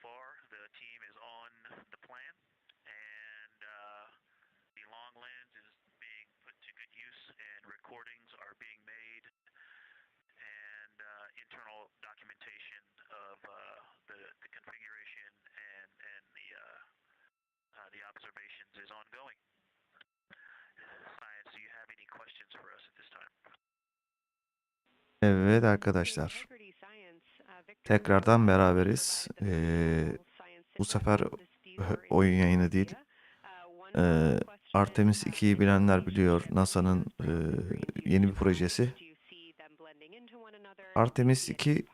far, the team is on the plan, and the long lens is being put to good use, and recordings are being made, and internal documentation of the configuration and the observations is ongoing. Science, do you have any questions for us at this time? Evet arkadaşlar, tekrardan beraberiz. Bu sefer oyun yayını değil. Artemis 2'yi bilenler biliyor. NASA'nın yeni bir projesi. Artemis 2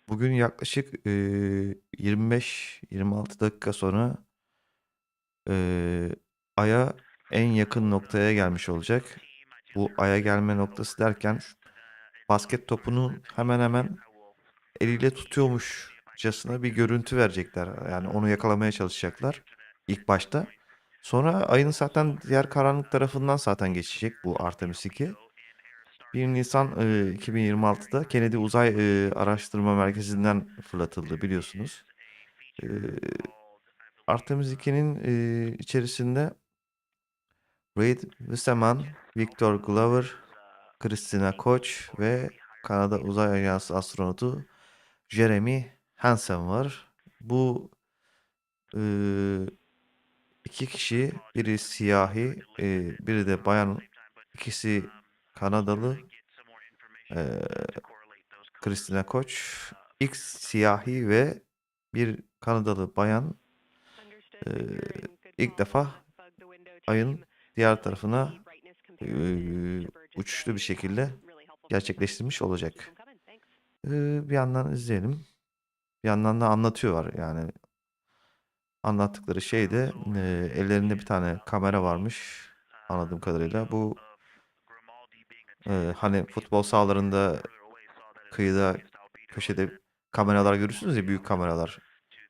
bugün yaklaşık 25-26 dakika sonra Ay'a en yakın noktaya gelmiş olacak. Bu Ay'a gelme noktası derken basket topunu hemen hemen eliyle tutuyormuşçasına bir görüntü verecekler. Yani onu yakalamaya çalışacaklar ilk başta. Sonra ayın zaten diğer karanlık tarafından zaten geçecek bu Artemis 2. 1 Nisan 2026'da Kennedy Uzay Araştırma Merkezi'nden fırlatıldı biliyorsunuz. Artemis 2'nin içerisinde Reid Wiseman, Victor Glover, Christina Koch ve Kanada Uzay Ajansı astronotu Jeremy Hansen var. Bu iki kişi, biri siyahi, biri de bayan, ikisi Kanadalı. Christina Koch, X siyahi ve bir Kanadalı bayan ilk defa ayın diğer tarafına uçuşlu bir şekilde gerçekleştirmiş olacak. Bir yandan izleyelim. Bir yandan da anlatıyorlar yani. Anlattıkları şey de ellerinde bir tane kamera varmış anladığım kadarıyla. Bu hani futbol sahalarında kıyıda köşede kameralar görürsünüz ya, büyük kameralar.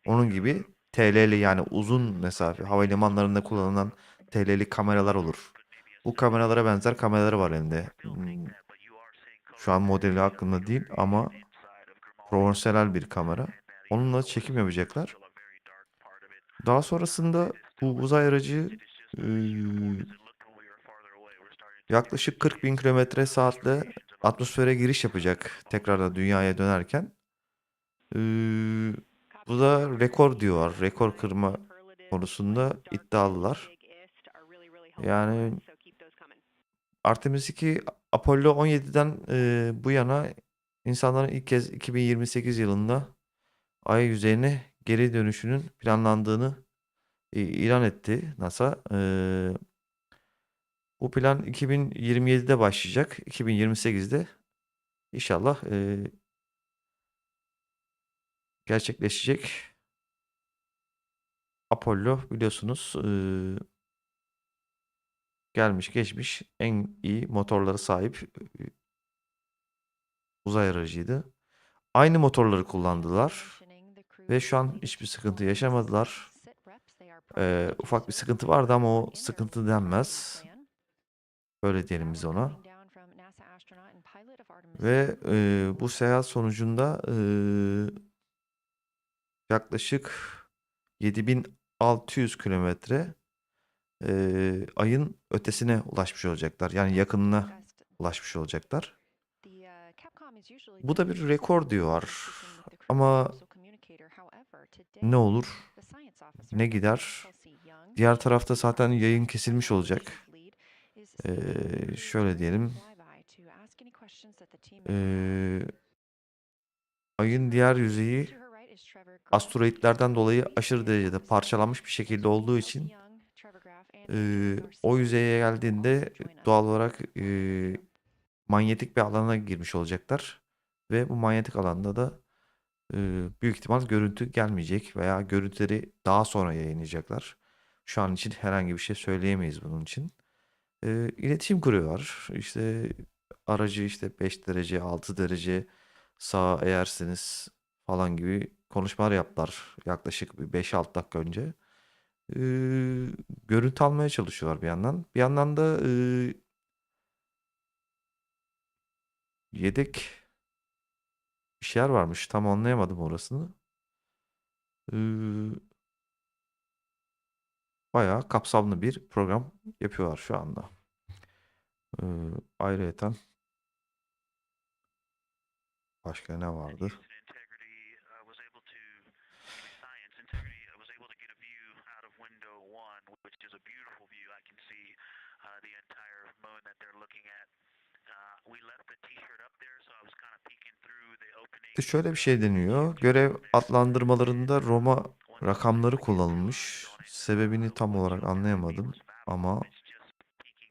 Onun gibi TL'li, yani uzun mesafe havalimanlarında kullanılan TL'li kameralar olur. Bu kameralara benzer kameraları var elinde. Şu an modeli aklımda değil ama profesyonel bir kamera. Onunla çekim yapacaklar. Daha sonrasında bu uzay aracı yaklaşık 40 bin kilometre saatle atmosfere giriş yapacak tekrardan Dünya'ya dönerken. Bu da rekor diyorlar. Rekor kırma konusunda iddialılar. Yani Artemis 2 Apollo 17'den bu yana insanların ilk kez 2028 yılında Ay yüzeyine geri dönüşünün planlandığını ilan etti NASA. Bu plan 2027'de başlayacak. 2028'de inşallah gerçekleşecek. Apollo biliyorsunuz gelmiş geçmiş en iyi motorlara sahip uzay aracıydı. Aynı motorları kullandılar ve şu an hiçbir sıkıntı yaşamadılar. Ufak bir sıkıntı vardı ama o sıkıntı denmez. Böyle diyelim biz ona. Ve bu seyahat sonucunda yaklaşık 7600 kilometre ayın ötesine ulaşmış olacaklar. Yani yakınına ulaşmış olacaklar. Bu da bir rekor diyor. Ama ne olur, ne gider? Diğer tarafta zaten yayın kesilmiş olacak. Şöyle diyelim. Ayın diğer yüzeyi asteroidlerden dolayı aşırı derecede parçalanmış bir şekilde olduğu için o yüzeye geldiğinde doğal olarak manyetik bir alana girmiş olacaklar. Ve bu manyetik alanda da büyük ihtimal görüntü gelmeyecek veya görüntüleri daha sonra yayınlayacaklar. Şu an için herhangi bir şey söyleyemeyiz bunun için. İletişim kuruyorlar. İşte aracı işte 5 derece, 6 derece sağa eğersiniz falan gibi konuşmalar yaptılar yaklaşık bir 5-6 dakika önce. Görüntü almaya çalışıyorlar bir yandan. Bir yandan da yedek bir şeyler varmış. Tam anlayamadım orasını. Ee, Bayağı kapsamlı bir program yapıyorlar şu anda. Ee, Ayrıyeten başka ne vardı? Şöyle bir şey deniyor. Görev adlandırmalarında Roma rakamları kullanılmış. Sebebini tam olarak anlayamadım ama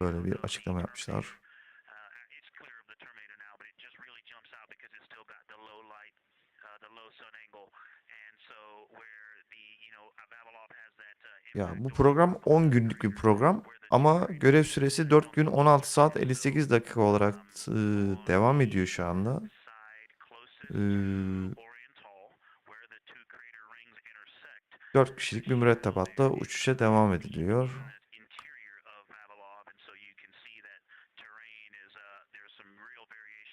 böyle bir açıklama yapmışlar. Ya bu program 10 günlük bir program ama görev süresi 4 gün 16 saat 58 dakika olarak devam ediyor şu anda. Ee, 4 kişilik bir mürettebatla uçuşa devam ediliyor.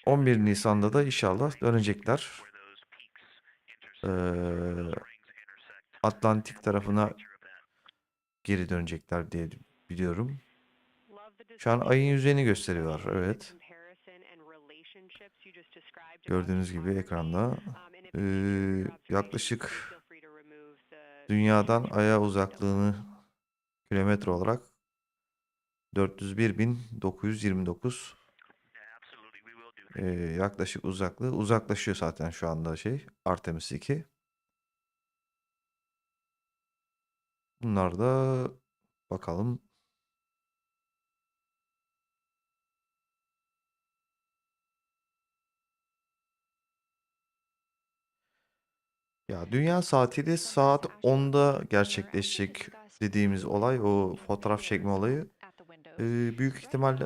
11 Nisan'da da inşallah dönecekler. Ee, Atlantik tarafına geri dönecekler diye biliyorum. Şu an ayın yüzeyini gösteriyorlar. Evet. Gördüğünüz gibi ekranda. Yaklaşık Dünya'dan Ay'a uzaklığını kilometre olarak 401.929 yaklaşık uzaklığı uzaklaşıyor zaten şu anda Artemis II. Bunlar da bakalım. Ya dünya saatiyle saat 10'da gerçekleşecek dediğimiz olay, o fotoğraf çekme olayı. Büyük ihtimalle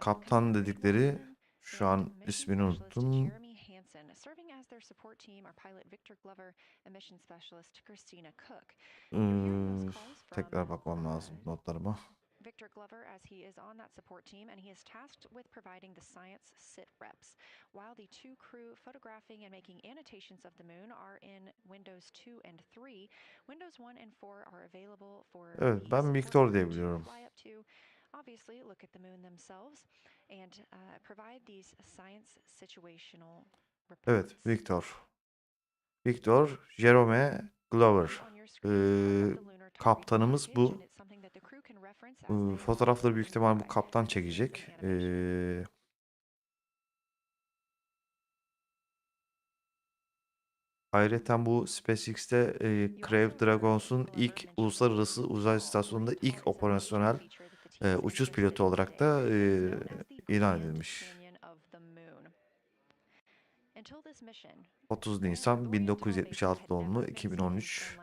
kaptan dedikleri, şu an ismini unuttum. Jeremy Hansen, serving as their support team are pilot Victor Glover and mission specialist Christina Koch. You're hearing those calls from Tekrar bakmam lazım notlarıma. Victor Glover, as he is on that support team, and he is tasked with providing the science sit reps, while the two crew photographing and making annotations of the moon are in Windows 2 and 3. Windows 1 and 4 are available for Evet, the ben support Victor team diye to biliyorum. fly up to. Obviously, look at the moon themselves and provide these science situational reports. Evet, Victor Jerome Glover. Kaptanımız bu. Fotoğrafları büyük ihtimal bu kaptan çekecek. Ayrıca bu SpaceX'te Crew Dragons'un ilk uluslararası uzay istasyonunda ilk operasyonel uçuş pilotu olarak da ilan edilmiş. 30 Nisan 1976 doğumlu, 2013.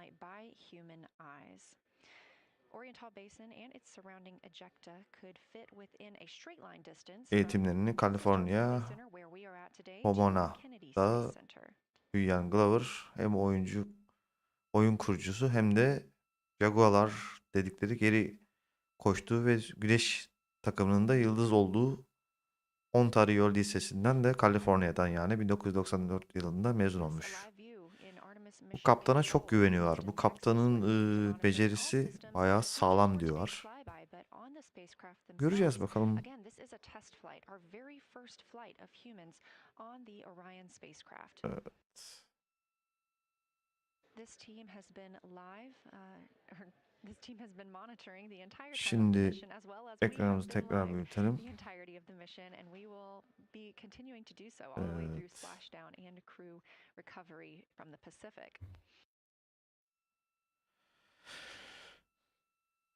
Eğitimlerini Kaliforniya Pomona'da büyüyen Glover hem oyun kurucusu hem de Jaguarlar dedikleri geri koştuğu ve Güneş takımının da yıldız olduğu Ontario Lisesi'nden de Kaliforniya'dan, yani 1994 yılında mezun olmuş. Bu kaptana çok güveniyorlar. Bu kaptanın becerisi bayağı sağlam diyorlar. Göreceğiz bakalım. Evet. Şimdi ekranımızı tekrar büyütelim. Evet.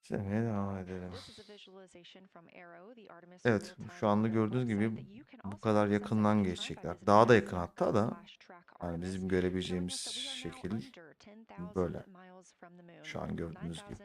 İzlemeye devam edelim. Evet, şu anda gördüğünüz gibi bu kadar yakından geçecekler. Daha da yakın hatta da. Yani bizim görebileceğimiz şekil böyle. Şu an gördüğünüz gibi.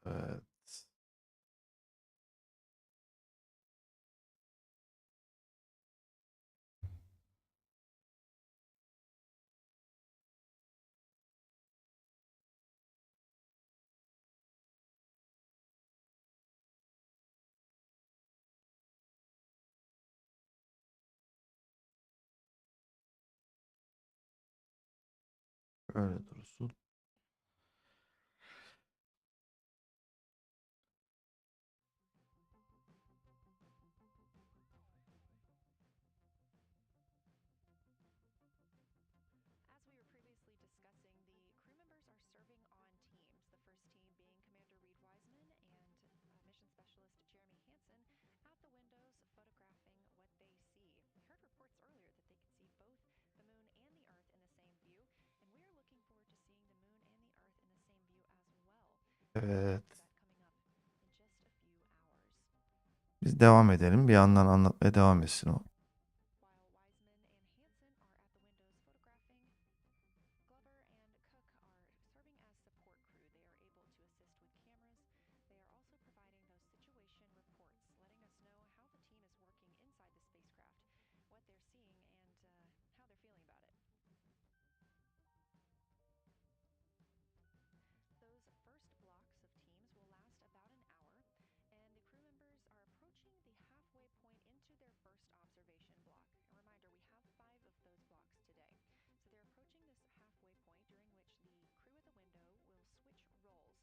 Evet. Öyle dursun. As we were previously discussing, the crew members are serving on teams. The first team being Commander Reid Wiseman and Mission Specialist Jeremy Hansen at the windows photographing what they see. We heard reports earlier that they could see both the moon and the Earth in the same view, and we are looking forward to seeing the moon and the Earth in the same view as well. Evet. That coming up in just a few hours. Biz devam edelim. Bir yandan anlatmaya devam etsin o. While Wiseman and Hansen are at the windows photographing, Glover and Cook are serving as support crew. They are able to assist with cameras. They are also providing those situation reports, letting us know how the team is working inside the spacecraft, what they're seeing, and how they're feeling about it. Those first blocks of teams will last about an hour, and the crew members are approaching the halfway point into their first observation block. A reminder, we have 5 of those blocks today. So they're approaching this halfway point during which the crew at the window will switch roles. One will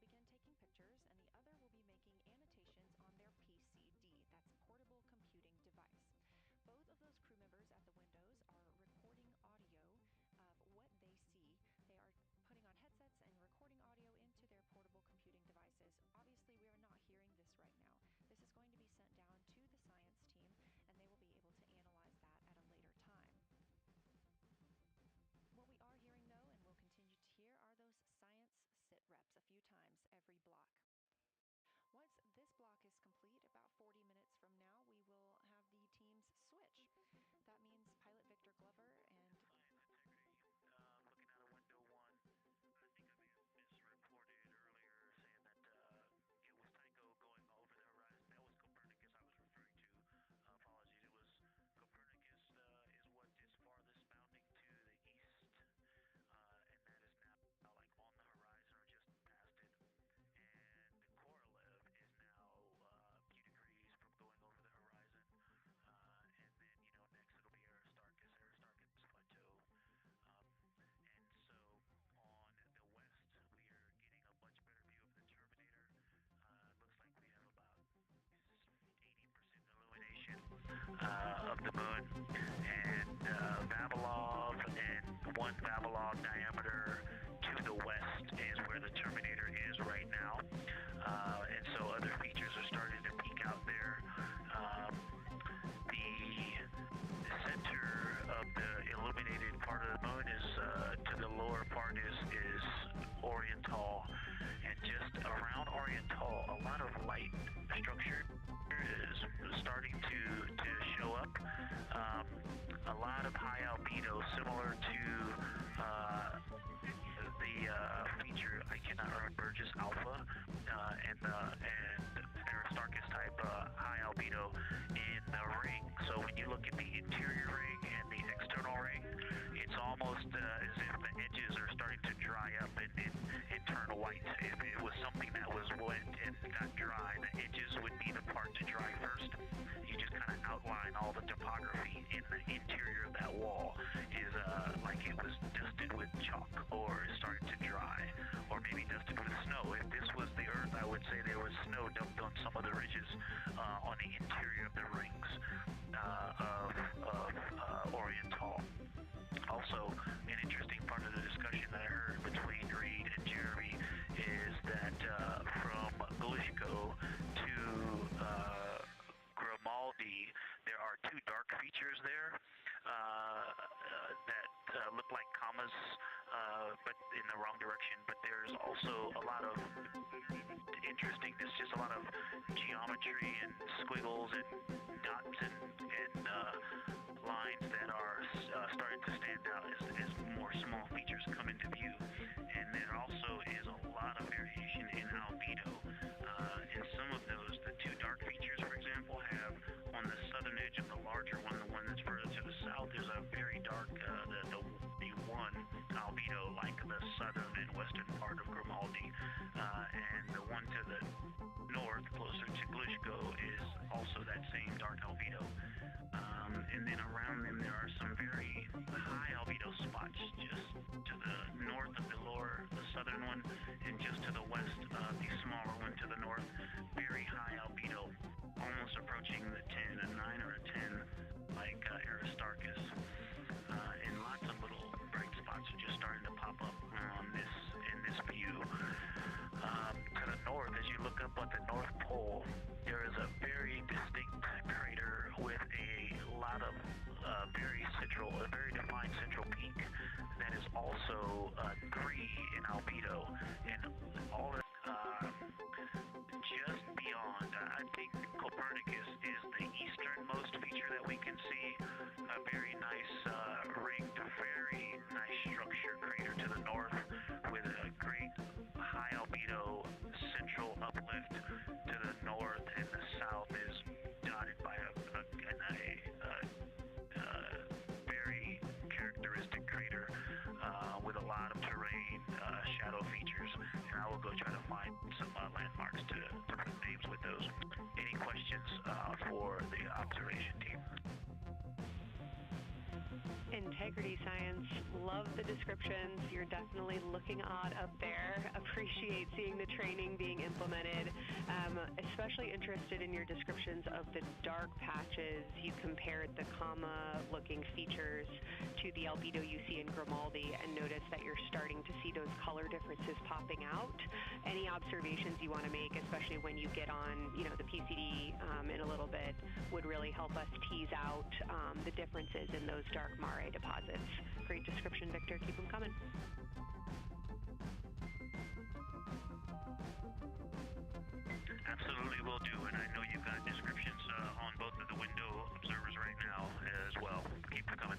begin taking pictures, and the other will be making annotations on their PCD, that's portable computing device. Both of those crew members at the windows are recording audio of what they see. They are putting on headsets and recording audio into their portable computing devices. Obviously, we are not hearing this right now. This is going to be sent down to the science team, and they will be able to analyze that at a later time. What we are hearing, though, and will continue to hear, are those science sit reps a few times every block. Once this block is complete, about 40 minutes from now, we will have the teams switch. That means pilot Victor Glover and Looking out of window one, I think I may have misreported earlier saying that it was Tycho going over the horizon. That was Copernicus I was referring to. Apologies. It was Copernicus is what is farthest bounding to the east, and that is now like on the horizon or just past it. And Korolev is now a few degrees from going over the horizon. And then, next it'll be Aristarchus Plateau. And so on the west, we are getting a much better view of the Terminator. Looks like we have about 80% illumination of the moon. And Vavilov and one Vavilov diameter to the west is where the Terminator is right now. And so other features are starting to peek out there. The center of the illuminated part of the moon is to the lower part is Oriental, and just around Oriental, a lot of light structure is starting to show up. A lot of high albedo, similar to the feature I cannot remember, just alpha and Aristarchus type high albedo in the ring. So when you look at the interior ring and the external ring, it's almost as if the edges are starting to dry up and turn white. If it was something that was wet and got dry, the edges would be the part to dry first. You just kind of outline all the topography in the interior of that wall is like it was dusted with chalk or started to dry, or maybe dusted with snow. If this was the Earth, I would say there was snow dumped on some of the ridges on the interior of the rings of Oriental. Also, an interesting part of the discussion that I heard between Reid and Jeremy is that from Glishko to Grimaldi, there are two dark features there that look like commas, but in the wrong direction. But there's also a lot of interestingness, just a lot of geometry and squiggles and dots and lines that are starting to stand out as more small features come into view. And there also is a lot of variation in albedo. And some of those, the two dark features, for example, have on the southern edge of the larger one, the one that's further to the south, there's a very dark, the one albedo, like the southern and western part of Grimaldi. And the one to the north, closer to Glishko, is also that same dark albedo. And then around them there are some very high albedo spots just to the north of the southern one, and just to the west of the smaller one to the north. Very high albedo, almost approaching the 10, a 9 or a 10, like Aristarchus. And lots of little bright spots are just starting to pop up in this view. To the north, as you look up at the North Pole, there is a very distinct crater with a lot of a very defined central peak that is also 3 in albedo, and all of just beyond. I think Copernicus is the easternmost feature that we can see. A very nice ringed, very nice structure crater to the north with a great high albedo central uplift to the north, and the south is dotted by a very characteristic crater with a lot of terrain, shadow features, and I will go try to find some landmarks to put names with those. Any questions for the observation team? Integrity science, love the descriptions. You're definitely looking odd up there. Appreciate seeing the training being implemented. Especially interested in your descriptions of the dark patches. You compared the comma-looking features to the albedo you see in Grimaldi, and notice that you're starting to see those color differences popping out. Any observations you want to make, especially when you get on, the PCD in a little bit, would really help us tease out the differences in those dark mare deposits. Great description, Victor. Keep them coming. Absolutely will do, and I know you've got descriptions on both of the window observers right now as well. Keep them coming.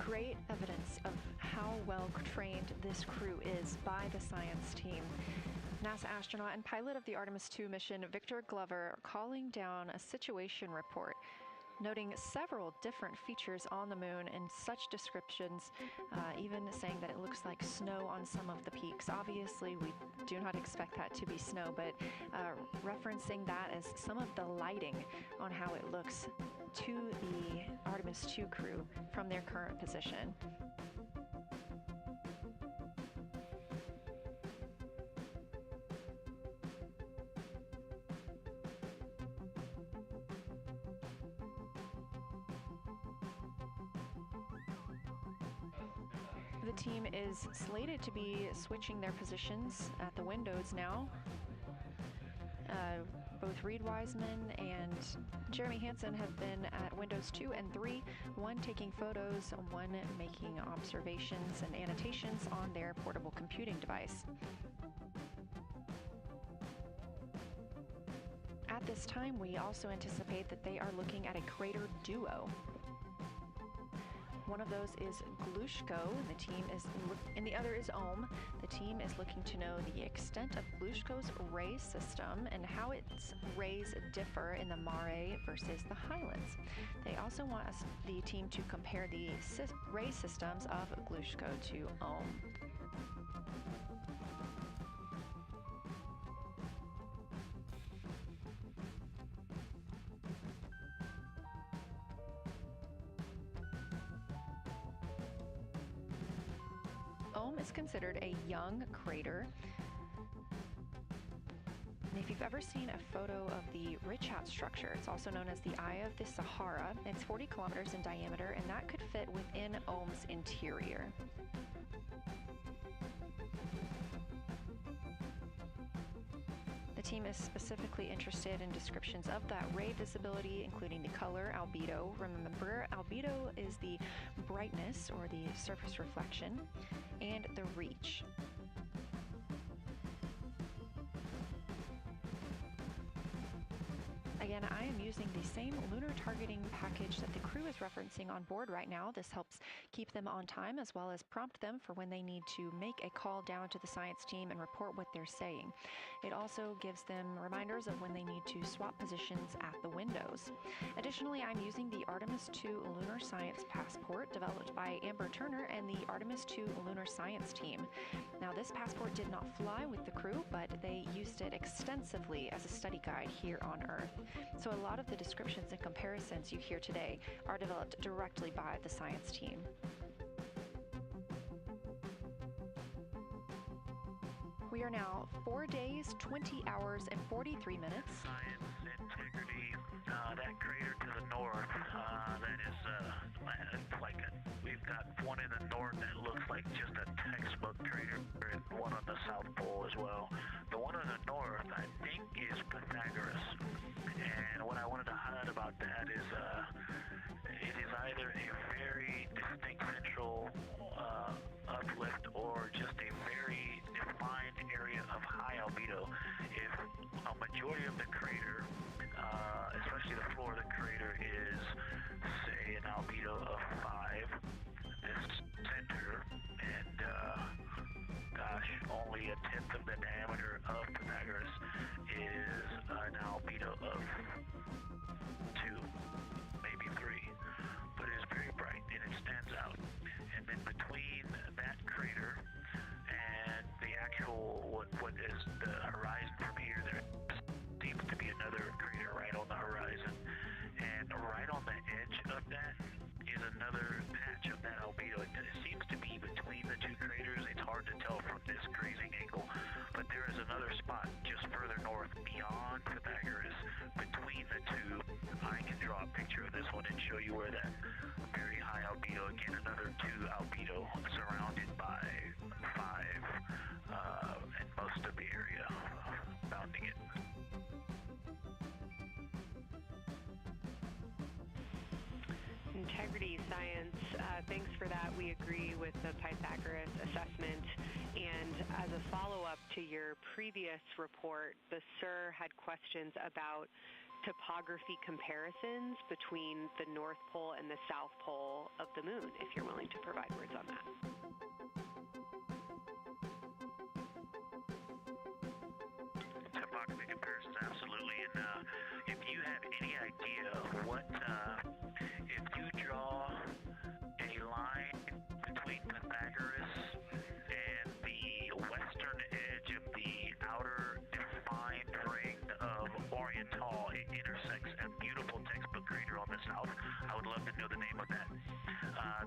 Great evidence of how well trained this crew is by the science team. NASA astronaut and pilot of the Artemis II mission, Victor Glover, calling down a situation report, noting several different features on the moon and such descriptions, even saying that it looks like snow on some of the peaks. Obviously, we do not expect that to be snow, but referencing that as some of the lighting on how it looks to the Artemis II crew from their current position. The team is slated to be switching their positions at the windows now. Both Reid Wiseman and Jeremy Hansen have been at Windows 2 and 3, one taking photos, one making observations and annotations on their portable computing device. At this time, we also anticipate that they are looking at a crater duo. One of those is Glushko, and the other is Ohm. The team is looking to know the extent of Glushko's ray system and how its rays differ in the mare versus the highlands. They also want the team to compare the ray systems of Glushko to Ohm. Ohm is considered a young crater. And if you've ever seen a photo of the Richat structure, it's also known as the Eye of the Sahara. It's 40 kilometers in diameter, and that could fit within Ohm's interior. The team is specifically interested in descriptions of that ray visibility, including the color, albedo. Remember, albedo is the brightness or the surface reflection, and the reach. Again, I am using the same lunar targeting package that the crew is referencing on board right now. This helps keep them on time as well as prompt them for when they need to make a call down to the science team and report what they're saying. It also gives them reminders of when they need to swap positions at the windows. Additionally, I'm using the Artemis II Lunar Science Passport developed by Amber Turner and the Artemis II Lunar Science team. Now, this passport did not fly with the crew, but they used it extensively as a study guide here on Earth. So a lot of the descriptions and comparisons you hear today are developed directly by the science team. We are now 4 days, 20 hours, and 43 minutes. Science integrity, that crater to the north, that is we've got one in the north that looks like just a textbook crater, and one on the South Pole as well. The one on the north, I think, is Pythagoras. And what I wanted to highlight about that is it is either a very distinct central uplift or just a very defined area of high albedo. If a majority of the crater, especially the floor of the crater, is, say, an albedo of 5, this center, and only a tenth of the diameter of Pythagoras is an albedo of 2, maybe 3, but it is very bright and it stands out. And then between that crater and the actual what is the horizon from here, there seems to be another crater right on the horizon, and right on the edge of that is another patch of that albedo. It seems to be between the two craters. It's hard to tell from this grazing angle, but there is another spot just further north beyond Pythagoras between the two. I can draw a picture of this one and show you where that very high albedo, again another 2 albedo surrounded by 5, and most of the area bounding it. Integrity science, thanks for that. We agree with the Pythagoras assessment. And as a follow-up to your previous report, the SIR had questions about topography comparisons between the North Pole and the South Pole of the Moon, if you're willing to provide words on that. Topography comparisons, absolutely. And if you have any idea what, if you draw a line between Pythagoras and the western edge of the outer defined ring of Oriental, it intersects a beautiful textbook crater on the south. I would love to know the name of that.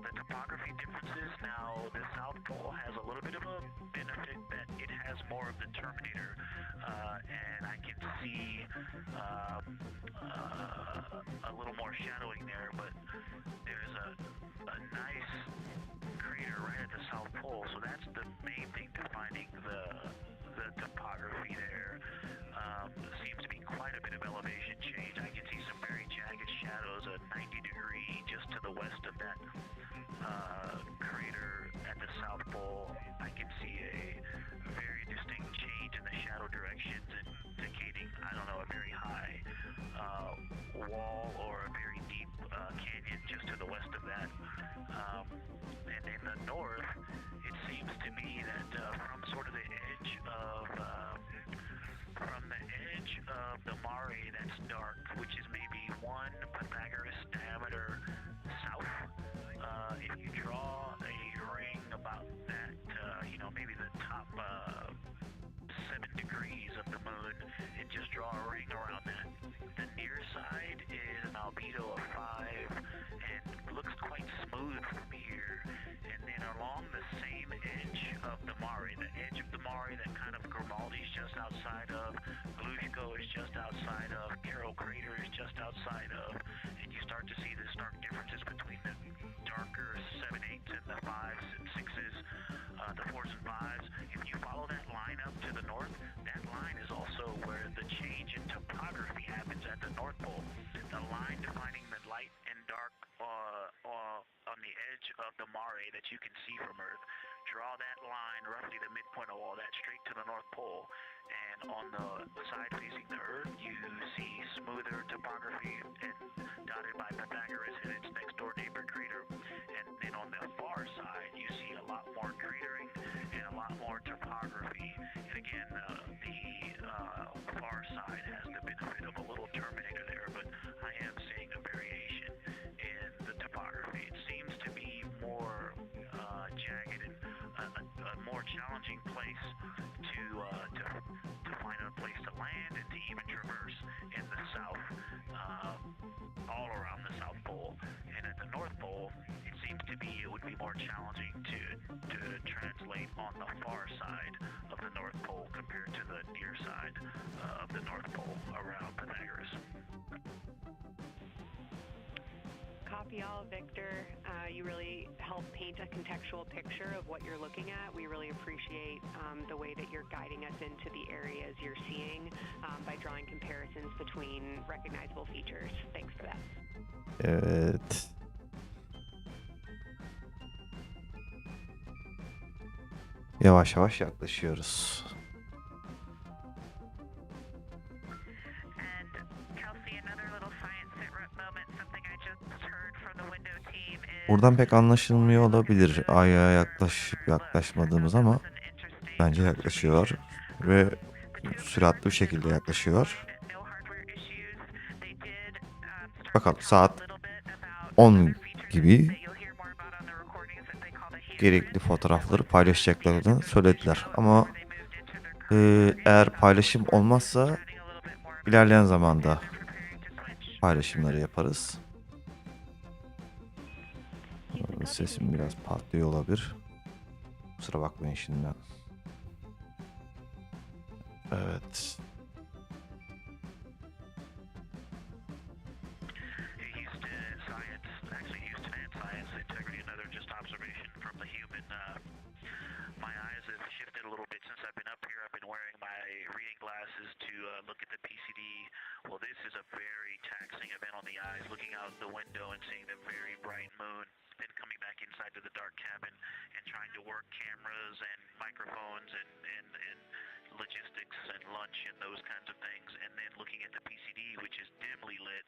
The topography differences, now the South Pole has a little bit of a benefit that it has more of the terminator, and I can see a little more shadowing there, but there's a nice crater right at the South Pole, so that's the main thing defining the topography there. Seems to be quite a bit of crater at the South Pole, I can see a very distinct change in the shadow directions, indicating, I don't know, a very high wall or a very deep canyon just to the west of that. And in the north, it seems to me that from sort of the edge of the mare that's dark, which is maybe 1 Pythagoras diameter south, if you draw a ring about that, maybe the top 7 degrees of the moon, and just draw a ring around that. The near side is an albedo of 5 and looks quite smooth from here. And then along the same edge of the mare, the edge of the mare that kind of Grimaldi's just outside of, Glushko is just outside of, Carroll Crater is just outside of, and you start to see the stark differences between the darker 7/8 and the 5s and 6s, the 4s and 5s. If you follow that line up to the north, that line is also where the change in topography happens at the North Pole. The line defining the light and dark on the edge of the mare that you can see from Earth. Draw that line, roughly the midpoint of all that, straight to the North Pole. And on the side facing the Earth, you see smoother topography and dotted by Pythagoras and its next door neighbor crater. And then on the far side, you see a lot more cratering and a lot more topography. And again, the far side has the benefit of a little terminator there, but I am seeing a variation in the topography. It seems to be more jagged and a more challenging place to find a place to land and to even traverse in the south, all around the South Pole. And at the North Pole, it seems to be it would be more challenging to translate on the far side of the North Pole compared to the near side of the North Pole around Pythagoras. Copy all, Victor. You really help paint a contextual picture of what you're looking at. We really appreciate the way that you're guiding us into the areas you're seeing by drawing comparisons between recognizable features. Thanks for that. Evet. Yavaş yavaş yaklaşıyoruz. Buradan pek anlaşılmıyor olabilir Ay'a yaklaşıp yaklaşmadığımız ama bence yaklaşıyor ve süratli bir şekilde yaklaşıyor. Bakalım saat 10 gibi gerekli fotoğrafları paylaşacaklarını söylediler ama eğer paylaşım olmazsa ilerleyen zamanda paylaşımları yaparız. Sesim biraz patlıyor olabilir. Kusura bakmayın şimdiden. Evet. Look at the PCD. Well, this is a very taxing event on the eyes, looking out the window and seeing the very bright moon, then coming back inside to the dark cabin and trying to work cameras and microphones and logistics and lunch and those kinds of things, and then looking at the PCD, which is dimly lit.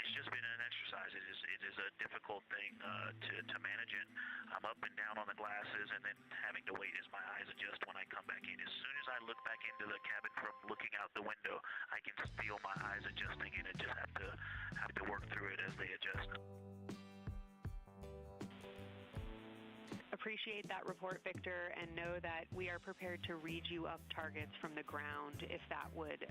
It's just been an exercise. It is a difficult thing to manage it. I'm up and down on the glasses and then having to wait as my eyes adjust when I come back in. As soon as I look back into the cabin from looking out the window, I can feel my eyes adjusting, and I just have to work through it as they adjust. Appreciate that report, Victor, and know that we are prepared to read you up targets from the ground if that would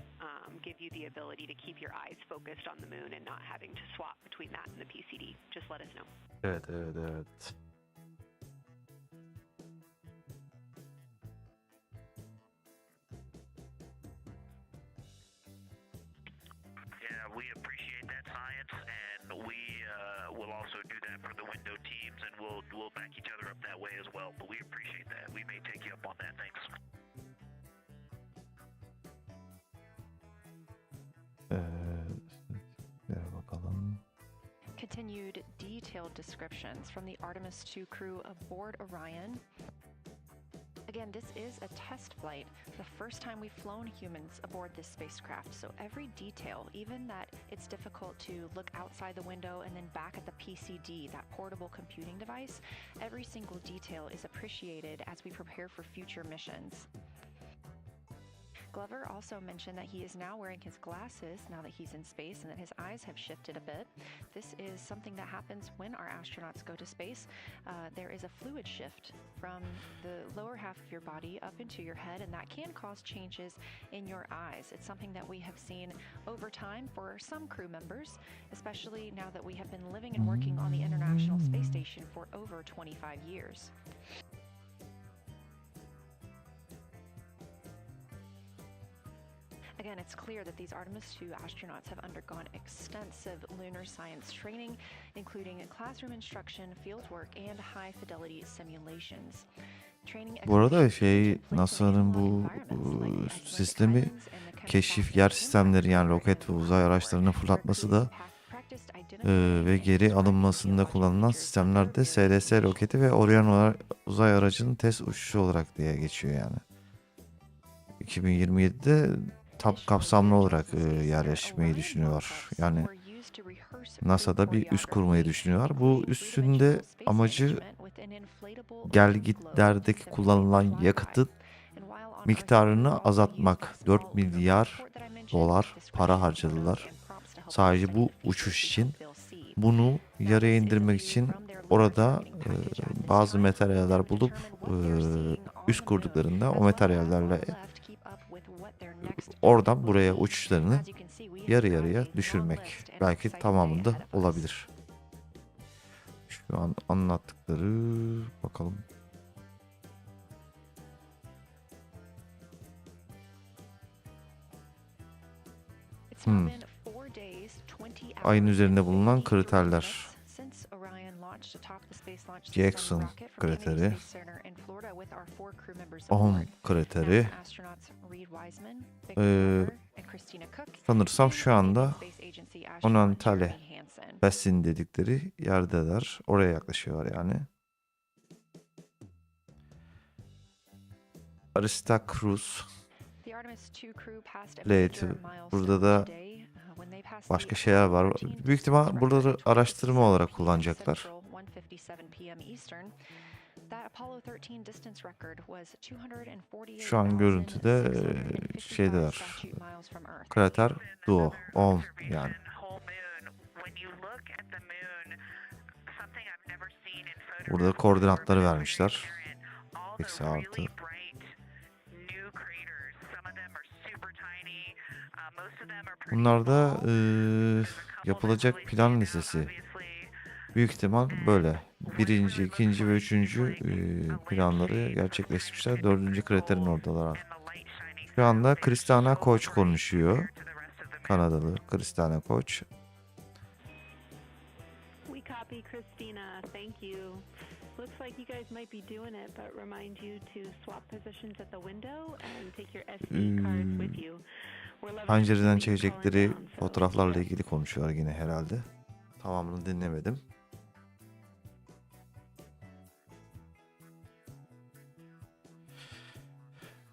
give you the ability to keep your eyes focused on the moon and not having to swap between that and the PCD. Just let us know. Evet. Yeah, we appreciate that science, and we will also do that for the window teams, and we'll back each other up that way as well. But we appreciate that. We may take you up on that. Thanks. Bakalım. continued detailed descriptions from the Artemis II crew aboard Orion. Again, this is a test flight, the first time we've flown humans aboard this spacecraft, so every detail, even that it's difficult to look outside the window and then back at the PCD, that portable computing device, every single detail is appreciated as we prepare for future missions. Glover also mentioned that he is now wearing his glasses now that he's in space and that his eyes have shifted a bit. This is something that happens when our astronauts go to space. There is a fluid shift from the lower half of your body up into your head, and that can cause changes in your eyes. It's something that we have seen over time for some crew members, especially now that we have been living and working on the International Space Station for over 25 years. Again, it's clear that these Artemis II astronauts have undergone extensive lunar science training, including classroom instruction, field work, and high-fidelity simulations. Bu arada NASA'nın bu sistemi keşif yer sistemleri, yani roket ve uzay araçlarını fırlatması da ve geri alınmasında kullanılan sistemlerde SLS roketi ve Orion uzay aracının test uçuşu olarak diye geçiyor yani. 2027'de kapsamlı olarak yerleşmeyi düşünüyorlar. Yani NASA'da bir üs kurmayı düşünüyorlar. Bu üssünde amacı gelgitlerdeki kullanılan yakıtın miktarını azaltmak. 4 milyar dolar para harcadılar sadece bu uçuş için. Bunu yarıya indirmek için orada bazı materyaller bulup üs kurduklarında o materyallerle oradan buraya uçuşlarını yarı yarıya düşürmek. Belki tamamında olabilir. Şu an anlattıkları bakalım. Ayın üzerinde bulunan kriterler. Jackson kriteri, Ohm kriteri, sanırsam şu anda Onantale Basin dedikleri yerdeler. Oraya yaklaşıyorlar yani. Aristarchus Plate. Burada da başka şeyler var. Büyük ihtimal buraları araştırma olarak kullanacaklar. Şu an görüntüde şeydeler. Krater Duo. Ohm yani. Burada koordinatları vermişler. Eksi artı. Bunlar da yapılacak plan listesi. Büyük ihtimal böyle. Birinci, ikinci ve üçüncü planları gerçekleştirmişler. Dördüncü kriterin oradalar. Şu anda Christina Koch konuşuyor. Kanadalı Christina Koch. We copy, Christina. Thank you. Looks like you guys might be doing it, but remind you to swap positions at the window and take your SD cards with you. Pencereden çekecekleri fotoğraflarla ilgili konuşuyorlar yine herhalde. Tamamını dinlemedim.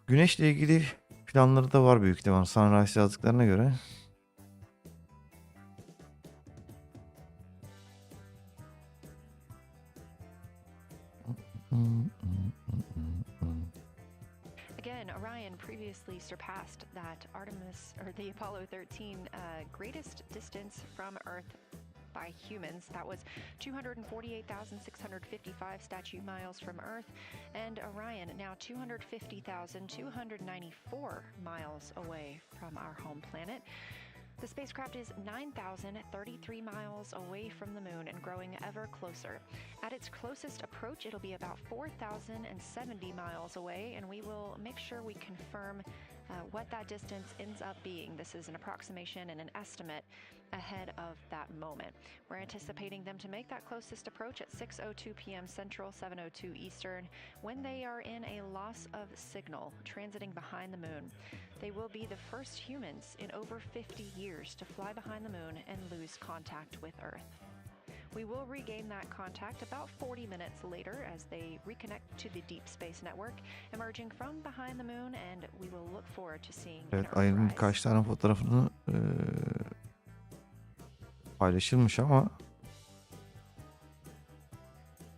Güneşle ilgili planları da var büyük ihtimal. Sunrise yazdıklarına göre. Again, Orion previously surpassed that Artemis or the Apollo 13 greatest distance from Earth by humans. That was 248,655 statute miles from Earth, and Orion now 250,294 miles away from our home planet. The spacecraft is 9,033 miles away from the moon and growing ever closer. At its closest approach, it'll be about 4,070 miles away, and we will make sure we confirm what that distance ends up being. This is an approximation and an estimate ahead of that moment. We're anticipating them to make that closest approach at 6:02 p.m. Central, 7:02 Eastern, when they are in a loss of signal, transiting behind the moon. They will be the first humans in over 50 years to fly behind the moon and lose contact with Earth. We will regain that contact about 40 minutes later as they reconnect to the deep space network, emerging from behind the moon, and we will look forward to seeing an Evet, ayın Earthrise. birkaç tane fotoğrafını paylaşılmış ama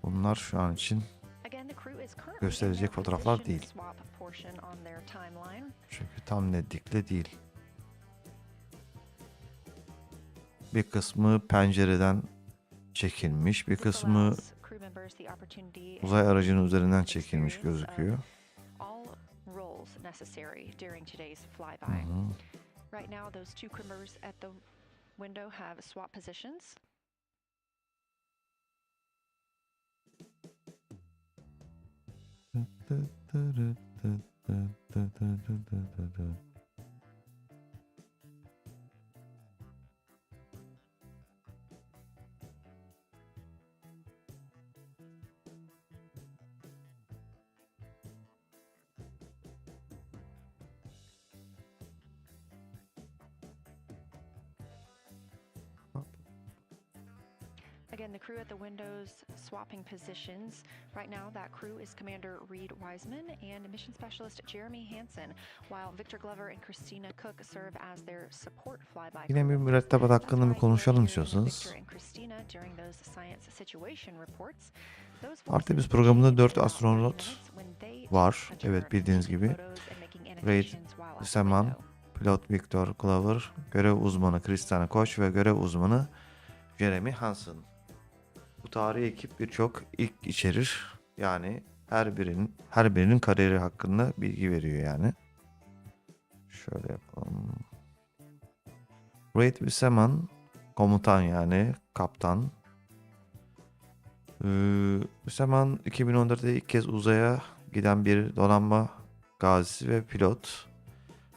bunlar şu an için Again, the crew is currently gösterecek in their fotoğraflar position değil. swap portion on their timeline. Çünkü tam netlikle değil. Bir kısmı pencereden çekilmiş, bir This kısmı allows crew members the opportunity uzay and aracının üzerinden çekilmiş experience gözüküyor. all roles necessary during today's flyby. Hı hı. Right now, those two crew members at the window have swap positions. Again, the crew at the windows swapping positions. Right now, that crew is Commander Reid Wiseman and Mission Specialist Jeremy Hansen, while Victor Glover and Christina Koch serve as their support flyby Yine crew bir members. mürettebat That's hakkında bir why you are konuşalım hearing istiyorsanız. Victor and Christina during those science situation reports. Those Artemis voices programında change 4 in about 30 astronot minutes when they var. take a Evet, turn bildiğiniz taking gibi. photos and making Reid annotations while at the Wiseman, window. pilot Victor Glover, görev uzmanı Christina Koch ve görev uzmanı Jeremy Hansen. Bu tarihi ekip birçok ilk içerir. Yani her birinin kariyeri hakkında bilgi veriyor yani. Şöyle yapalım. Reid Wiseman komutan yani kaptan. Wiseman 2014'te ilk kez uzaya giden bir donanma gazisi ve pilot.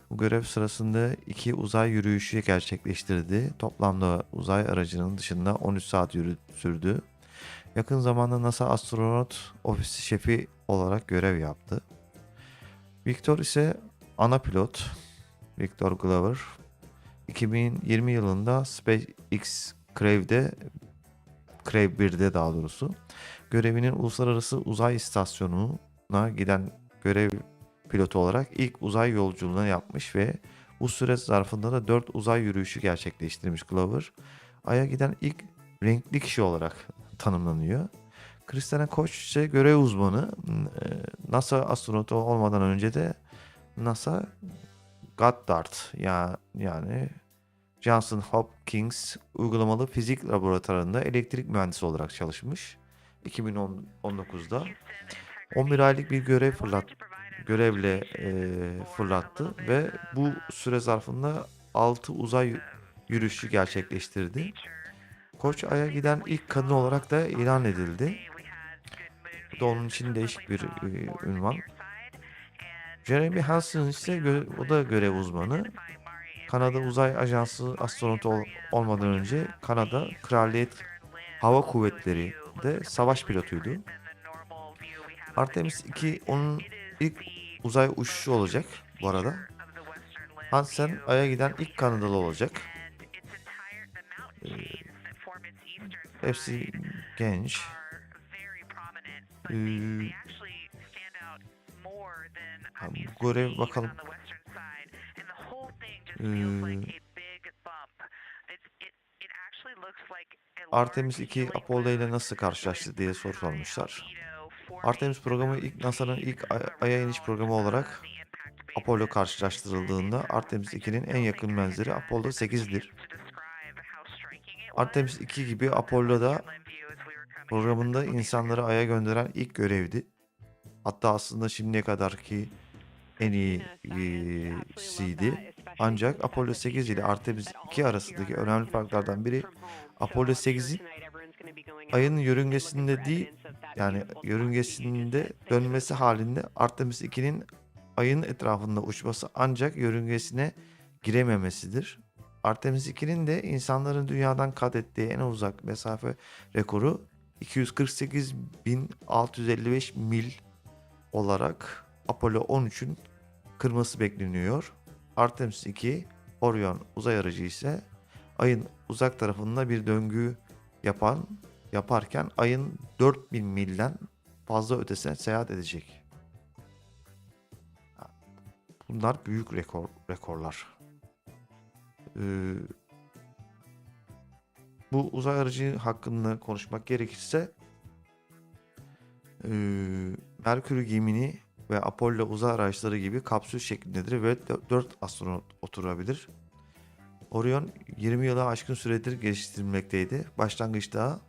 Bu görev sırasında 2 uzay yürüyüşü gerçekleştirdi. Toplamda uzay aracının dışında 13 saat sürdü. Yakın zamanda NASA astronot ofisi şefi olarak görev yaptı. Victor ise ana pilot. Victor Glover 2020 yılında SpaceX Crave'de Crave 1'de daha doğrusu görevinin uluslararası uzay istasyonuna giden görev pilotu olarak ilk uzay yolculuğunu yapmış ve bu süre zarfında da 4 uzay yürüyüşü gerçekleştirmiş Glover. Ay'a giden ilk renkli kişi olarak tanımlanıyor. Christina Koch ise görev uzmanı. NASA astronotu olmadan önce de NASA Goddard yani Johnson Hopkins uygulamalı fizik laboratuvarında elektrik mühendisi olarak çalışmış. 2019'da 11 aylık bir görevle fırlattı ve bu süre zarfında 6 uzay yürüyüşü gerçekleştirdi. Koç Ay'a giden ilk kadın olarak da ilan edildi. Bu da onun için değişik bir ünvan. Jeremy Hansen ise o da görev uzmanı. Kanada Uzay Ajansı astronotu olmadan önce Kanada Kraliyet Hava Kuvvetleri'de savaş pilotuydu. Artemis II onun ilk uzay uçuşu olacak bu arada. Hansen Ay'a giden ilk Kanadalı olacak. Hepsi genç. Bu görev bakalım. Artemis II Apollo ile nasıl karşılaştı diye soru sormuşlar. Artemis programı NASA'nın ilk Ay'a iniş programı olarak Apollo karşılaştırıldığında Artemis II'nin en yakın benzeri Apollo 8'dir. Artemis II gibi Apollo da programında insanları Ay'a gönderen ilk görevdi. Hatta aslında şimdiye kadarki en iyisiydi. Ancak Apollo 8 ile Artemis II arasındaki önemli farklardan biri Apollo 8'in Ay'ın yörüngesinde değil, yani yörüngesinde dönmesi halinde Artemis 2'nin Ay'ın etrafında uçması ancak yörüngesine girememesidir. Artemis 2'nin de insanların dünyadan kat ettiği en uzak mesafe rekoru 248.655 mil olarak Apollo 13'ün kırması bekleniyor. Artemis 2 Orion uzay aracı ise Ay'ın uzak tarafında bir döngü yaparken ayın 4000 milden fazla ötesine seyahat edecek. Bunlar büyük rekorlar. Bu uzay aracı hakkında konuşmak gerekirse Merkür Gemini ve Apollo uzay araçları gibi kapsül şeklindedir ve 4 astronot oturabilir. Orion 20 yılı aşkın süredir geliştirilmekteydi. Başlangıçta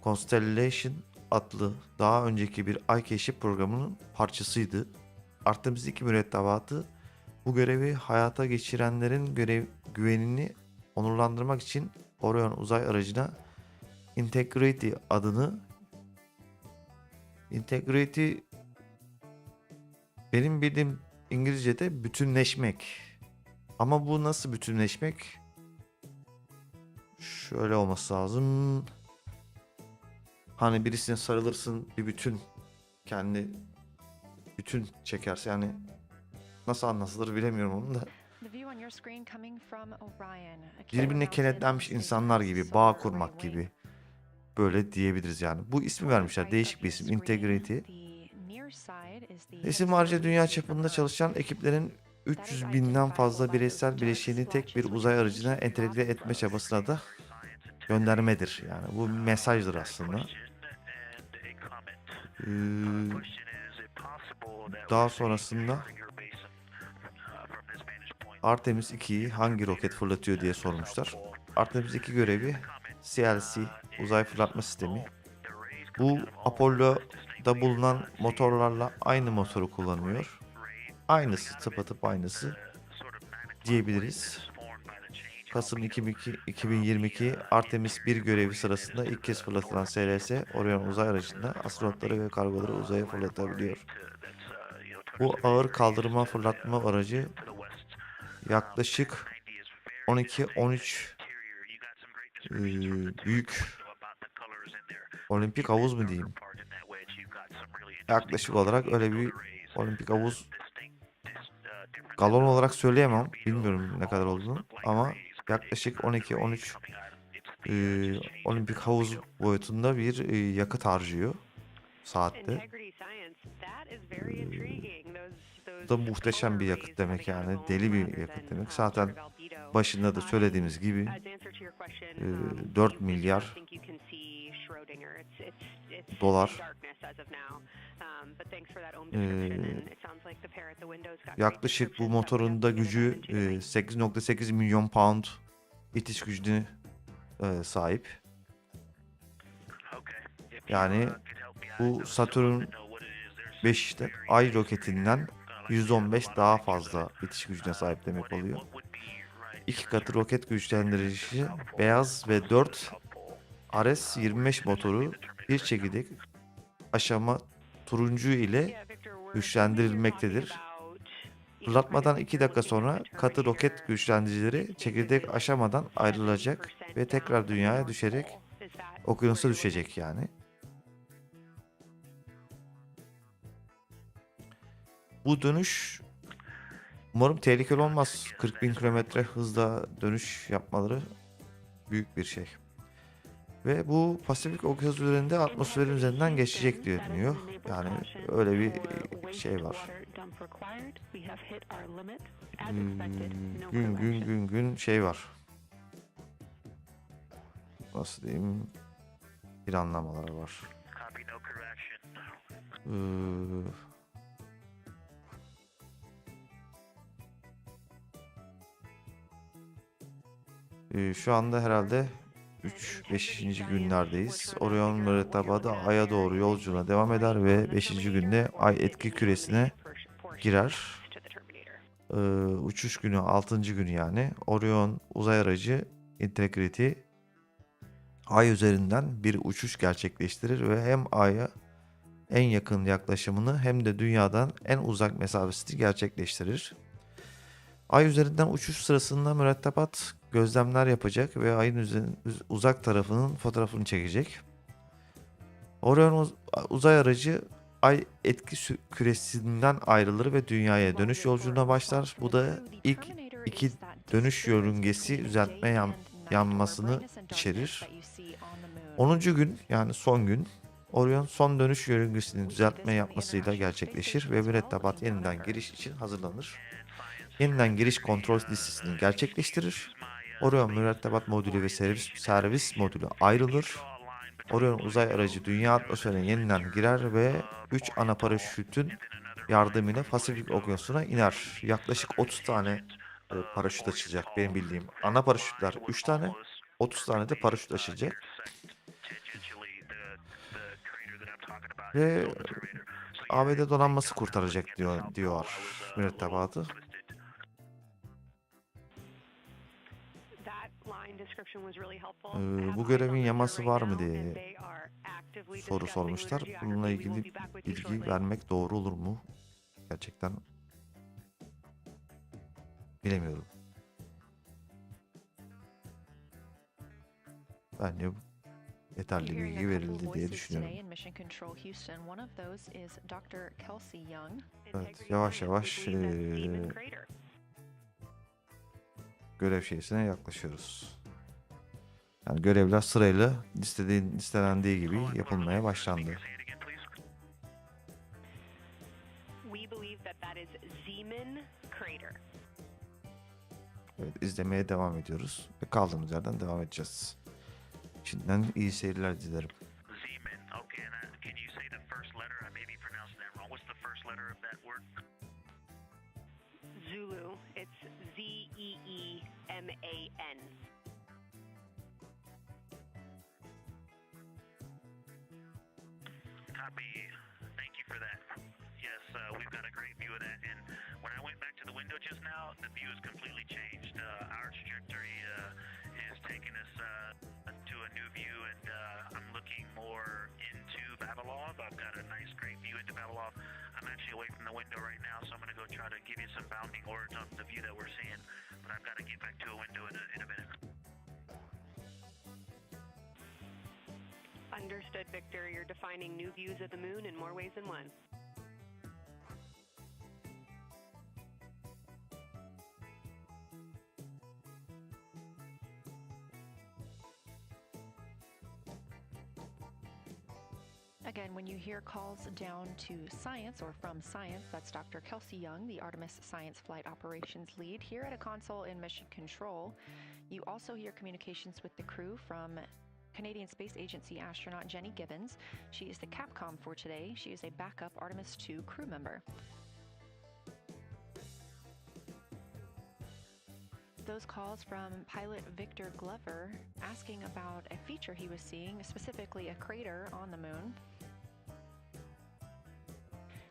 Constellation adlı daha önceki bir ay keşif programının parçasıydı. Artemis II mürettebatı bu görevi hayata geçirenlerin güvenini onurlandırmak için Orion uzay aracına Integrity adını benim bildiğim İngilizce'de bütünleşmek. Ama bu nasıl bütünleşmek? Şöyle olması lazım. Hani birisine sarılırsın, bir bütün kendi bütün çekerse, yani nasıl anlatılır bilemiyorum onu da. Birbirine kenetlenmiş insanlar gibi, bağ kurmak gibi, böyle diyebiliriz yani. Bu ismi vermişler, değişik bir isim, Integrity. İsim ayrıca dünya çapında çalışan ekiplerin 300 binden fazla bireysel bileşeni tek bir uzay aracına entegre etme çabasına da göndermedir. Yani bu bir mesajdır aslında. Daha sonrasında Artemis II'yi hangi roket fırlatıyor diye sormuşlar. Artemis II görevi CLC uzay fırlatma sistemi. Bu Apollo'da bulunan motorlarla aynı motoru kullanıyor. Aynısı, tıpatıp aynısı diyebiliriz. Kasım 2022 Artemis 1 görevi sırasında ilk kez fırlatılan SLS Orion uzay aracında astronotları ve kargoları uzaya fırlatabiliyor. Bu ağır kaldırma fırlatma aracı yaklaşık 12-13 büyük olimpik havuz mu diyeyim? Yaklaşık olarak öyle bir olimpik havuz, galon olarak söyleyemem. Bilmiyorum ne kadar olduğunu ama yaklaşık 12-13 olimpik havuz boyutunda bir yakıt harcıyor saatte. Bu da muhteşem bir yakıt demek yani. Deli bir yakıt demek. Zaten başında da söylediğimiz gibi 4 milyar dolar. Yaklaşık bu motorun da gücü 8.8 milyon pound itiş gücüne sahip. Yani bu Satürn 5'te Ay roketinden %15 daha fazla itiş gücüne sahip demek oluyor. 2 katı roket güçlendiricisi beyaz ve 4 RS-25 motoru bir çekirdek aşama turuncu ile güçlendirilmektedir. Fırlatmadan 2 dakika sonra katı roket güçlendiricileri çekirdek aşamadan ayrılacak ve tekrar dünyaya düşerek okyanusa düşecek yani. Bu dönüş umarım tehlikeli olmaz. 40.000 kilometre hızla dönüş yapmaları büyük bir şey. Ve bu Pasifik Okyanusu üzerinde atmosferin üzerinden geçecek diye deniyor. Yani öyle bir şey var. Gün şey var. Nasıl diyeyim? Planlamaları var. Şu anda herhalde 3-5. günlerdeyiz. Orion mürettebatı Ay'a doğru yolculuğuna devam eder ve 5. günde Ay etki küresine girer. Uçuş günü 6. günü yani. Orion uzay aracı Integrity Ay üzerinden bir uçuş gerçekleştirir ve hem Ay'a en yakın yaklaşımını hem de Dünya'dan en uzak mesafesini gerçekleştirir. Ay üzerinden uçuş sırasında mürettebat gözlemler yapacak ve Ay'ın uzak tarafının fotoğrafını çekecek. Orion uzay aracı Ay etki küresinden ayrılır ve Dünya'ya dönüş yolculuğuna başlar. Bu da ilk iki dönüş yörüngesi yanmasını içerir. 10. gün yani son gün Orion son dönüş yörüngesini düzeltme yapmasıyla gerçekleşir ve mürettebat yeniden giriş için hazırlanır. Yeniden giriş kontrol listesini gerçekleştirir. Orion mürettebat modülü ve servis modülü ayrılır. Orion uzay aracı Dünya atmosferine yeniden girer ve 3 ana paraşütün yardımıyla Pasifik Okyanusu'na iner. Yaklaşık 30 tane paraşüt açılacak benim bildiğim. Ana paraşütler 3 tane, 30 tane de paraşüt açılacak. Ve ABD donanması kurtaracak diyor mürettebatı. Bu görevin yaması var mı diye soru sormuşlar. Bununla ilgili bilgi vermek doğru olur mu? Gerçekten bilemiyorum. Bence yeterli bilgi verildi diye düşünüyorum. Evet, yavaş yavaş görev şeysine yaklaşıyoruz. Yani görevler sırayla listelendiği gibi yapılmaya başlandı. Evet, izlemeye devam ediyoruz ve kaldığımız yerden devam edeceğiz. Şimdiden iyi seyirler dilerim. Zulu. It's Z-E-E-M-A-N. Copy. Thank you for that. Yes, we've got a great view of that. And when I went back to the window just now, the view is completely changed. Our trajectory is taking us to a new view, and I'm looking more into Babalov. I've got a nice, great view into Babalov. I'm actually away from the window right now, so I'm going to go try to give you some bounding words on the view that we're seeing. But I've got to get back to a window in a minute. Understood, Victor. You're defining new views of the moon in more ways than one. Again, when you hear calls down to science or from science, that's Dr. Kelsey Young, the Artemis Science Flight Operations Lead here at a console in Mission Control. You also hear communications with the crew from Canadian Space Agency astronaut Jenny Gibbons. She is the Capcom for today. She is a backup Artemis II crew member. Those calls from pilot Victor Glover asking about a feature he was seeing, specifically a crater on the moon.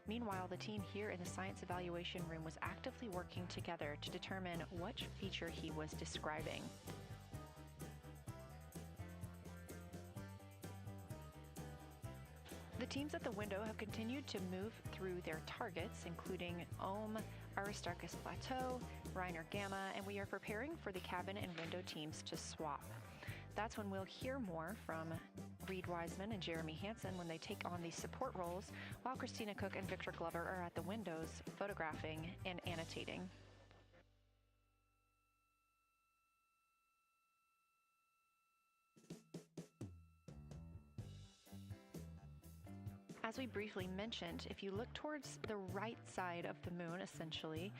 Meanwhile, the team here in the science evaluation room was actively working together to determine what feature he was describing. The teams at the window have continued to move through their targets, including Ohm, Aristarchus Plateau, Reiner Gamma, and we are preparing for the cabin and window teams to swap. That's when we'll hear more from Reid Wiseman and Jeremy Hansen when they take on these support roles, while Christina Koch and Victor Glover are at the windows photographing and annotating. As we briefly mentioned, if you look towards the right side of the moon, essentially,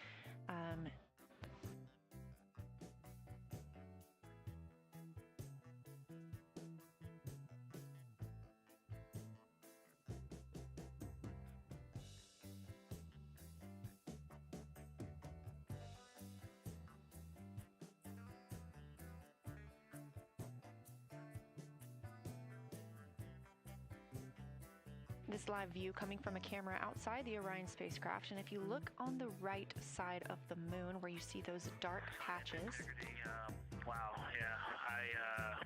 this live view coming from a camera outside the Orion spacecraft, and if you look on the right side of the moon where you see those dark patches. Wow, yeah, I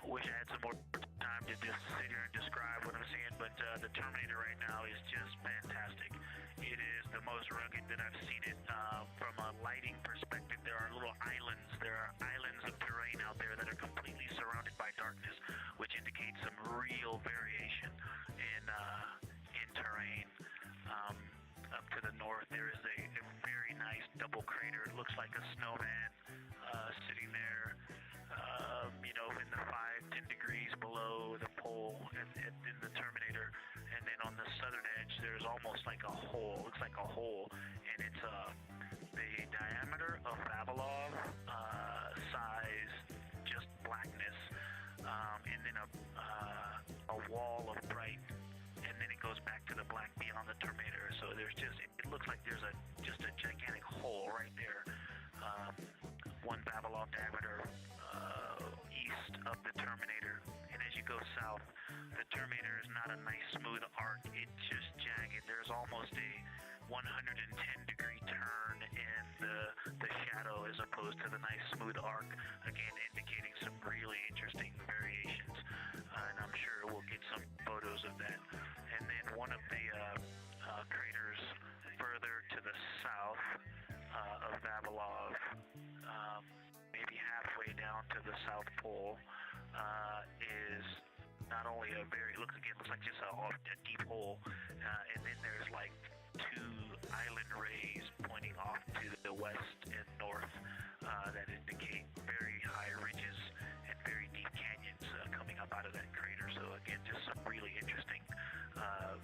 wish I had some more time to just sit here and describe what I'm seeing, but the Terminator right now is just fantastic. It is the most rugged that I've seen it. From a lighting perspective, there are little islands. There are islands of terrain out there that are completely surrounded by darkness, which indicates some real variation in terrain. Up to the north, there is a very nice double crater. It looks like a snowman sitting there. in the Terminator, and then on the southern edge there's almost like a hole. Looks like a hole, and it's the diameter of Vavilov size, just blackness, and then a wall of bright, and then it goes back to the black beyond the Terminator. So there's just, it looks like there's just a gigantic hole right there. 1 Vavilov diameter east of the Terminator, and as you go south, the Terminator is not a nice smooth arc. It's just jagged. There's almost a 110-degree turn in the shadow as opposed to the nice smooth arc, again indicating some really interesting variations, and I'm sure we'll get some photos of that. And then one of the craters further to the south of Vavilov, maybe halfway down to the South Pole, is not only a very, looks like just a deep hole, and then there's like 2 island rays pointing off to the west and north that indicate very high ridges and very deep canyons coming up out of that crater. So again, just some really interesting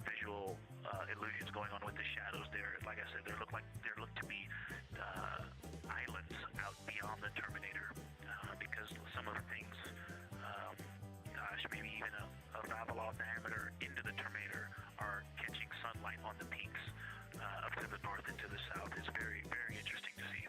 visual illusions going on with the shadows there. Like I said, there look to be islands out beyond the Terminator, because some of the things, maybe even a Vavilov diameter into the Terminator are catching sunlight on the peaks up to the north and to the south. Is very, very interesting to see.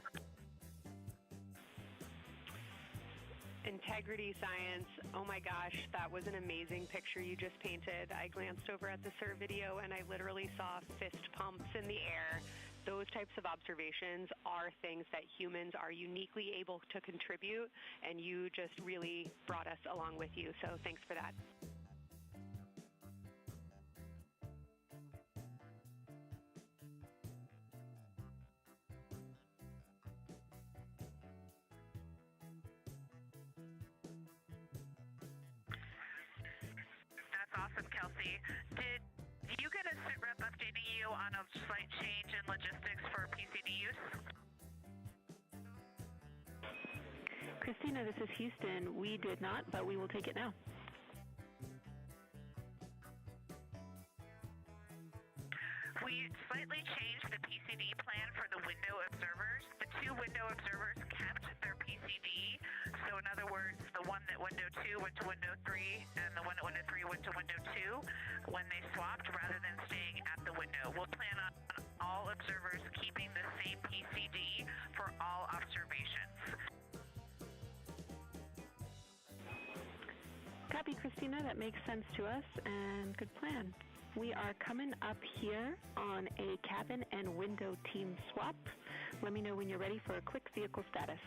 Integrity science. Oh my gosh, that was an amazing picture you just painted. I glanced over at the SIR video and I literally saw fist pumps in the air. Those types of observations are things that humans are uniquely able to contribute, and you just really brought us along with you. So thanks for that. That's awesome, Kelsey. Did you get a sit rep updating you on a slight change in logistics for PCD use? Christina, this is Houston. We did not, but we will take it now. We slightly changed the PCD plan for the window observers. The 2 window observers kept their PCD. So in other words, the one that window 2 went to window 3 and the one that window 3 went to window 2 when they swapped rather than staying at the window. We'll plan on all observers keeping the same PCD for all observations. Copy, Christina. That makes sense to us, and good plan. We are coming up here on a cabin and window team swap. Let me know when you're ready for a quick vehicle status.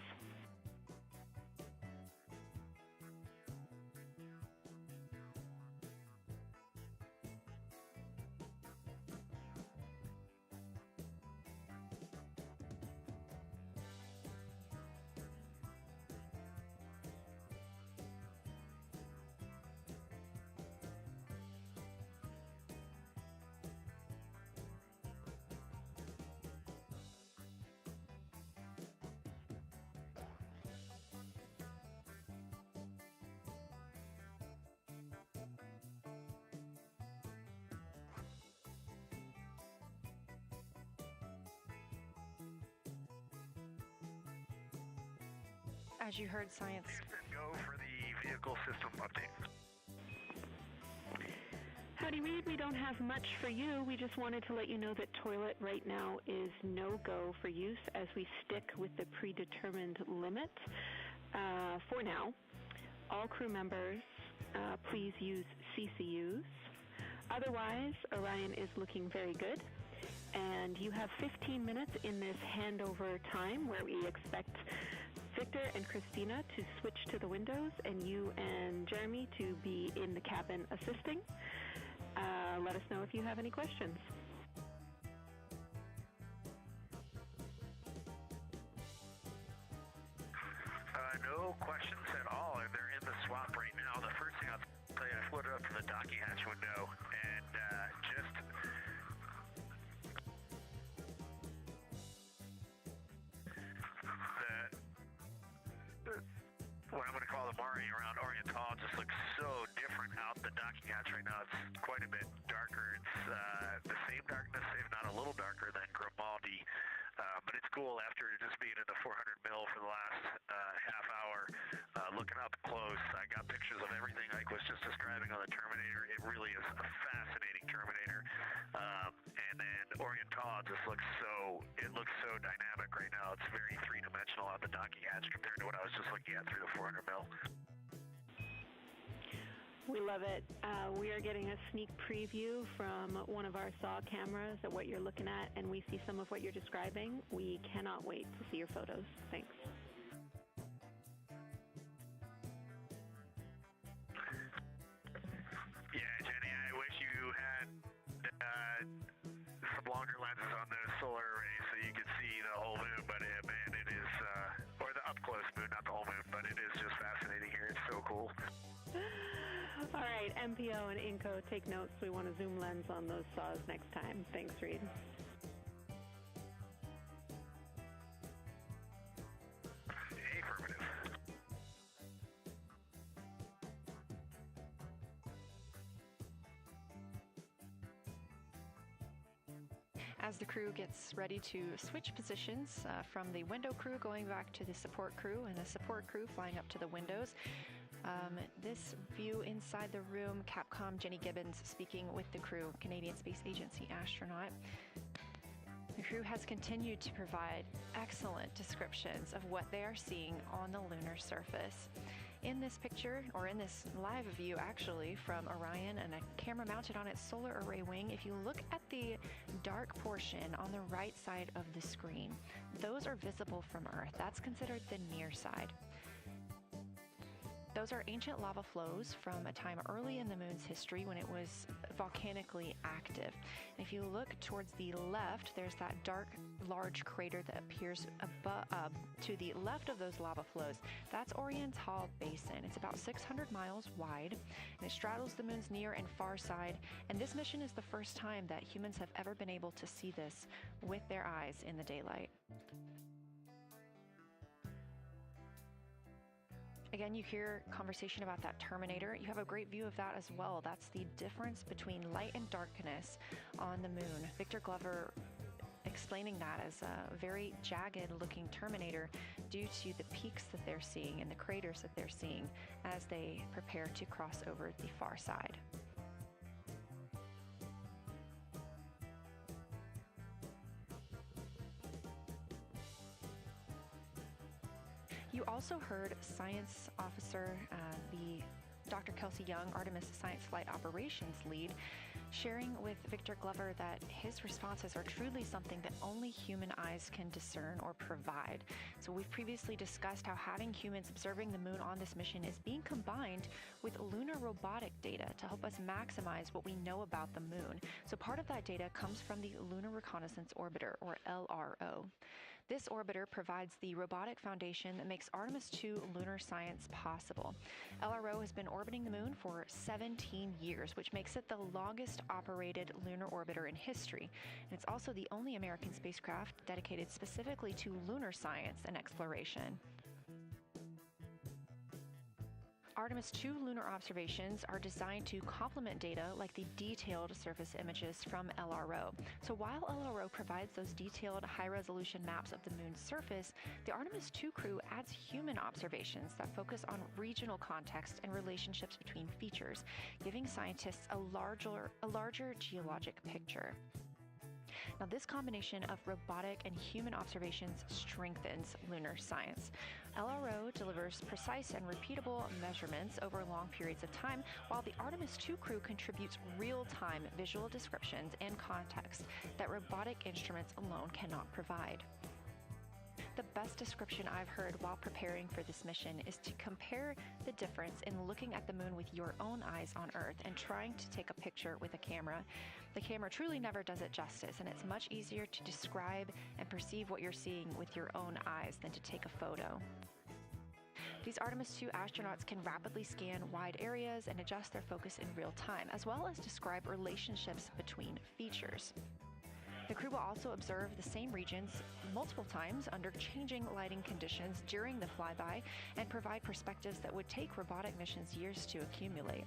As you heard, science. Go for the vehicle system update. Howdy, Reid. We don't have much for you. We just wanted to let you know that toilet right now is no-go for use as we stick with the predetermined limit for now. All crew members, please use CCUs. Otherwise, Orion is looking very good. And you have 15 minutes in this handover time where we expect Victor and Christina to switch to the windows and you and Jeremy to be in the cabin assisting. Let us know if you have any questions. No questions at all. They're in the swap right now. The first thing I'll tell you, I floated up to the docking hatch window and just what I'm going to call the Mari around Oriental just looks so different front out the docking hatch right now, it's quite a bit darker. It's the same darkness, if not a little darker, than Grimaldi. But it's cool after just being in the 400 mil for the last half hour, looking up close. I got pictures of everything Ike was just describing on the Terminator. It really is a fascinating Terminator. And then Oriental just looks so dynamic right now. It's very three-dimensional on the docking hatch compared to what I was just looking at through the 400 mil. We love it. We are getting a sneak preview from one of our SAW cameras at what you're looking at, and we see some of what you're describing. We cannot wait to see your photos. Thanks. Yeah, Jenny, I wish you had some longer lenses on the solar array so you could see the whole moon, but man, it is, or the up-close moon, not the whole moon, but it is just fascinating here. It's so cool. All right, MPO and Inco, take notes. We want a zoom lens on those saws next time. Thanks, Reid. Affirmative. As the crew gets ready to switch positions from the window crew going back to the support crew and the support crew flying up to the windows, this view inside the room, Capcom Jenny Gibbons speaking with the crew, Canadian Space Agency astronaut. The crew has continued to provide excellent descriptions of what they are seeing on the lunar surface. In this picture, or in this live view actually, from Orion and a camera mounted on its solar array wing, if you look at the dark portion on the right side of the screen, those are visible from Earth. That's considered the near side. Those are ancient lava flows from a time early in the moon's history when it was volcanically active. And if you look towards the left, there's that dark, large crater that appears to the left of those lava flows. That's Oriental Basin. It's about 600 miles wide, and it straddles the moon's near and far side. And this mission is the first time that humans have ever been able to see this with their eyes in the daylight. Again, you hear conversation about that Terminator. You have a great view of that as well. That's the difference between light and darkness on the moon. Victor Glover explaining that as a very jagged looking Terminator due to the peaks that they're seeing and the craters that they're seeing as they prepare to cross over the far side. You also heard science officer, the Dr. Kelsey Young, Artemis Science Flight Operations Lead, sharing with Victor Glover that his responses are truly something that only human eyes can discern or provide. So we've previously discussed how having humans observing the moon on this mission is being combined with lunar robotic data to help us maximize what we know about the moon. So part of that data comes from the Lunar Reconnaissance Orbiter, or LRO. This orbiter provides the robotic foundation that makes Artemis II lunar science possible. LRO has been orbiting the moon for 17 years, which makes it the longest operated lunar orbiter in history. And it's also the only American spacecraft dedicated specifically to lunar science and exploration. Artemis II lunar observations are designed to complement data like the detailed surface images from LRO. So while LRO provides those detailed high-resolution maps of the moon's surface, the Artemis II crew adds human observations that focus on regional context and relationships between features, giving scientists a larger geologic picture. Now, this combination of robotic and human observations strengthens lunar science. LRO delivers precise and repeatable measurements over long periods of time, while the Artemis II crew contributes real-time visual descriptions and context that robotic instruments alone cannot provide. The best description I've heard while preparing for this mission is to compare the difference in looking at the moon with your own eyes on Earth and trying to take a picture with a camera. The camera truly never does it justice, and it's much easier to describe and perceive what you're seeing with your own eyes than to take a photo. These Artemis II astronauts can rapidly scan wide areas and adjust their focus in real time, as well as describe relationships between features. The crew will also observe the same regions multiple times under changing lighting conditions during the flyby and provide perspectives that would take robotic missions years to accumulate.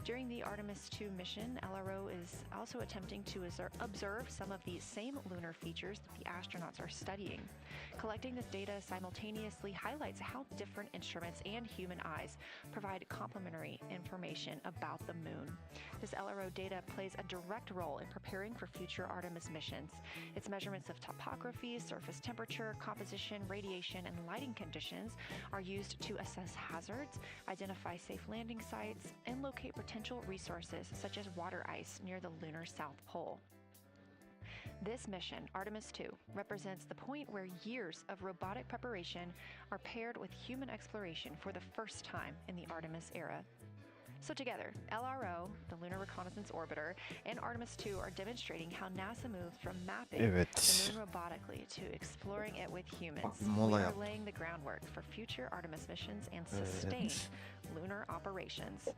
During the Artemis II mission, LRO is also attempting to observe some of the same lunar features that the astronauts are studying. Collecting this data simultaneously highlights how different instruments and human eyes provide complementary information about the moon. This LRO data plays a direct role in preparing for future Artemis missions. Its measurements of topography, surface temperature, composition, radiation, and lighting conditions are used to assess hazards, identify safe landing sites, and locate potential resources such as water ice near the lunar South Pole. This mission, Artemis II, represents the point where years of robotic preparation are paired with human exploration for the first time in the Artemis era. So together, LRO, the Lunar Reconnaissance Orbiter, and Artemis II are demonstrating how NASA moves from mapping the moon robotically to exploring it with humans. We are laying the groundwork for future Artemis missions and sustained lunar operations.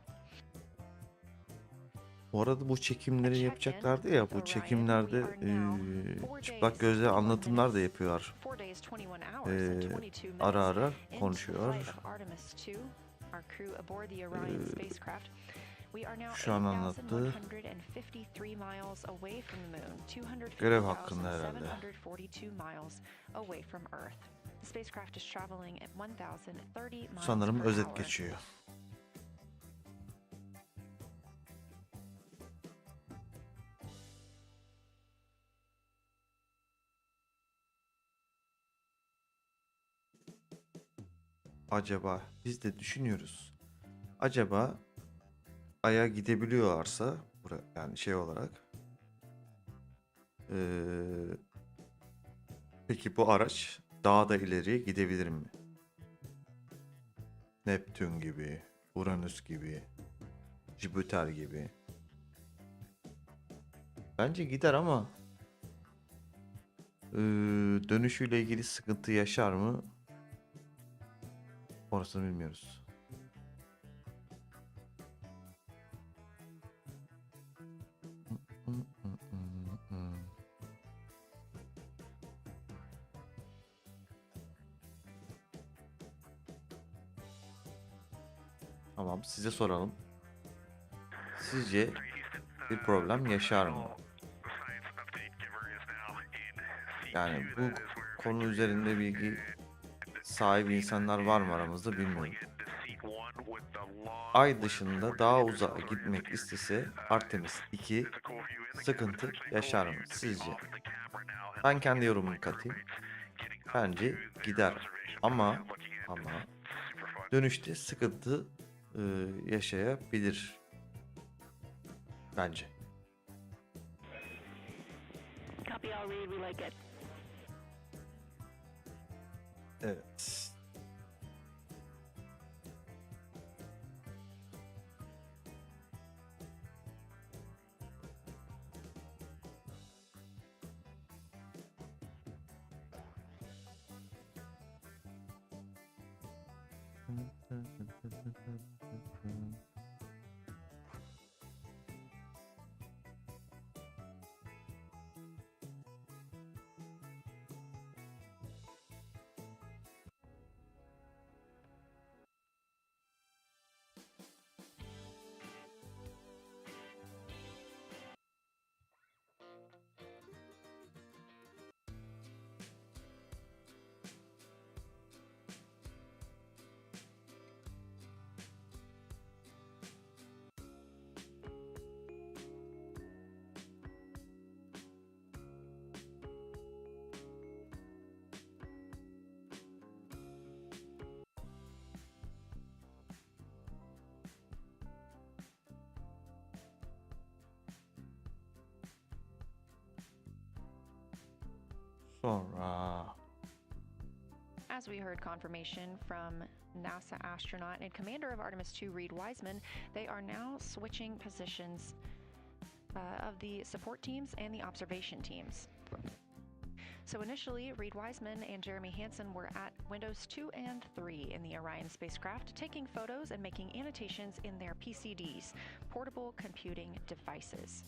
Bu arada bu çekimleri yapacaklardı ya, bu çekimlerde çıplak gözle anlatımlar da yapıyorlar. Ara ara konuşuyorlar. Şu an anlattığı görev hakkında herhalde. Sanırım özet geçiyor. Acaba biz de düşünüyoruz. Acaba Ay'a gidebiliyorlarsa yani şey olarak peki bu araç daha da ileriye gidebilir mi? Neptün gibi, Uranüs gibi, Jüpiter gibi. Bence gider ama dönüşüyle ilgili sıkıntı yaşar mı? Orasını bilmiyoruz. Tamam, size soralım. Sizce bir problem yaşar mı? Yani bu konu üzerinde bilgi sahibi insanlar var mı aramızda bilmiyorum. Ay dışında daha uzağa gitmek istese Artemis II sıkıntı yaşar mı sizce? Ben kendi yorumumu katayım. Bence gider ama dönüşte sıkıntı yaşayabilir. Bence. Evet. Sonra. As we heard confirmation from NASA astronaut and commander of Artemis II, Reid Wiseman, they are now switching positions of the support teams and the observation teams. So initially, Reid Wiseman and Jeremy Hansen were at windows 2 and 3 in the Orion spacecraft, taking photos and making annotations in their PCDs, portable computing devices.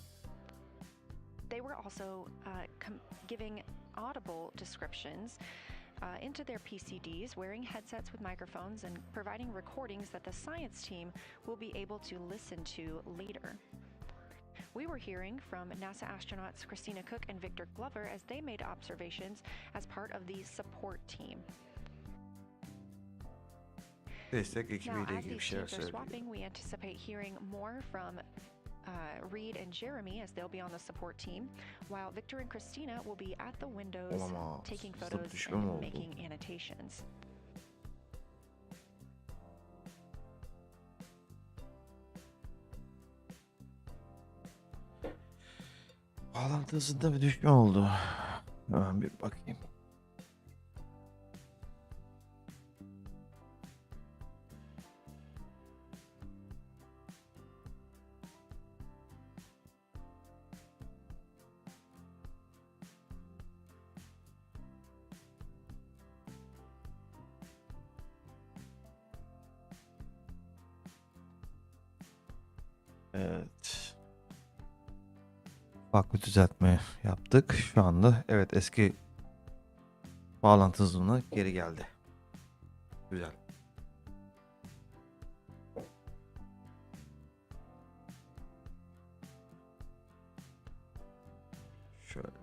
They were also giving audible descriptions into their PCDs, wearing headsets with microphones and providing recordings that the science team will be able to listen to later. We were hearing from NASA astronauts Christina Koch and Victor Glover as they made observations as part of the support team. Destek Now, ekibiyle as ilgili bir these şeyler teams are söylüyor. swapping, we anticipate hearing more from Reid and Jeremy as they'll be on the support team, while Victor and Christina will be at the windows Olamaz. taking Hızlı bir photos düşme mi and oldu? making annotations. Bağlantı hızında bir düşme oldu. Hemen bir bakayım. Evet. Ufak bir düzeltme yaptık. Şu anda evet eski bağlantı hızına geri geldi. Güzel. Şöyle.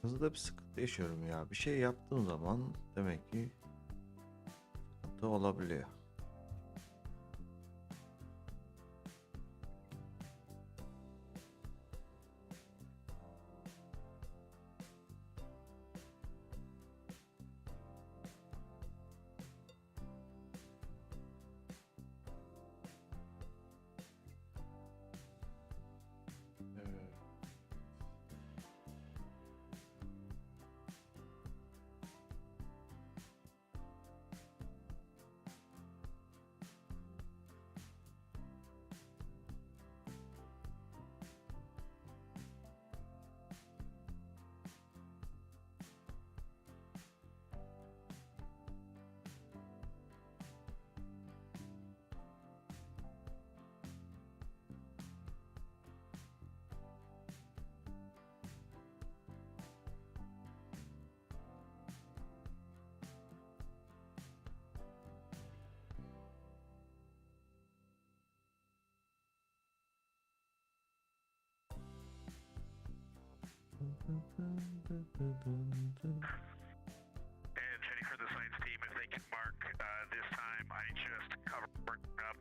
Hızda bir sıkıntı yaşıyorum ya. Bir şey yaptığım zaman demek ki sıkıntı olabiliyor. Evet. And checking for the science team, if they can mark this time, I just covered up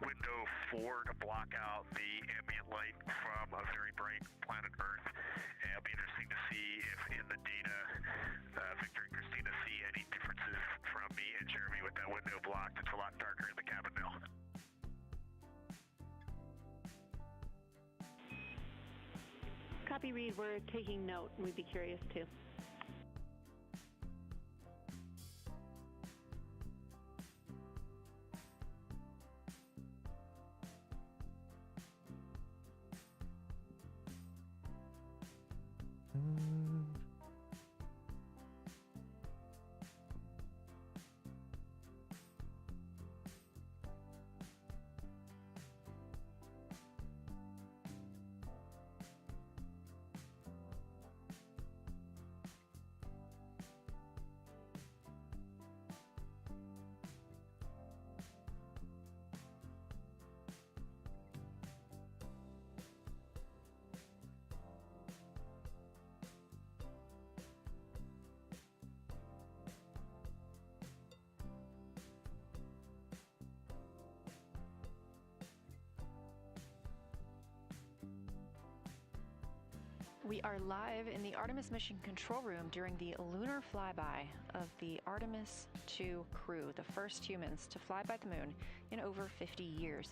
window 4 to block out the ambient light from a very bright planet Earth. And it'll be interesting to see if in the data, Victor and Christina see any differences from me and Jeremy with that window blocked. It's a lot darker in the cabin now. Copy, Reid. We're taking note, and we'd be curious too. We are live in the Artemis mission control room during the lunar flyby of the Artemis II crew, the first humans to fly by the moon in over 50 years.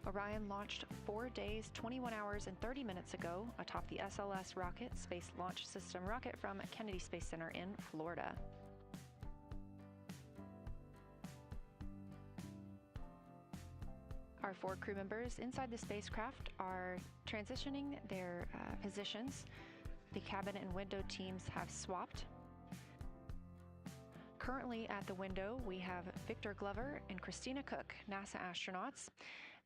Orion launched 4 days, 21 hours, and 30 minutes ago atop the SLS rocket, Space Launch System rocket from Kennedy Space Center in Florida. Our 4 crew members inside the spacecraft are transitioning their positions. The cabin and window teams have swapped. Currently at the window, we have Victor Glover and Christina Koch, NASA astronauts,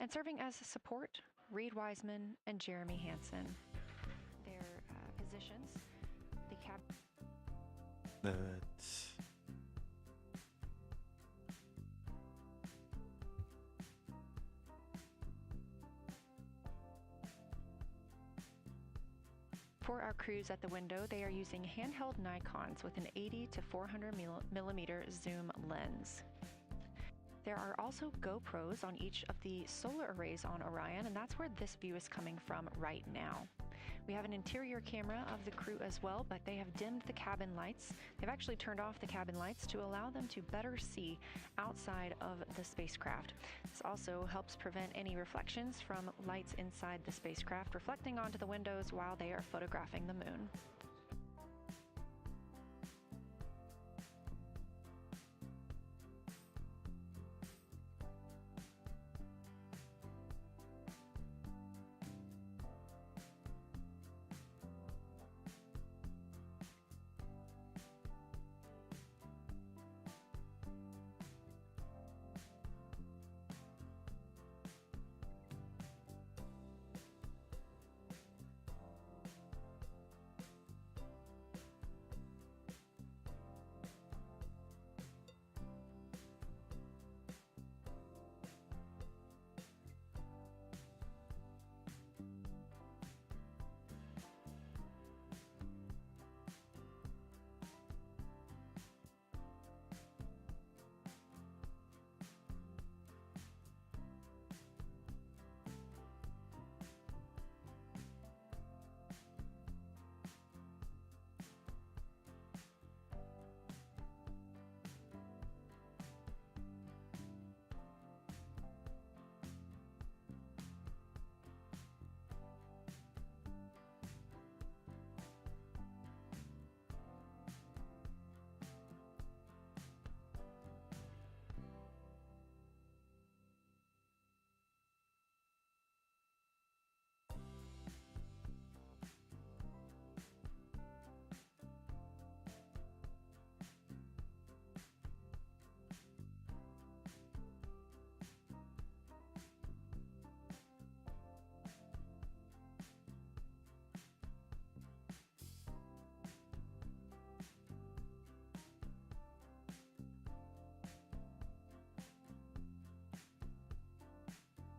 and serving as support, Reid Wiseman and Jeremy Hansen. Their positions, the cabin... Evet. For our crews at the window, they are using handheld Nikons with an 80 to 400 millimeter zoom lens. There are also GoPros on each of the solar arrays on Orion, and that's where this view is coming from right now. We have an interior camera of the crew as well, but they have dimmed the cabin lights. They've actually turned off the cabin lights to allow them to better see outside of the spacecraft. This also helps prevent any reflections from lights inside the spacecraft reflecting onto the windows while they are photographing the moon.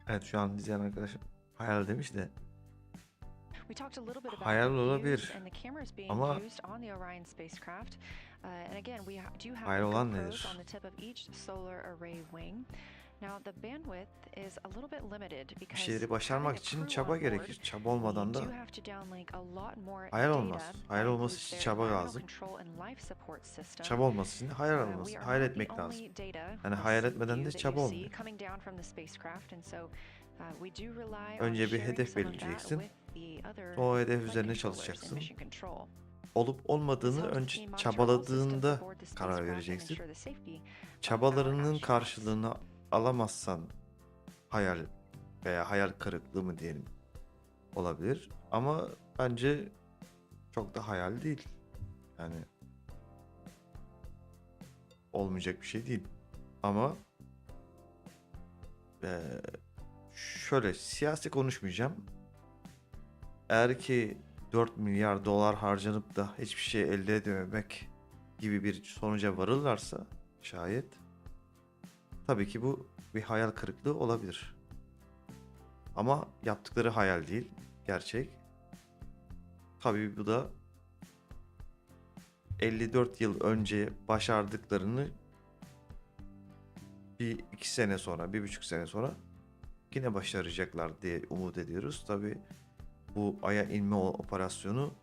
Evet, şu an izleyen arkadaşım hayal demiş de We talked a little bit about hayal the olabilir views and the cameras being ama used on the Orion spacecraft. And again, we do have hayal the olan GoPros nedir? on the tip of each solar array wing. Now the bandwidth is a little bit limited Bir because şeyleri başarmak having a için crew çaba on board, gerekir. Çaba olmadan we da do have to downlink a lot more hayal data olmaz. that Hayal olması includes için their çaba environmental lazım. control and life support system. Çaba olması için de hayal We olması, are hayal not the etmek lazım. only data, Yani this hayal etmeden view de that çaba you see olmuyor. coming down from the spacecraft, and so we do rely on Önce bir sharing hedef some of that belirleyeceksin. with the other O hedef flight üzerine controllers in çalışacaksın. mission control. Olup olmadığını This helps the önce team monitor all systems çabaladığında aboard the karar spacecraft and vereceksin. ensure the safety of Çabalarının our astronauts. karşılığını alamazsan hayal veya hayal kırıklığı mı diyelim olabilir. Ama bence çok da hayal değil. Yani olmayacak bir şey değil. Ama şöyle siyasi konuşmayacağım. Eğer ki 4 milyar dolar harcanıp da hiçbir şey elde edememek gibi bir sonuca varırlarsa şayet tabii ki bu bir hayal kırıklığı olabilir. Ama yaptıkları hayal değil, gerçek. Tabii bu da 54 yıl önce başardıklarını bir 2 sene sonra, 1,5 sene sonra yine başaracaklar diye umut ediyoruz. Tabii bu Ay'a inme operasyonu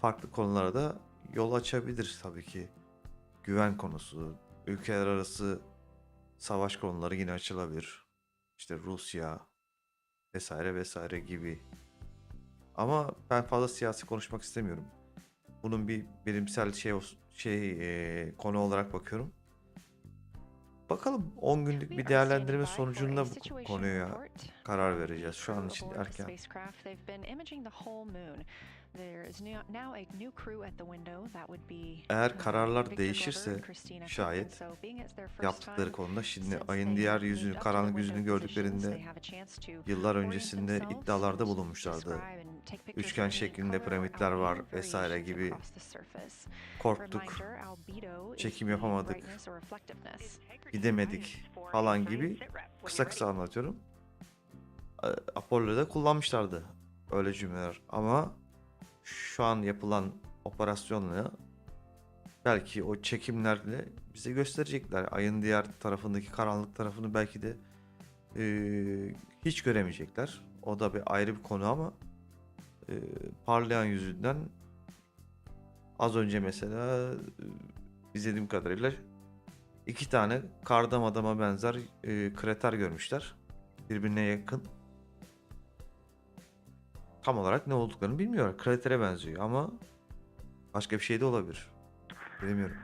farklı konulara da yol açabilir tabii ki. Güven konusu, ülkeler arası savaş konuları yine açılabilir. İşte Rusya vesaire vesaire gibi. Ama ben fazla siyasi konuşmak istemiyorum. Bunun bir bilimsel konu olarak bakıyorum. Bakalım 10 günlük bir değerlendirme sonucunda bu konuya karar vereceğiz. Şu an için erken. Eğer kararlar değişirse şayet yaptıkları konuda, şimdi ayın diğer yüzünü, karanlık yüzünü gördüklerinde yıllar öncesinde iddialarda bulunmuşlardı. Üçgen şeklinde piramitler var vesaire gibi. Korktuk, çekim yapamadık, gidemedik falan gibi kısa kısa anlatıyorum. Apollo'da kullanmışlardı öyle cümleler ama şu an yapılan operasyonla belki o çekimlerle bize gösterecekler. Ayın diğer tarafındaki karanlık tarafını belki de hiç göremeyecekler. O da bir ayrı bir konu ama parlayan yüzünden az önce mesela izlediğim kadarıyla 2 tane kardan adama benzer krater görmüşler. Birbirine yakın. Tam olarak ne olduklarını bilmiyorlar. Kratere benziyor ama başka bir şey de olabilir. Bilmiyorum.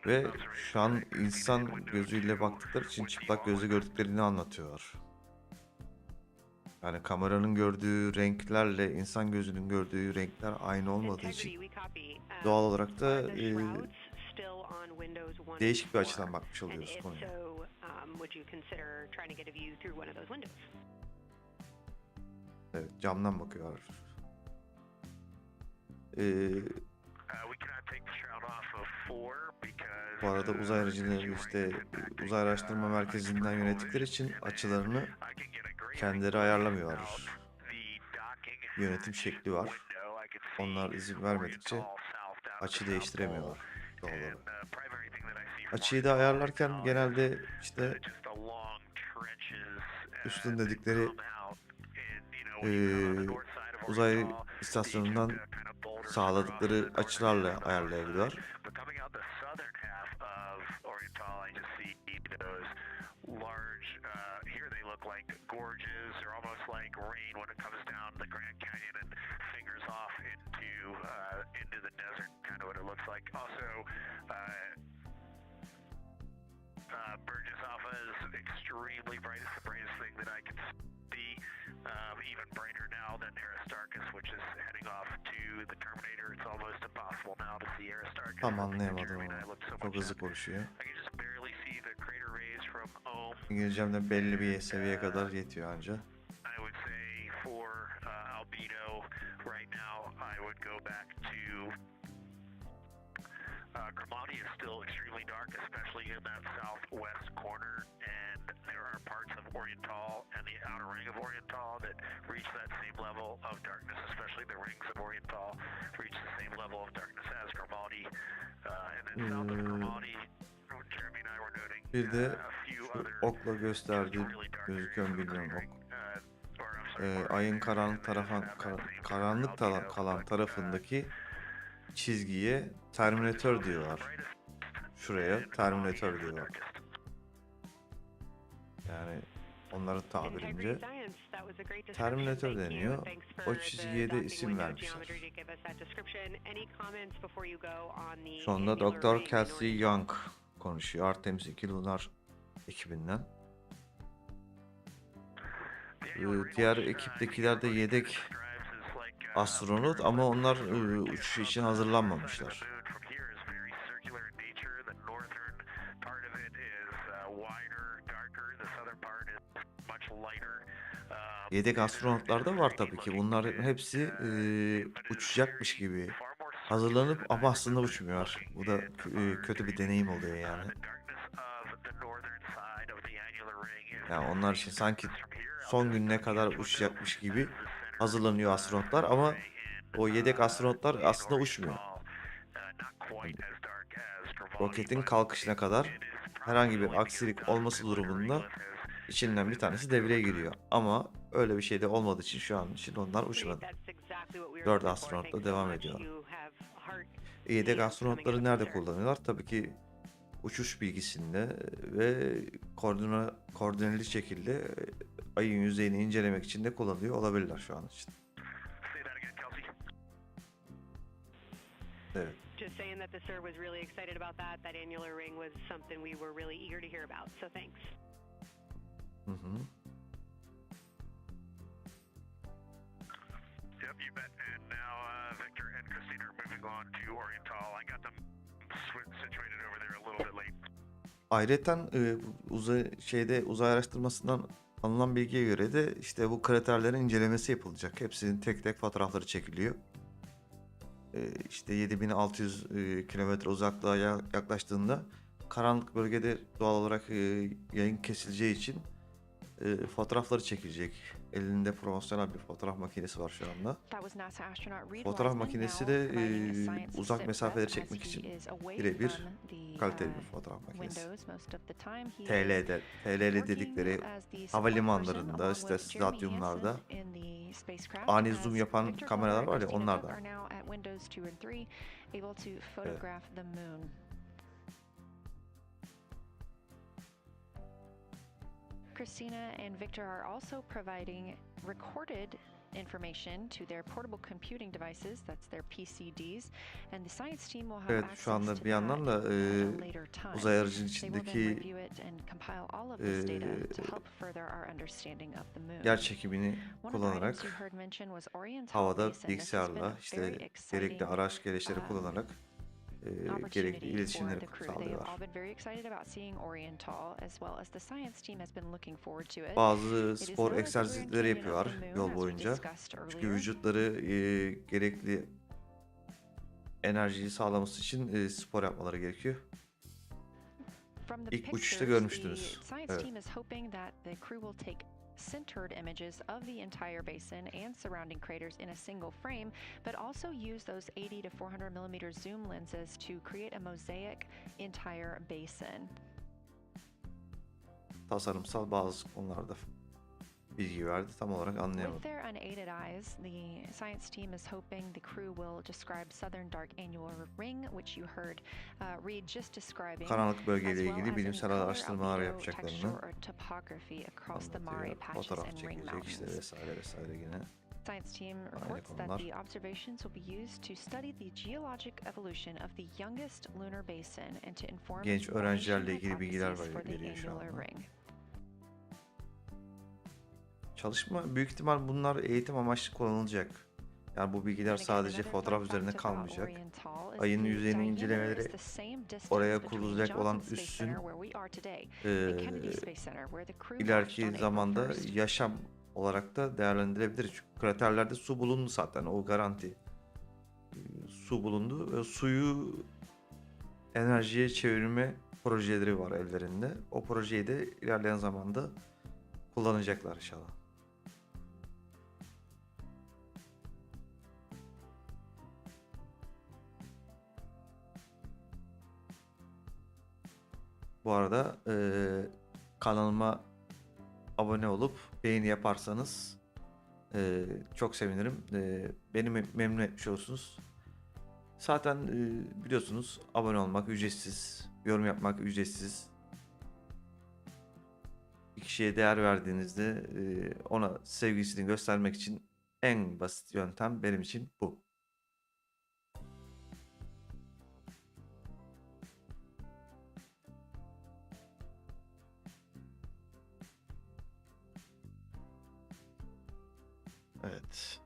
Ve şu an insan gözüyle baktıkları için çıplak gözle gördüklerini anlatıyorlar. Yani kameranın gördüğü renklerle insan gözünün gördüğü renkler aynı olmadığı için doğal olarak da değişik bir açıdan bakmış oluyoruz konuya. Evet, camdan bakıyorlar. Bu arada uzay aracını işte Uzay Araştırma Merkezi'nden yönettikleri için açılarını kendileri ayarlamıyorlar. Yönetim şekli var. Onlar izin vermedikçe açı değiştiremiyorlar doğal olarak. Açıyı da ayarlarken genelde işte üstün dedikleri uzay istasyonundan sağladıkları açılarla ayarlayabiliyorlar. Burgess Alpha is extremely bright. It's the brightest thing that I can see. Even brighter now than Aristarchus, which is heading off to the Terminator. It's almost impossible now to see Aristarchus. Tam anlayamadım ama. Çok hızlı konuşuyor. İngilizcemde belli bir seviyeye kadar yetiyor anca. I would say for albedo right now I would go back to Cromartie is still extremely dark, especially in that southwest corner, and there are parts of Oriental and the outer ring of Oriental that reach that same level of darkness, especially the rings of Oriental reach the same level of darkness as Cromartie. And then south of Cromartie, Jeremy and I were noting Bir de a few şu other okla gösterdiğim, gözüküyor mu bilmiyorum ok. Ayın karanlık kalan tarafındaki çizgiye Terminator diyorlar. Şuraya Terminator diyorlar. Yani onların tabirince Terminator deniyor. O çizgiye de isim vermişler. Sonunda Dr. Kelsey Young konuşuyor. Artemis II Lunar ekibinden. Diğer ekiptekiler de yedek astronot ama onlar uçuş için hazırlanmamışlar. Yedek astronotlar da var tabii ki. Bunların hepsi uçacakmış gibi hazırlanıp ama aslında uçmuyor. Bu da kötü bir deneyim oluyor yani. Yani onlar için sanki son gününe kadar uçacakmış gibi hazırlanıyor astronotlar ama o yedek astronotlar aslında uçmuyor. Roketin kalkışına kadar herhangi bir aksilik olması durumunda içinden bir tanesi devreye giriyor. Ama öyle bir şey de olmadığı için şu an için onlar uçmadı. 4 astronotla devam ediyor. Yedek astronotları nerede kullanıyorlar? Tabii ki uçuş bilgisinde ve koordineli şekilde ayın yüzeyini incelemek için de kullanılıyor olabilirler şu an için. Evet. Just saying that the sir was really excited about that. That annular ring was something we were really eager to hear about. So thanks. Hı hı. Yep, you bet. And now Victor and Christina are moving on to Oriental. I got them situated over there a little bit late. Ayrıca uzay araştırmasından alınan bilgiye göre de işte bu kraterlerin incelemesi yapılacak. Hepsinin tek tek fotoğrafları çekiliyor. İşte 7600 kilometre uzaklığa yaklaştığında karanlık bölgede doğal olarak yayın kesileceği için fotoğrafları çekilecek. Elinde profesyonel bir fotoğraf makinesi var şu anda. Fotoğraf makinesi de uzak mesafeleri çekmek için birebir kaliteli bir fotoğraf makinesi. TL'li dedikleri havalimanlarında, işte stadyumlarda ani zoom yapan kameralar var ya, onlardan. Evet. Christina and Victor are also providing recorded information to their portable computing devices, that's their PCDs, and the science team will have Evet, access şu anda to bir yandan da that at a later time. uzay aracının They will then içindeki review it and compile all of this data to help further our understanding of the moon. yer çekimini One of the items you kullanarak heard mention was Oriental havada Basin. This has been bilgisayarla a işte very gerekli exciting araç gereçleri kullanarak gerekli opportunity for iletişimleri the crew. They have sağlıyorlar. all been very excited about seeing Oriental, as well as the science team has been looking forward to it. Bazı It is spor known as the egzersizleri Grand Canyon yapıyorlar of the Moon, yol as we boyunca. discussed Çünkü earlier. vücutları gerekli enerjiyi sağlaması için spor yapmaları gerekiyor. From the İlk uçuşta pictures, görmüştünüz. the science Evet. team is hoping that the crew will take centered images of the entire basin and surrounding craters in a single frame, but also use those 80 to 400 millimeter zoom lenses to create a mosaic entire basin. Tasarımsal bazı konularda bilgi verdi. Tam olarak With anlayamadım. their unaided eyes, the science team is hoping the crew will describe southern dark annular ring, which you heard Reid just describing, Karanlık as bölgeyle well ilgili as bilimsel any color, araştırmalar albedo, yapacaklarını texture, or topography across the Mare anlatıyor. patches Fotoğraf and ring çekilecek işte mountains. vesaire vesaire yine. Science team reports that konular. the observations will be used to study the geologic evolution of the youngest lunar basin and to inform Genç the formation öğrencilerle ilgili bilgiler hypotheses for the veriyor şu annular anda. ring. Çalışma büyük ihtimal bunlar eğitim amaçlı kullanılacak. Yani bu bilgiler sadece fotoğraf üzerine kalmayacak. Ayın yüzeyini incelemeleri, oraya kurulacak olan üssün ileriki zamanda yaşam olarak da değerlendirebilir. Çünkü kraterlerde su bulundu zaten, o garanti. Su bulundu ve suyu enerjiye çevirme projeleri var ellerinde. O projeyi de ilerleyen zamanda kullanacaklar inşallah. Bu arada kanalıma abone olup beğeni yaparsanız çok sevinirim. Beni memnun etmiş olursunuz. Zaten biliyorsunuz abone olmak ücretsiz, yorum yapmak ücretsiz. Bir kişiye değer verdiğinizde ona sevgisini göstermek için en basit yöntem benim için bu. Evet.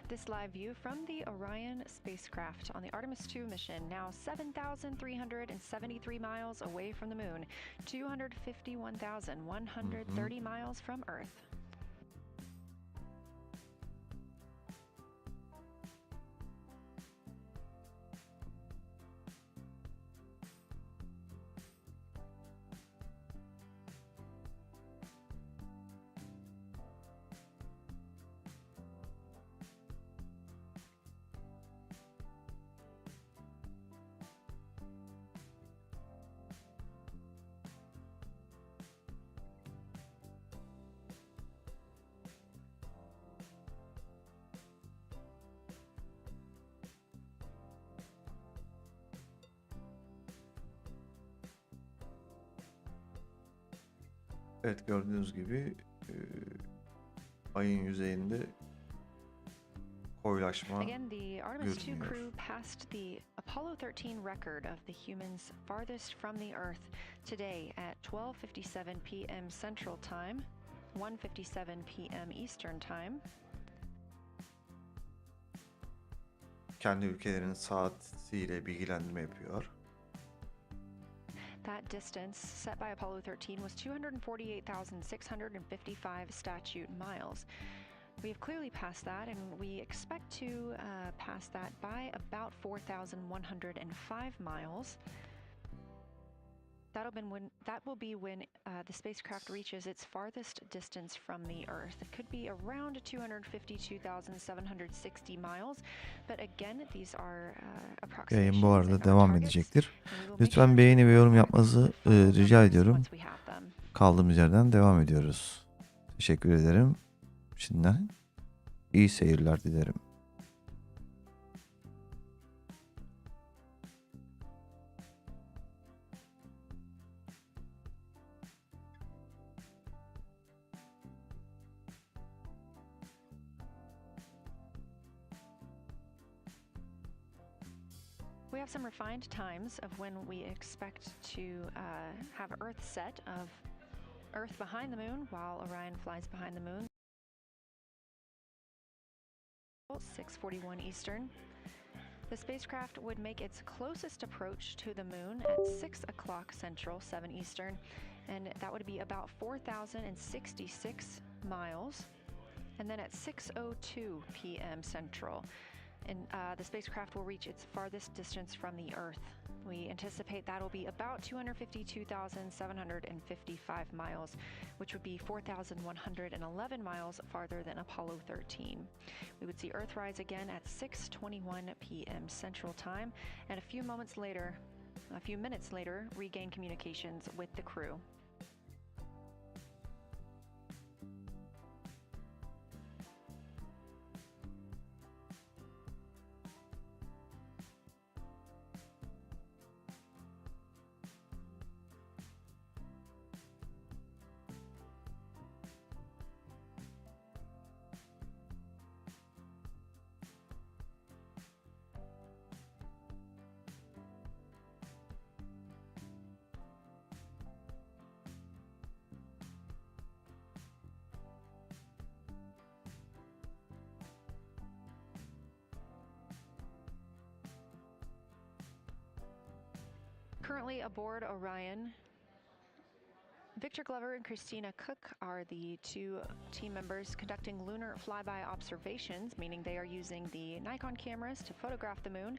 This live view from the Orion spacecraft on the Artemis II mission, now 7,373 miles away from the moon, 251,130 miles from Earth. Evet, gördüğünüz gibi ayın yüzeyinde koyulaşma Again, the Artemis II görünüyor. crew passed the Apollo 13 record of the humans farthest from the Earth today at 12:57 p.m. Central Time, 1:57 p.m. Eastern Time. Kendi ülkelerinin saatiyle bilgilendirme yapıyor. That distance set by Apollo 13 was 248,655 statute miles. We have clearly passed that, and we expect to pass that by about 4,105 miles. That will be when the spacecraft reaches its farthest distance from the Earth. It could be around 252,760 miles, but again, these are approximations. Yayın bu arada and our devam targets, edecektir. and we will make Lütfen sure beğeni ve to yorum yapmanızı follow rica them ediyorum. once we have them. Kaldığımız yerden devam ediyoruz. Teşekkür ederim. Şimdiden iyi seyirler dilerim. We have some refined times of when we expect to have Earth set of Earth behind the moon while Orion flies behind the moon. 6:41 Eastern. The spacecraft would make its closest approach to the moon at 6 o'clock Central, 7 Eastern, and that would be about 4,066 miles. And then at 6:02 p.m. Central, and the spacecraft will reach its farthest distance from the Earth. We anticipate that will be about 252,755 miles, which would be 4,111 miles farther than Apollo 13. We would see Earthrise again at 6:21 p.m. Central Time, and a few minutes later, regain communications with the crew. Currently aboard Orion, Victor Glover and Christina Koch are the two team members conducting lunar flyby observations, meaning they are using the Nikon cameras to photograph the moon,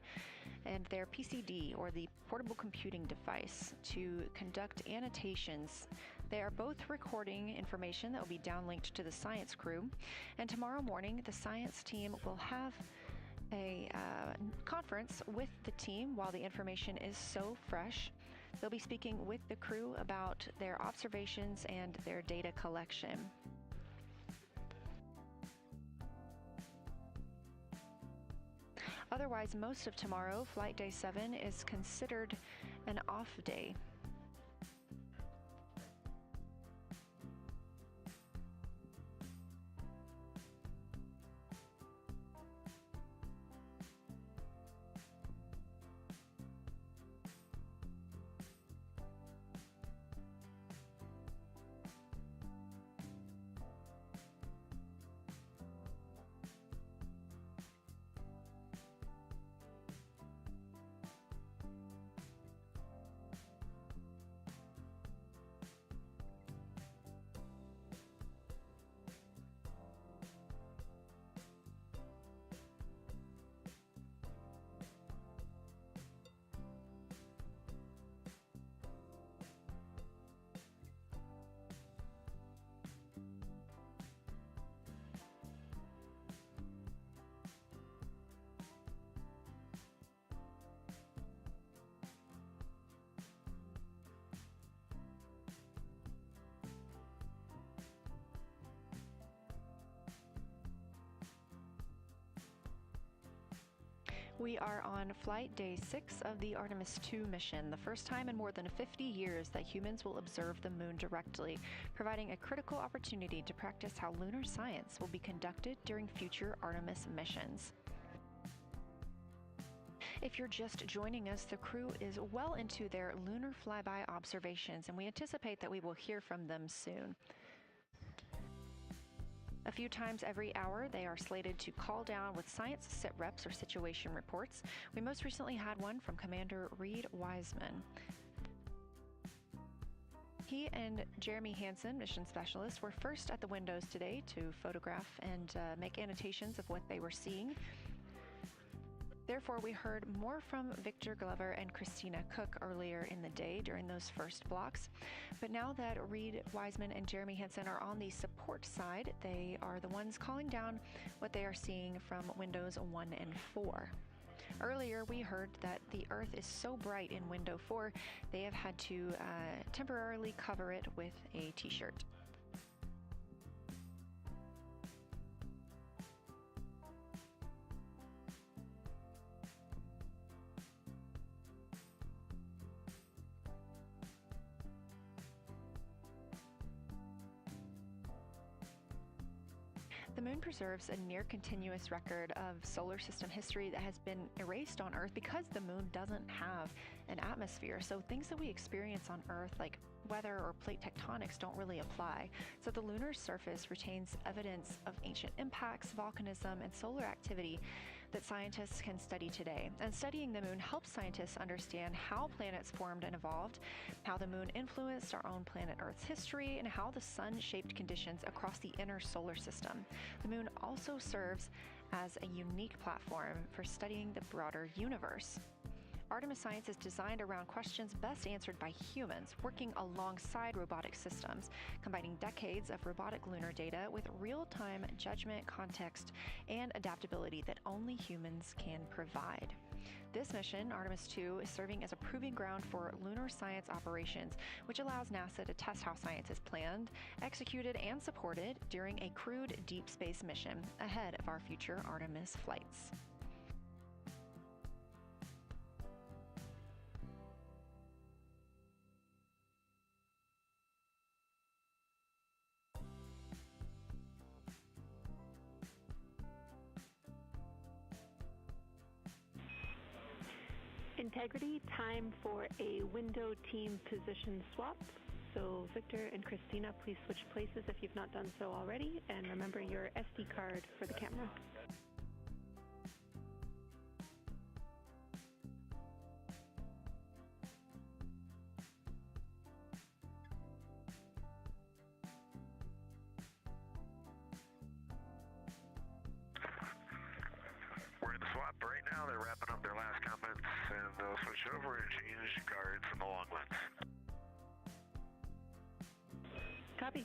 and their PCD, or the portable computing device, to conduct annotations. They are both recording information that will be downlinked to the science crew, and tomorrow morning the science team will have a conference with the team while the information is so fresh. They'll be speaking with the crew about their observations and their data collection. Otherwise, most of tomorrow, Flight Day 7, is considered an off day. We are on flight day 6 of the Artemis II mission, the first time in more than 50 years that humans will observe the moon directly, providing a critical opportunity to practice how lunar science will be conducted during future Artemis missions. If you're just joining us, the crew is well into their lunar flyby observations, and we anticipate that we will hear from them soon. A few times every hour, they are slated to call down with science sit reps or situation reports. We most recently had one from Commander Reid Wiseman. He and Jeremy Hansen, mission specialist, were first at the windows today to photograph and make annotations of what they were seeing. Therefore, we heard more from Victor Glover and Christina Koch earlier in the day during those first blocks. But now that Reid Wiseman and Jeremy Hansen are on the support side, they are the ones calling down what they are seeing from windows 1 and 4. Earlier, we heard that the Earth is so bright in window 4, they have had to temporarily cover it with a t-shirt. The moon preserves a near-continuous record of solar system history that has been erased on Earth because the moon doesn't have an atmosphere. So things that we experience on Earth, like weather or plate tectonics, don't really apply. So the lunar surface retains evidence of ancient impacts, volcanism, and solar activity that scientists can study today. And studying the moon helps scientists understand how planets formed and evolved, how the moon influenced our own planet Earth's history, and how the sun shaped conditions across the inner solar system. The moon also serves as a unique platform for studying the broader universe. Artemis science is designed around questions best answered by humans, working alongside robotic systems, combining decades of robotic lunar data with real-time judgment, context, and adaptability that only humans can provide. This mission, Artemis II, is serving as a proving ground for lunar science operations, which allows NASA to test how science is planned, executed, and supported during a crewed deep space mission ahead of our future Artemis flights. Integrity, time for a window team position swap. So Victor and Christina, please switch places if you've not done so already, and remember your SD card for the camera. We're in the swap right now. They're wrapping up their last comments, and they'll switch over and change guards in the long lens. Copy.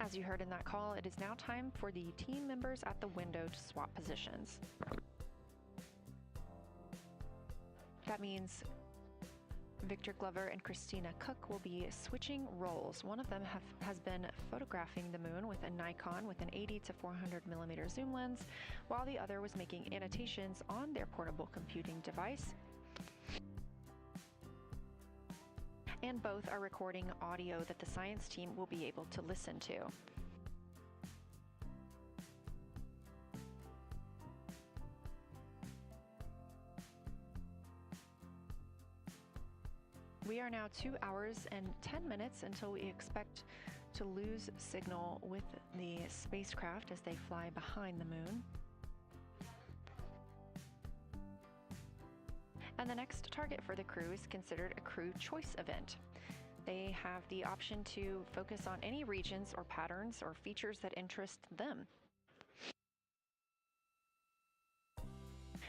As you heard in that call, it is now time for the team members at the window to swap positions. That means Victor Glover and Christina Koch will be switching roles. One of them has been photographing the moon with a Nikon with an 80 to 400 millimeter zoom lens, while the other was making annotations on their portable computing device. And both are recording audio that the science team will be able to listen to. We are now 2 hours and 10 minutes until we expect to lose signal with the spacecraft as they fly behind the moon. And the next target for the crew is considered a crew choice event. They have the option to focus on any regions or patterns or features that interest them.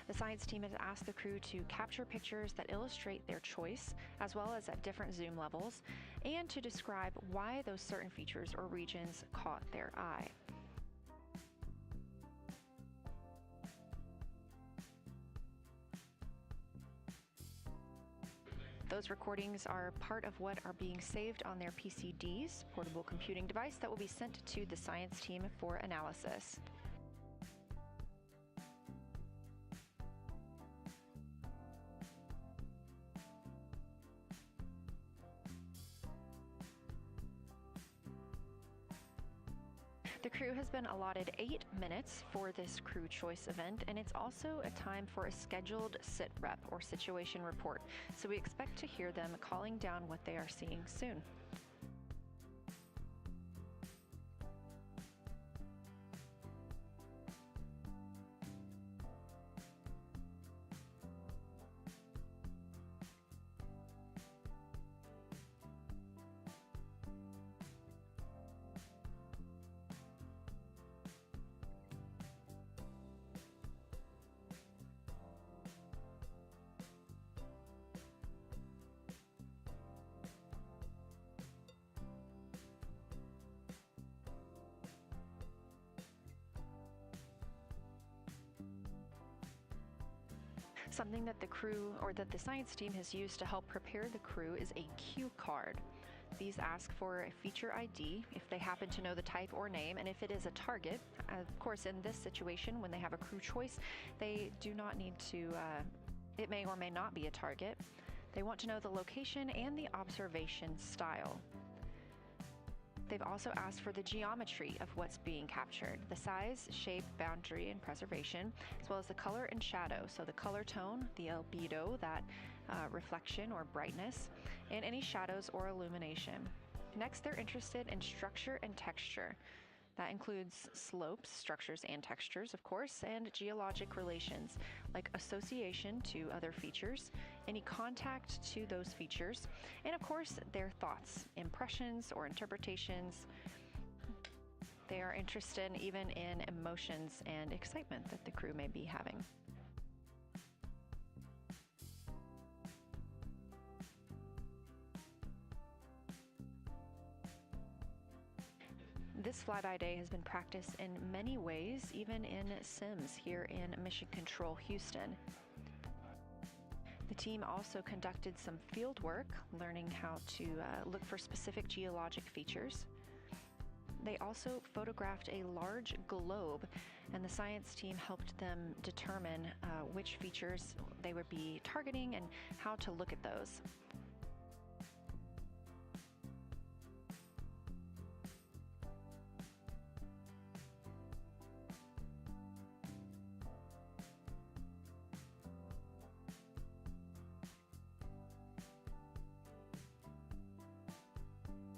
The science team has asked the crew to capture pictures that illustrate their choice, as well as at different zoom levels, and to describe why those certain features or regions caught their eye. Those recordings are part of what are being saved on their PCDs, portable computing device that will be sent to the science team for analysis. The crew has been allotted 8 minutes for this crew choice event, and it's also a time for a scheduled sit rep or situation report. So we expect to hear them calling down what they are seeing soon. Something that the crew or that the science team has used to help prepare the crew is a cue card. These ask for a feature ID if they happen to know the type or name, and if it is a target. Of course, in this situation, when they have a crew choice, they do not need to, it may or may not be a target. They want to know the location and the observation style. They've also asked for the geometry of what's being captured, the size, shape, boundary, and preservation, as well as the color and shadow, so the color tone, the albedo, that reflection or brightness, and any shadows or illumination. Next, they're interested in structure and texture. That includes slopes, structures, and textures, of course, and geologic relations, like association to other features, any contact to those features, and of course, their thoughts, impressions, or interpretations. They are interested even in emotions and excitement that the crew may be having. This flyby day has been practiced in many ways, even in Sims here in Mission Control, Houston. The team also conducted some field work, learning how to look for specific geologic features. They also photographed a large globe, and the science team helped them determine which features they would be targeting and how to look at those.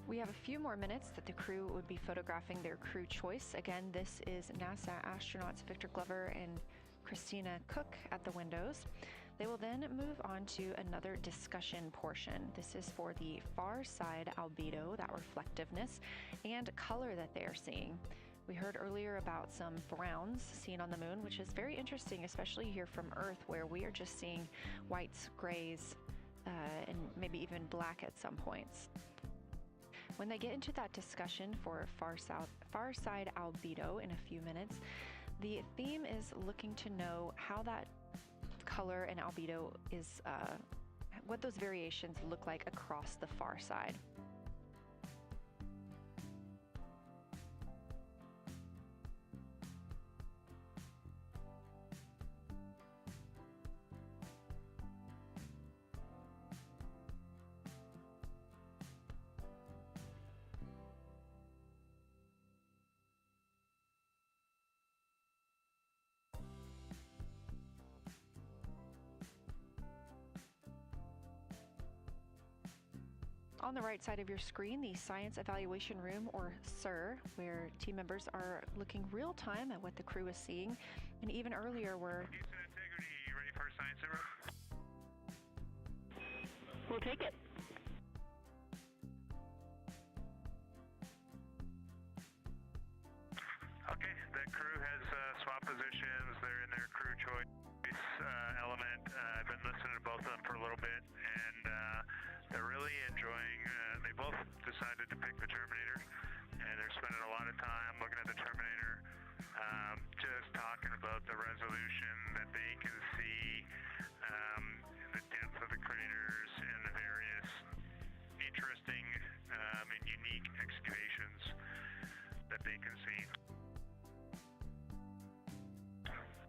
We have a few more minutes that the crew would be photographing their crew choice. Again, this is NASA astronauts Victor Glover and Christina Koch at the windows. They will then move on to another discussion portion. This is for the far side albedo, that reflectiveness, and color that they are seeing. We heard earlier about some browns seen on the moon, which is very interesting, especially here from Earth, where we are just seeing whites, grays, and maybe even black at some points. When they get into that discussion for far side albedo in a few minutes, the theme is looking to know how that color and albedo is, what those variations look like across the far side. On the right side of your screen, the Science Evaluation Room, or SIR, where team members are looking real time at what the crew is seeing, and even earlier we're... Houston Integrity, you ready for science zero? We'll take it. Okay, the crew has swapped positions. They're in their crew choice decided to pick the Terminator, and they're spending a lot of time looking at the Terminator, just talking about the resolution that they can see, the depth of the craters, and the various interesting and unique excavations that they can see.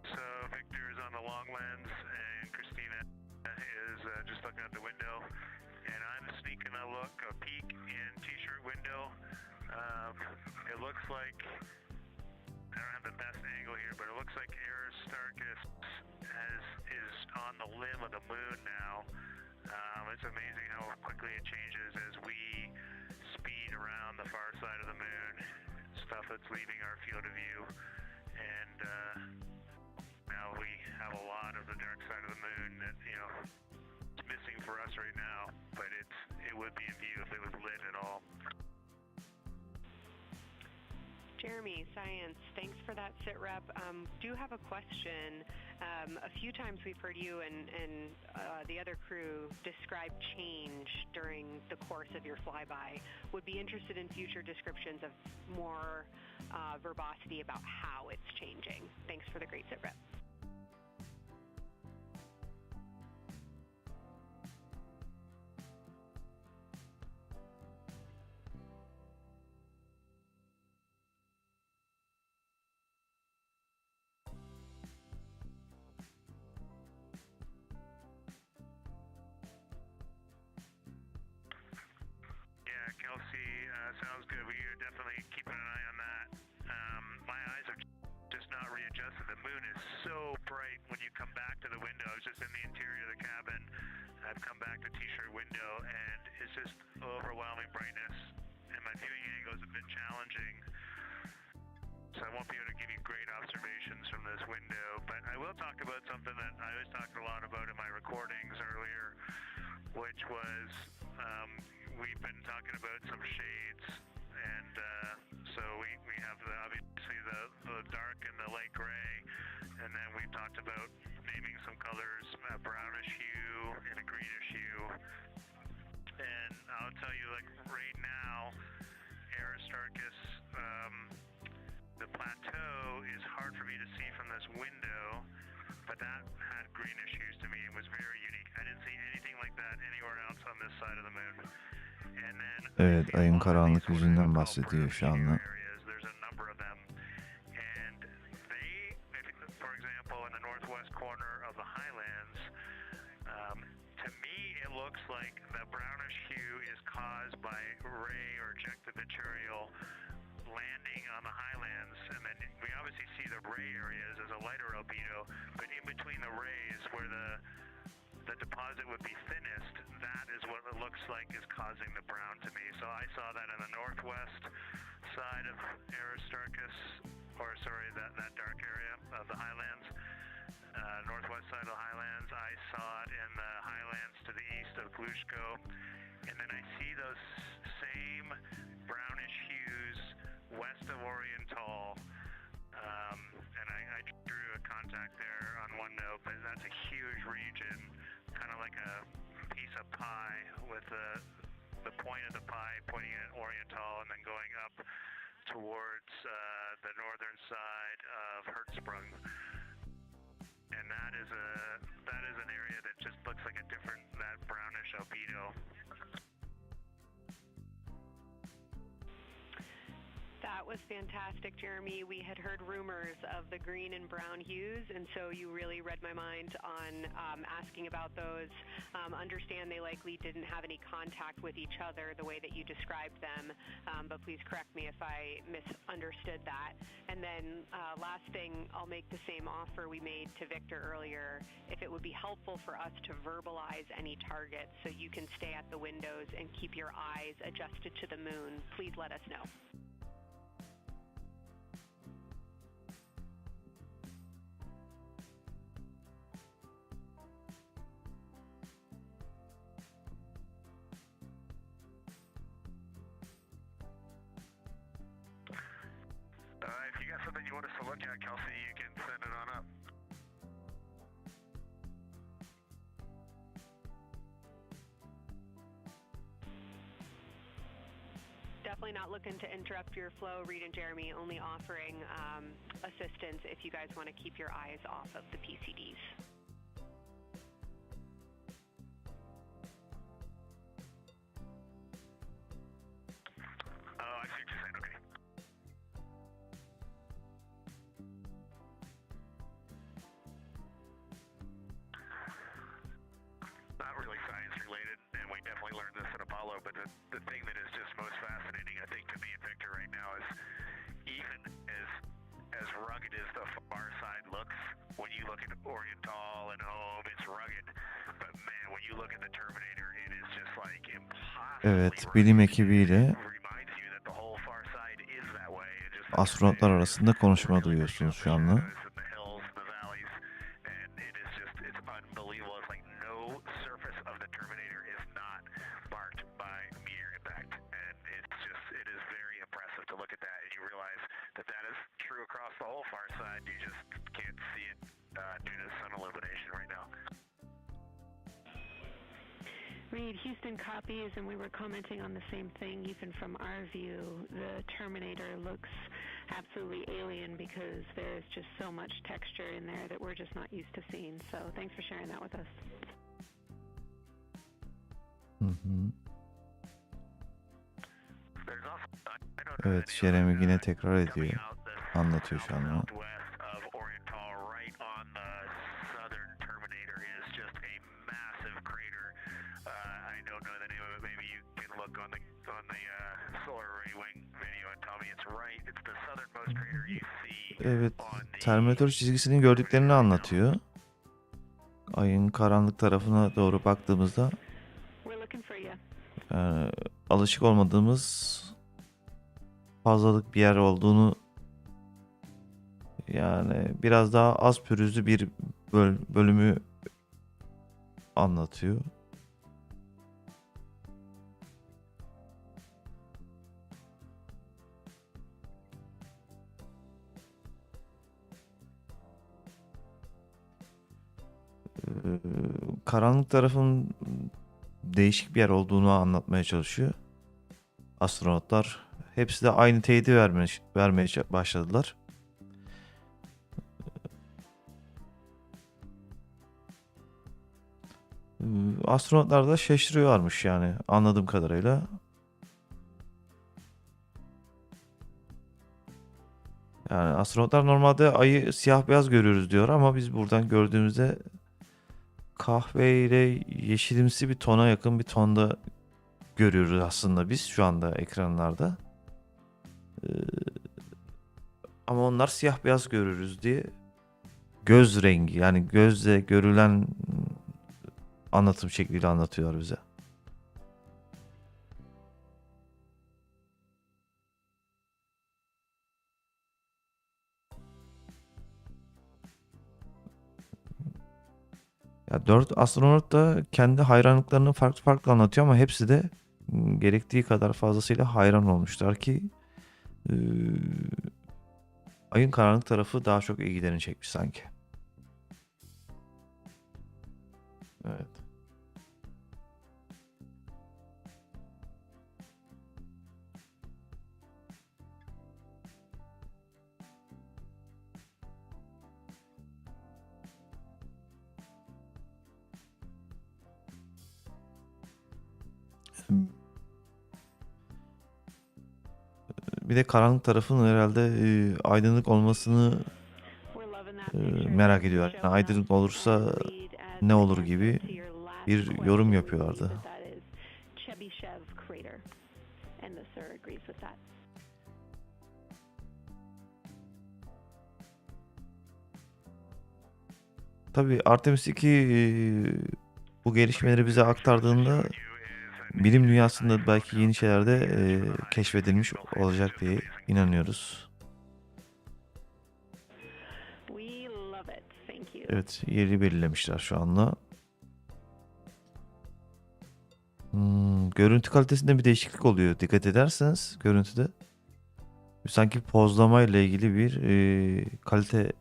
So Victor is on the long lens, and Christina is just looking out the window, and I'm sneaking a peek in T-shirt window. It looks like, I don't have the best angle here, but it looks like Aristarchus is on the limb of the moon now. It's amazing how quickly it changes as we speed around the far side of the moon, stuff that's leaving our field of view, and now we have a lot of the dark side of the moon that, it's missing for us right now, but it would be in view if it was lit at all. Jeremy, Science, thanks for that sit rep. Do have a question. A few times we've heard you and the other crew describe change during the course of your flyby. Would be interested in future descriptions of more verbosity about how it's changing. Thanks for the great sit rep. Kelsey, sounds good. We are definitely keeping an eye on that. My eyes are just not readjusted. The moon is so bright when you come back to the window. I was just in the interior of the cabin. I've come back to T-shirt window, and it's just overwhelming brightness. And my viewing angles have been challenging, so I won't be able to give you great observations from this window. But I will talk about something that I was talking a lot about in my recordings earlier, which was we've been talking about some shades, and so we have obviously the dark and the light gray, and then we've talked about naming some colors, a brownish hue and a greenish hue. And I'll tell you, like right now, Aristarchus, the plateau is hard for me to see from this window, but that had greenish hues to me. It was very unique. I didn't see anything like that anywhere else on this side of the moon. And then Evet, ayın karanlık yüzünden bahsediyor şu anda. There's a number of them, and they, for example, in the northwest corner of the highlands, to me it looks like the brownish hue is caused by ray or ejected material landing on the highlands, and then we obviously see the ray areas as a lighter albedo, but in between the rays where the deposit would be thinnest, that is what it looks like is causing the brown to me. So I saw that in the northwest side of Aristarchus, or sorry, that dark area of the highlands, northwest side of the highlands. I saw it in the highlands to the east of Glushko, and then I see those same brownish hues west of Oriental, and I drew a contact there on OneNote, but that's a huge region, kind of like a piece of pie with the point of the pie pointing at Oriental and then going up towards the northern side of Hertzsprung. And that is an area that just looks like that brownish albedo. That was fantastic, Jeremy. We had heard rumors of the green and brown hues, and so you really read my mind on asking about those. Understand they likely didn't have any contact with each other the way that you described them, but please correct me if I misunderstood that. And then last thing, I'll make the same offer we made to Victor earlier. If it would be helpful for us to verbalize any targets so you can stay at the windows and keep your eyes adjusted to the moon, please let us know. If you got something you want us to look at, Kelsey, you can send it on up. definitely not looking to interrupt your flow, Reid and Jeremy, only offering assistance if you guys want to keep your eyes off of the PCDs. Oh, I see what you're saying, okay. Not really science related, and we definitely learned this at Apollo, but the thing that is just most fascinating, I think, to me and Victor right now is even as rugged as the far side looks, when you look at Oriental and home, it's rugged, but man, when you look at the Terminator, it is just like impossibly Evet, bilim ekibiyle reminds you that the whole far side is that way. It just astronotlar arasında konuşma duyuyorsunuz şu anda. Reid, Houston copies, and we were commenting on the same thing. Even from our view, the Terminator looks absolutely alien because there's just so much texture in there that we're just not used to seeing. So thanks for sharing that with us. Evet, Jeremy yine tekrar ediyor. Anlatıyor şu anda. Evet, Terminator çizgisinin gördüklerini anlatıyor. Ayın karanlık tarafına doğru baktığımızda alışık olmadığımız fazlalık bir yer olduğunu, yani biraz daha az pürüzlü bir bölümü anlatıyor. Karanlık tarafın değişik bir yer olduğunu anlatmaya çalışıyor. Astronotlar hepsi de aynı teyidi vermeye başladılar. Astronotlar da şaşırıyorlarmış yani anladığım kadarıyla. Yani astronotlar normalde ayı siyah beyaz görüyoruz diyor ama biz buradan gördüğümüzde kahve ile yeşilimsi bir tona yakın bir tonda görüyoruz aslında biz şu anda ekranlarda. Ama onlar siyah beyaz görürüz diye göz rengi, yani gözle görülen anlatım şekliyle anlatıyorlar bize. Ya 4 astronot da kendi hayranlıklarını farklı farklı anlatıyor ama hepsi de gerektiği kadar fazlasıyla hayran olmuşlar ki ayın karanlık tarafı daha çok ilgilerini çekmiş sanki. Evet. Bir de karanlık tarafın herhalde aydınlık olmasını merak ediyor. Yani aydınlık olursa ne olur gibi bir yorum yapıyorlardı. Tabii Artemis II bu gelişmeleri bize aktardığında bilim dünyasında belki yeni şeyler de keşfedilmiş olacak diye inanıyoruz. Evet, yeri belirlemişler şu anda. Görüntü kalitesinde bir değişiklik oluyor. Dikkat ederseniz görüntüde sanki pozlama ile ilgili bir kalite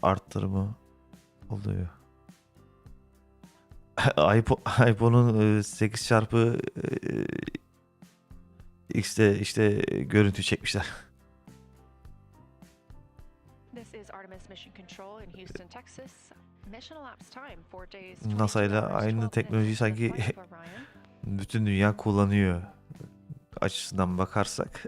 arttırımı oluyor. iPhone'un 8 çarpı X'te işte görüntü çekmişler. This is Artemis Mission Control in Houston, Texas. Mission elapsed time 4 days, NASA 22 ile hours, aynı 12 teknolojiyi minutes into the sanki flight of Orion. bütün dünya kullanıyor açısından bakarsak.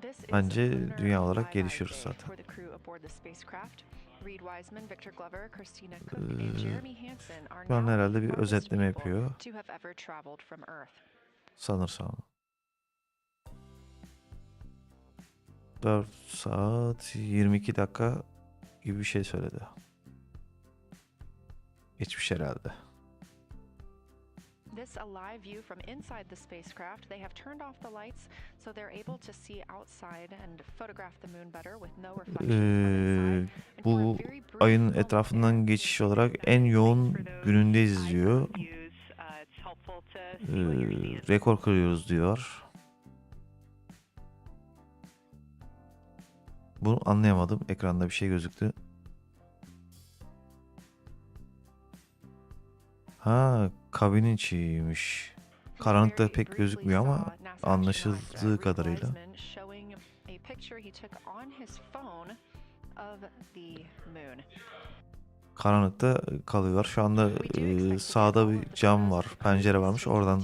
This is Bence lunar dünya olarak flyby gelişiyoruz day zaten. for the crew aboard the spacecraft. Reid Wiseman, Victor Glover, Christina Koch, and Jeremy Hansen are Şu an now herhalde the bir farthest özetleme people yapıyor. to have ever traveled from Earth. Sanırsam. 4 saat 22 dakika gibi bir şey söyledi. Geçmiş herhalde. This a live view from inside the spacecraft. They have turned off the lights so they're able to see outside and photograph the moon better with no reflections from inside. And for a Bu very brief ayın moment etrafından there, geçiş you can olarak see en that. yoğun For those günündeyiz diyor. iPhone views, it's helpful to see what you're seeing. Rekor kırıyoruz diyor. Bunu anlayamadım. Ekranda bir şey gözüktü. Ha, kabinin içiymiş. Karanlıkta pek gözükmüyor ama anlaşıldığı kadarıyla. Karanlıkta kalıyorlar. Şu anda sağda bir cam var, pencere varmış. Oradan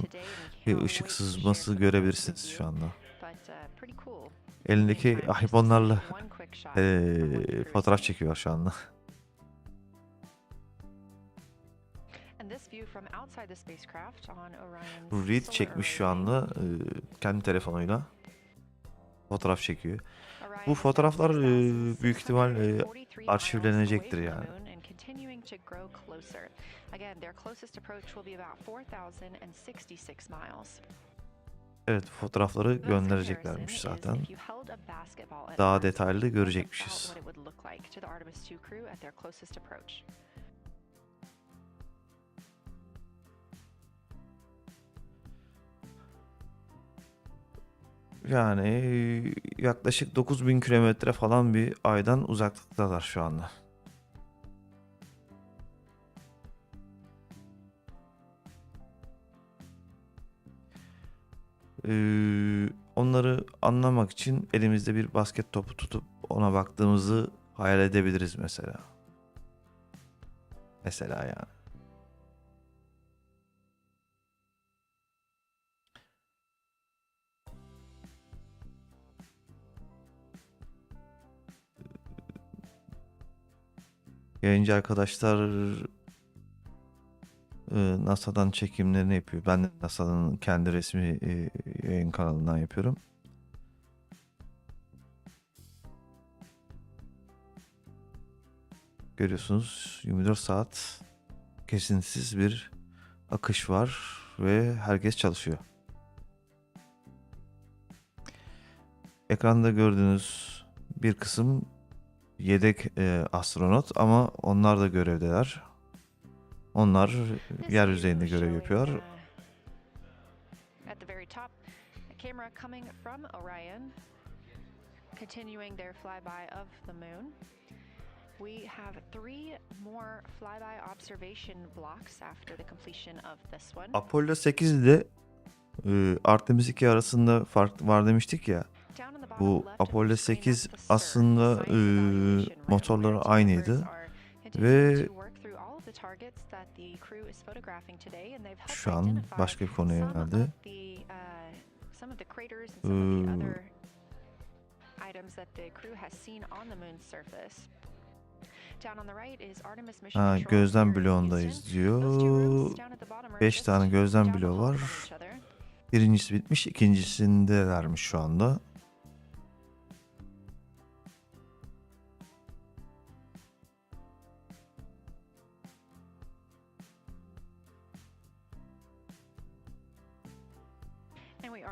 bir ışık sızması görebilirsiniz şu anda. Elindeki iPhone'larla fotoğraf çekiyor şu anda. Reid çekmiş şu anda kendi telefonuyla. Fotoğraf çekiyor. Bu fotoğraflar büyük ihtimal arşivlenecektir yani. Evet, fotoğrafları göndereceklermiş zaten. Daha detaylı görecekmişiz. Yani yaklaşık 9000 kilometre falan bir aydan uzaklıktalar şu anda. Onları anlamak için elimizde bir basket topu tutup ona baktığımızı hayal edebiliriz mesela. Mesela yani. Yayıncı arkadaşlar NASA'dan çekimlerini yapıyor. Ben de NASA'nın kendi resmi yayın kanalından yapıyorum. Görüyorsunuz 24 saat kesintisiz bir akış var ve herkes çalışıyor. Ekranda gördüğünüz bir kısım yedek astronot ama onlar da görevdeler. Onlar yer yüzeyinde görev yapıyor. We have 3 more flyby observation blocks after the completion of this one. Apollo 8 ile Artemis II arasında fark var demiştik ya. Bu Apollo 8 aslında motorları aynıydı ve şu an başka bir konuya yöneldi. Gözlem bloğundayız diyor. 5 tane gözlem bloğu var. Birincisi bitmiş, ikincisindelermiş şu anda.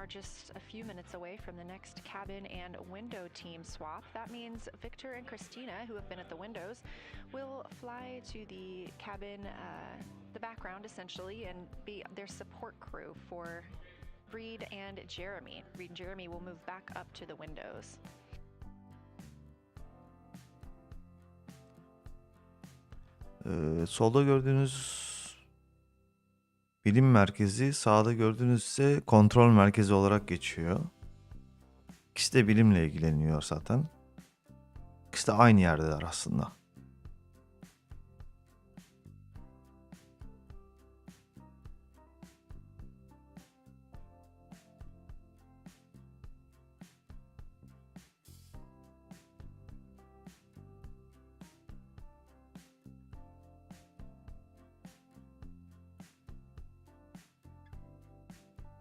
Just a few minutes away from the next cabin and window team swap. That means Victor and Christina, who have been at the windows, will fly to the cabin, the background essentially, and be their support crew for Reid and Jeremy. Reid and Jeremy will move back up to the windows. Solda gördüğünüz Bilim merkezi, sağda gördüğünüz ise kontrol merkezi olarak geçiyor. İkisi de bilimle ilgileniyor zaten. İkisi de aynı yerdeler aslında.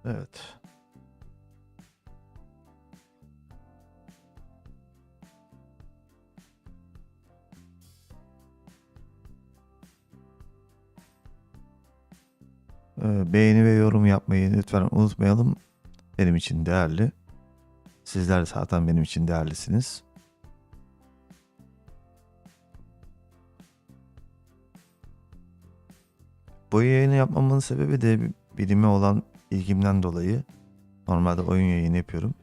Evet. Beğeni ve yorum yapmayı lütfen unutmayalım. Benim için değerli. Sizler de zaten benim için değerlisiniz. Bu yayını yapmamın sebebi de bilime olan ilgimden dolayı. Normalde oyun yayını yapıyorum.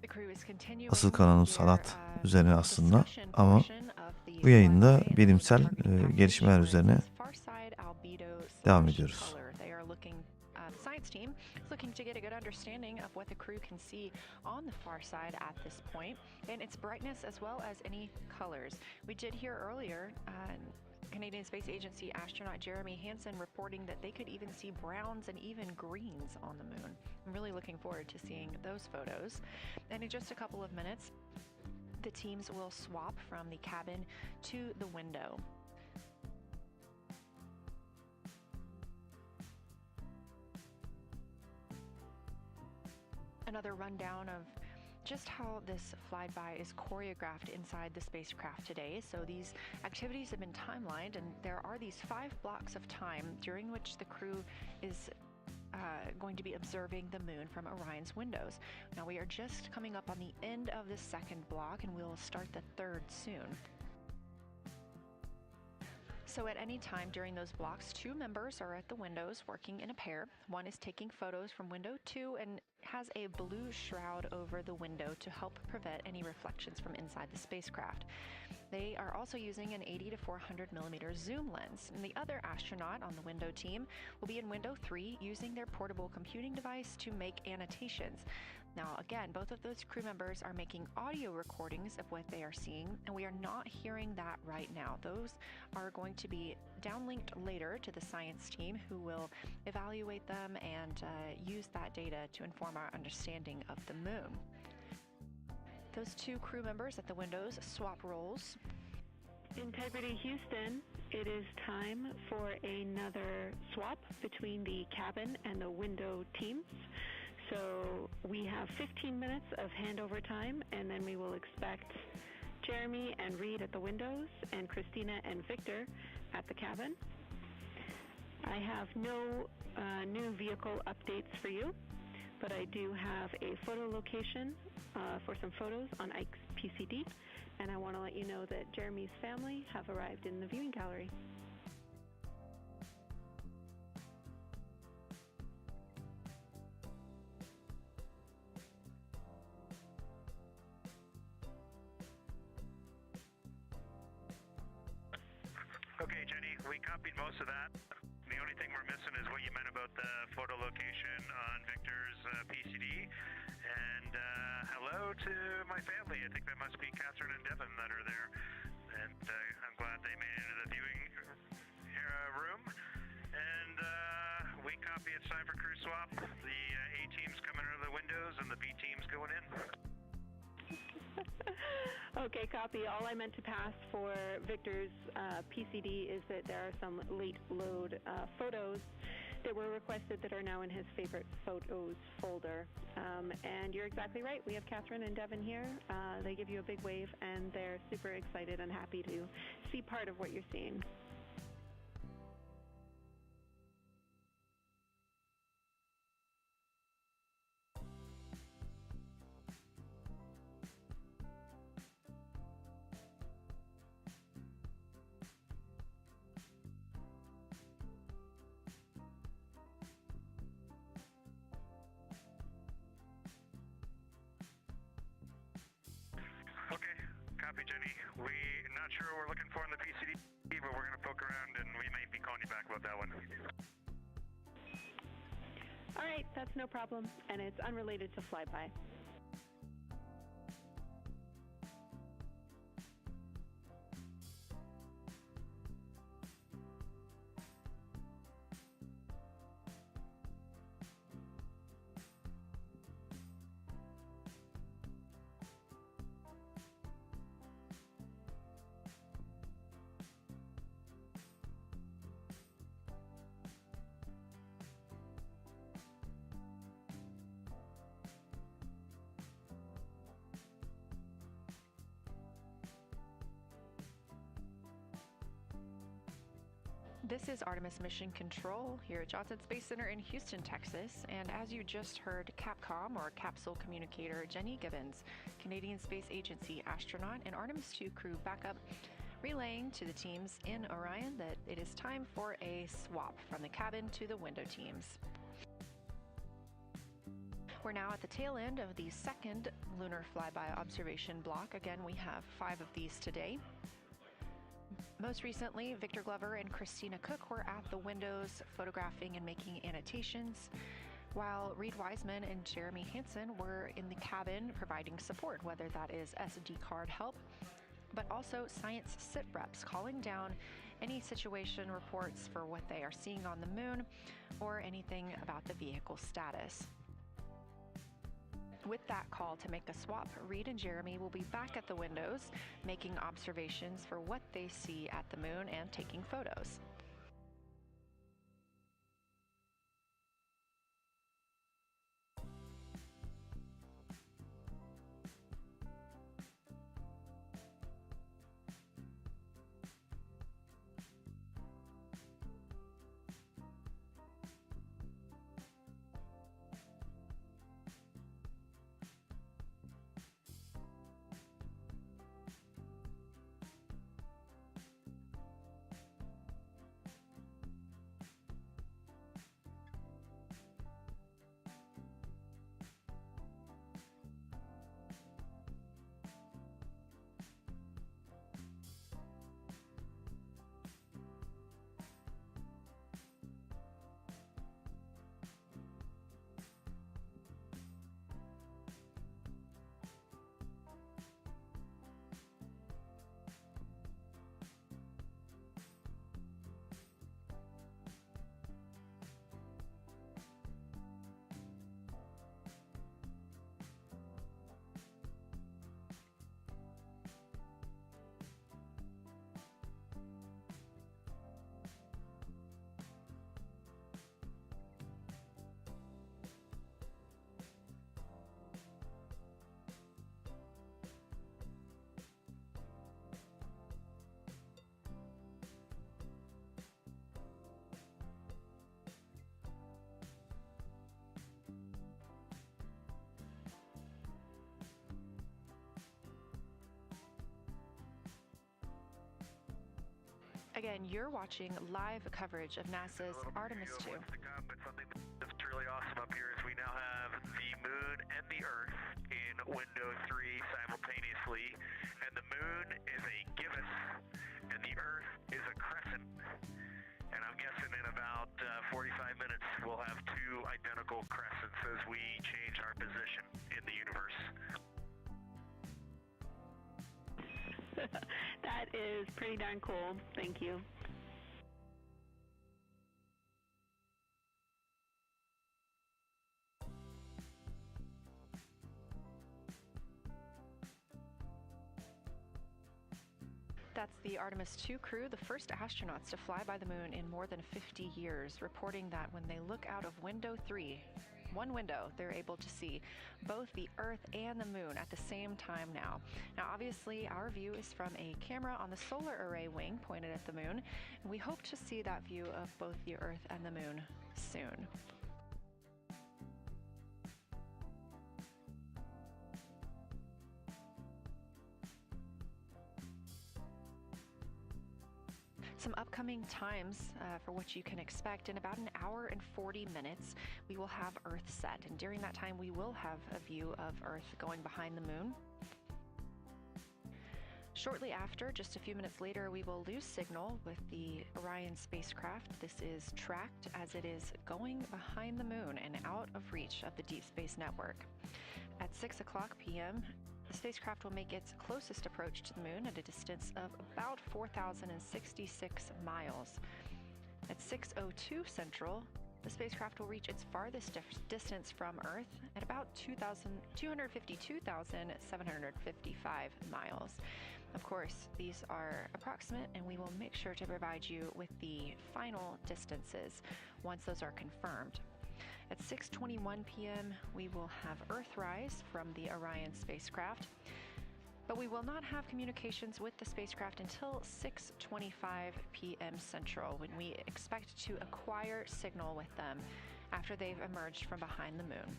Asıl kanalım sanat üzerine aslında, ama bu yayında bilimsel gelişmeler üzerine devam ediyoruz. Science team is looking to get a good understanding of what the crew can see on the far side at this point, and its brightness as well as any colors. We did hear earlier Canadian Space Agency astronaut Jeremy Hansen reporting that they could even see browns and even greens on the moon. I'm really looking forward to seeing those photos. And in just a couple of minutes, the teams will swap from the cabin to the window. Another rundown of just how this flyby is choreographed inside the spacecraft today. So these activities have been timelined, and there are these 5 blocks of time during which the crew is going to be observing the moon from Orion's windows. Now we are just coming up on the end of the second block, and we'll start the third soon. So at any time during those blocks, 2 members are at the windows working in a pair. One is taking photos from window 2 and has a blue shroud over the window to help prevent any reflections from inside the spacecraft. They are also using an 80 to 400 millimeter zoom lens, and the other astronaut on the window team will be in window 3 using their portable computing device to make annotations. Now, again, both of those crew members are making audio recordings of what they are seeing, and we are not hearing that right now. Those are going to be downlinked later to the science team, who will evaluate them and use that data to inform our understanding of the moon. Those 2 crew members at the windows swap roles. Integrity Houston, it is time for another swap between the cabin and the window teams. So we have 15 minutes of handover time, and then we will expect Jeremy and Reid at the windows and Christina and Victor at the cabin. I have no new vehicle updates for you, but I do have a photo location for some photos on Ike's PCD, and I want to let you know that Jeremy's family have arrived in the viewing gallery. Okay, Jenny, we copied most of that. The only thing we're missing is what you meant about the photo location on Victor's PCD. And hello to my family. I think that must be Catherine and Devin that are there. And I'm glad they made it into the viewing room. And we copy. It's time for crew swap. The A team's coming out of the windows and the B team's going in. Okay, copy. All I meant to pass for Victor's PCD is that there are some late load photos that were requested that are now in his favorite photos folder. And you're exactly right. We have Catherine and Devin here. They give you a big wave, and they're super excited and happy to see part of what you're seeing. Okay, copy, Jenny. We're not sure what we're looking for in the PCD, but we're going to poke around and we may be calling you back about that one. All right, that's no problem, and it's unrelated to flyby. This is Artemis Mission Control here at Johnson Space Center in Houston, Texas. And as you just heard, Capcom, or Capsule Communicator Jenny Gibbons, Canadian Space Agency astronaut and Artemis II crew backup, relaying to the teams in Orion that it is time for a swap from the cabin to the window teams. We're now at the tail end of the second lunar flyby observation block. Again, we have 5 of these today. Most recently, Victor Glover and Christina Koch were at the windows photographing and making annotations, while Reid Wiseman and Jeremy Hansen were in the cabin providing support, whether that is SD card help, but also science sit reps, calling down any situation reports for what they are seeing on the moon or anything about the vehicle status. With that call to make a swap, Reid and Jeremy will be back at the windows, making observations for what they see at the moon and taking photos. Again, you're watching live coverage of NASA's Artemis II. But something that's truly awesome up here is we now have the moon and the Earth in window 3 simultaneously, and the moon is a gibbous, and the Earth is a crescent. And I'm guessing in about 45 minutes we'll have 2 identical crescents as we change our position in the universe. That is pretty darn cool. Thank you. That's the Artemis II crew, the first astronauts to fly by the moon in more than 50 years, reporting that when they look out of window 3, one window, they're able to see both the Earth and the moon at the same time now. Now, obviously, our view is from a camera on the solar array wing pointed at the moon, and we hope to see that view of both the Earth and the moon soon. Some upcoming times for what you can expect. In about an hour and 40 minutes, we will have Earth set. And during that time, we will have a view of Earth going behind the moon. Shortly after, just a few minutes later, we will lose signal with the Orion spacecraft. This is tracked as it is going behind the moon and out of reach of the Deep Space Network. At 6 o'clock p.m., the spacecraft will make its closest approach to the moon at a distance of about 4,066 miles. At 6:02 Central, the spacecraft will reach its farthest distance from Earth at about 252,755 miles. Of course, these are approximate, and we will make sure to provide you with the final distances once those are confirmed. At 6:21 p.m., we will have Earthrise from the Orion spacecraft, but we will not have communications with the spacecraft until 6:25 p.m. Central, when we expect to acquire signal with them after they've emerged from behind the moon.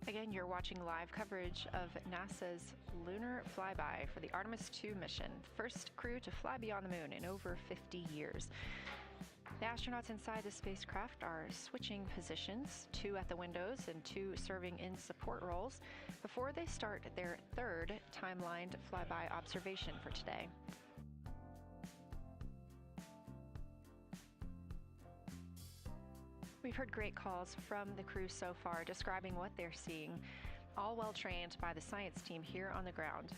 Again, you're watching live coverage of NASA's lunar flyby for the Artemis II mission, first crew to fly beyond the moon in over 50 years. The astronauts inside the spacecraft are switching positions, 2 at the windows and 2 serving in support roles, before they start their third timelined flyby observation for today. We've heard great calls from the crew so far describing what they're seeing, all well trained by the science team here on the ground.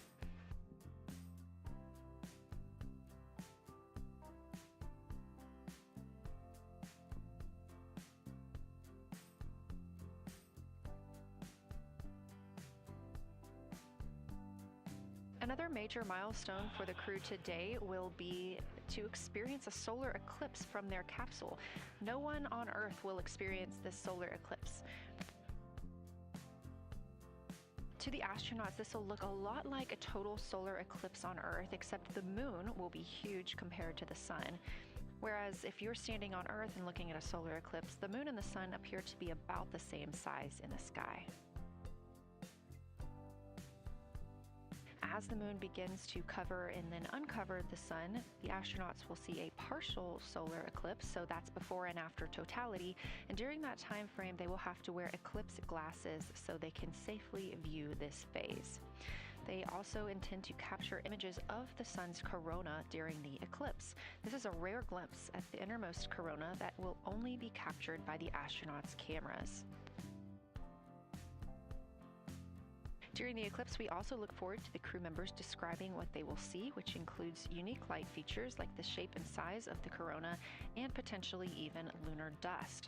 Another major milestone for the crew today will be to experience a solar eclipse from their capsule. No one on Earth will experience this solar eclipse. To the astronauts, this will look a lot like a total solar eclipse on Earth, except the moon will be huge compared to the sun. Whereas if you're standing on Earth and looking at a solar eclipse, the moon and the sun appear to be about the same size in the sky. As the moon begins to cover and then uncover the sun, the astronauts will see a partial solar eclipse, so that's before and after totality, and during that time frame they will have to wear eclipse glasses so they can safely view this phase. They also intend to capture images of the sun's corona during the eclipse. This is a rare glimpse at the innermost corona that will only be captured by the astronauts' cameras. During the eclipse, we also look forward to the crew members describing what they will see, which includes unique light features like the shape and size of the corona and potentially even lunar dust.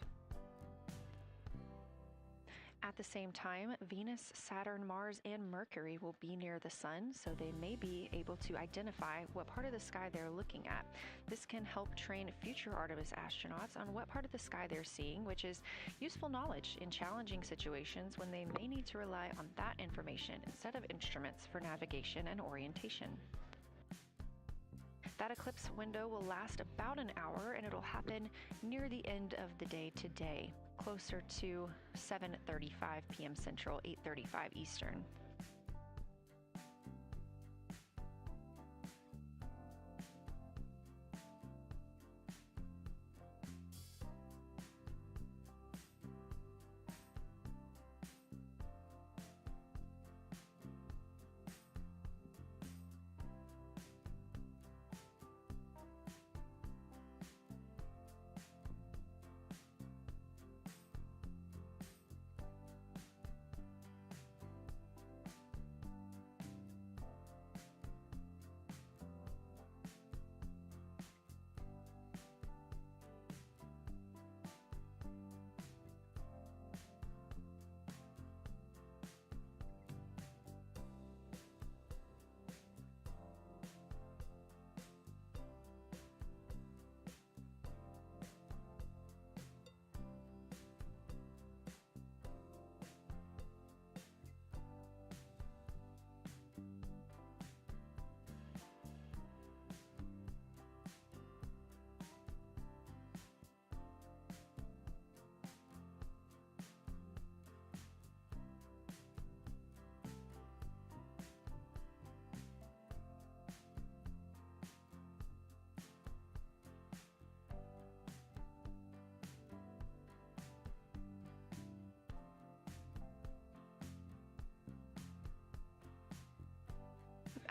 At the same time, Venus, Saturn, Mars, and Mercury will be near the sun, so they may be able to identify what part of the sky they're looking at. This can help train future Artemis astronauts on what part of the sky they're seeing, which is useful knowledge in challenging situations when they may need to rely on that information instead of instruments for navigation and orientation. That eclipse window will last about an hour, and it'll happen near the end of the day today, closer to 7:35 p.m. Central, 8:35 Eastern.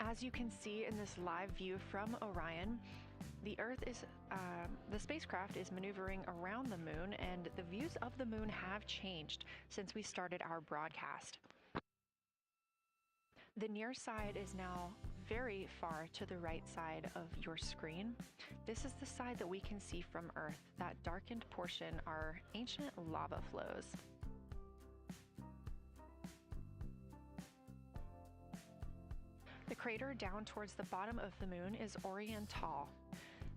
As you can see in this live view from Orion, the spacecraft is maneuvering around the moon, and the views of the moon have changed since we started our broadcast. The near side is now very far to the right side of your screen. This is the side that we can see from Earth. That darkened portion are ancient lava flows. The crater down towards the bottom of the moon is Oriental,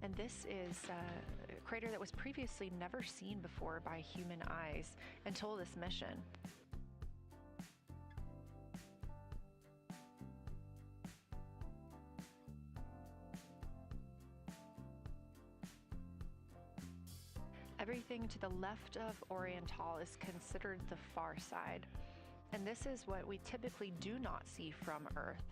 and this is a crater that was previously never seen before by human eyes until this mission. Everything to the left of Oriental is considered the far side, and this is what we typically do not see from Earth.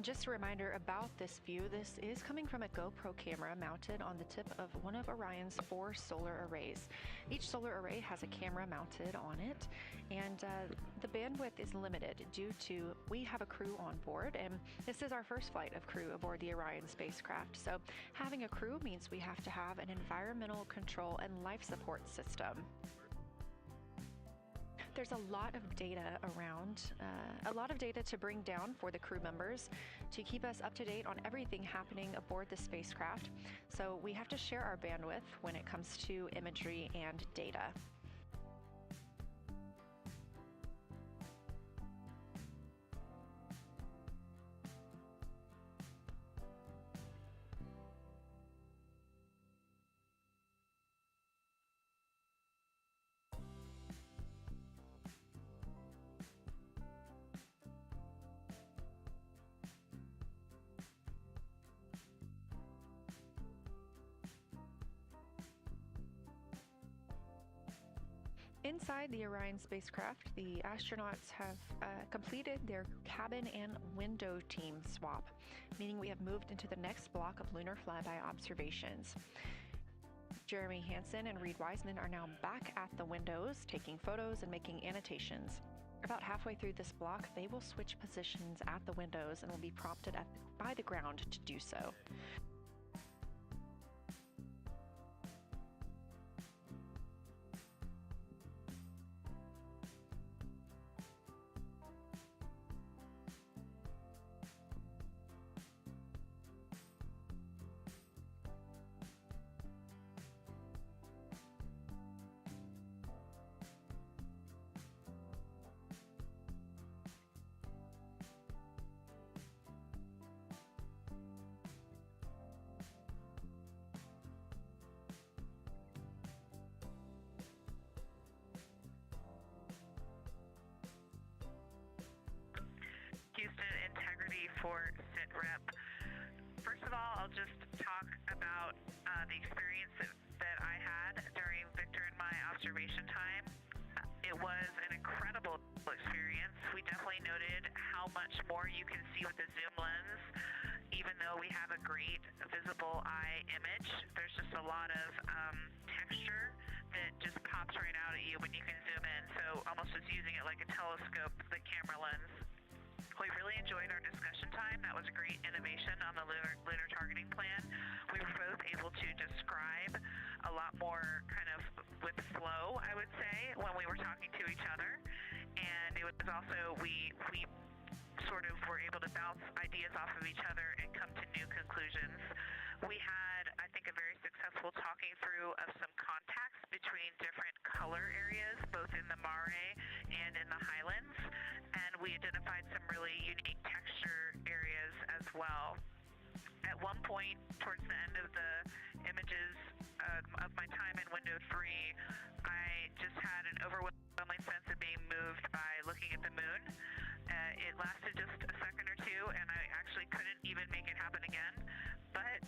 Just a reminder about this view. This is coming from a GoPro camera mounted on the tip of one of Orion's 4 solar arrays. Each solar array has a camera mounted on it, and the bandwidth is limited due to we have a crew on board, and this is our first flight of crew aboard the Orion spacecraft. So having a crew means we have to have an environmental control and life support system. There's a lot of data around, a lot of data to bring down for the crew members to keep us up to date on everything happening aboard the spacecraft. So we have to share our bandwidth when it comes to imagery and data. Inside the Orion spacecraft, the astronauts have completed their cabin and window team swap, meaning we have moved into the next block of lunar flyby observations. Jeremy Hansen and Reid Wiseman are now back at the windows, taking photos and making annotations. About halfway through this block, they will switch positions at the windows and will be prompted by the ground to do so. Houston integrity for SITREP. First of all, I'll just talk about the experience that I had during Victor and my observation time. It was an incredible experience. We definitely noted how much more you can see with the zoom lens. Even though we have a great visible eye image, there's just a lot of texture that just pops right out at you when you can zoom in. So almost just using it like a telescope, the camera lens. We really enjoyed our discussion time. That was a great innovation on the lunar targeting plan. We were both able to describe a lot more kind of with flow, I would say, when we were talking to each other. And it was also, we sort of were able to bounce ideas off of each other and come to new conclusions. We had, I think, a very successful talking through of some contacts between different color areas, both in the mare and in the highlands, and we identified some really unique texture areas as well. At one point, towards the end of the images of my time in window 3, I just had an overwhelming sense of the moon. It lasted just a second or two, and I actually couldn't even make it happen again. But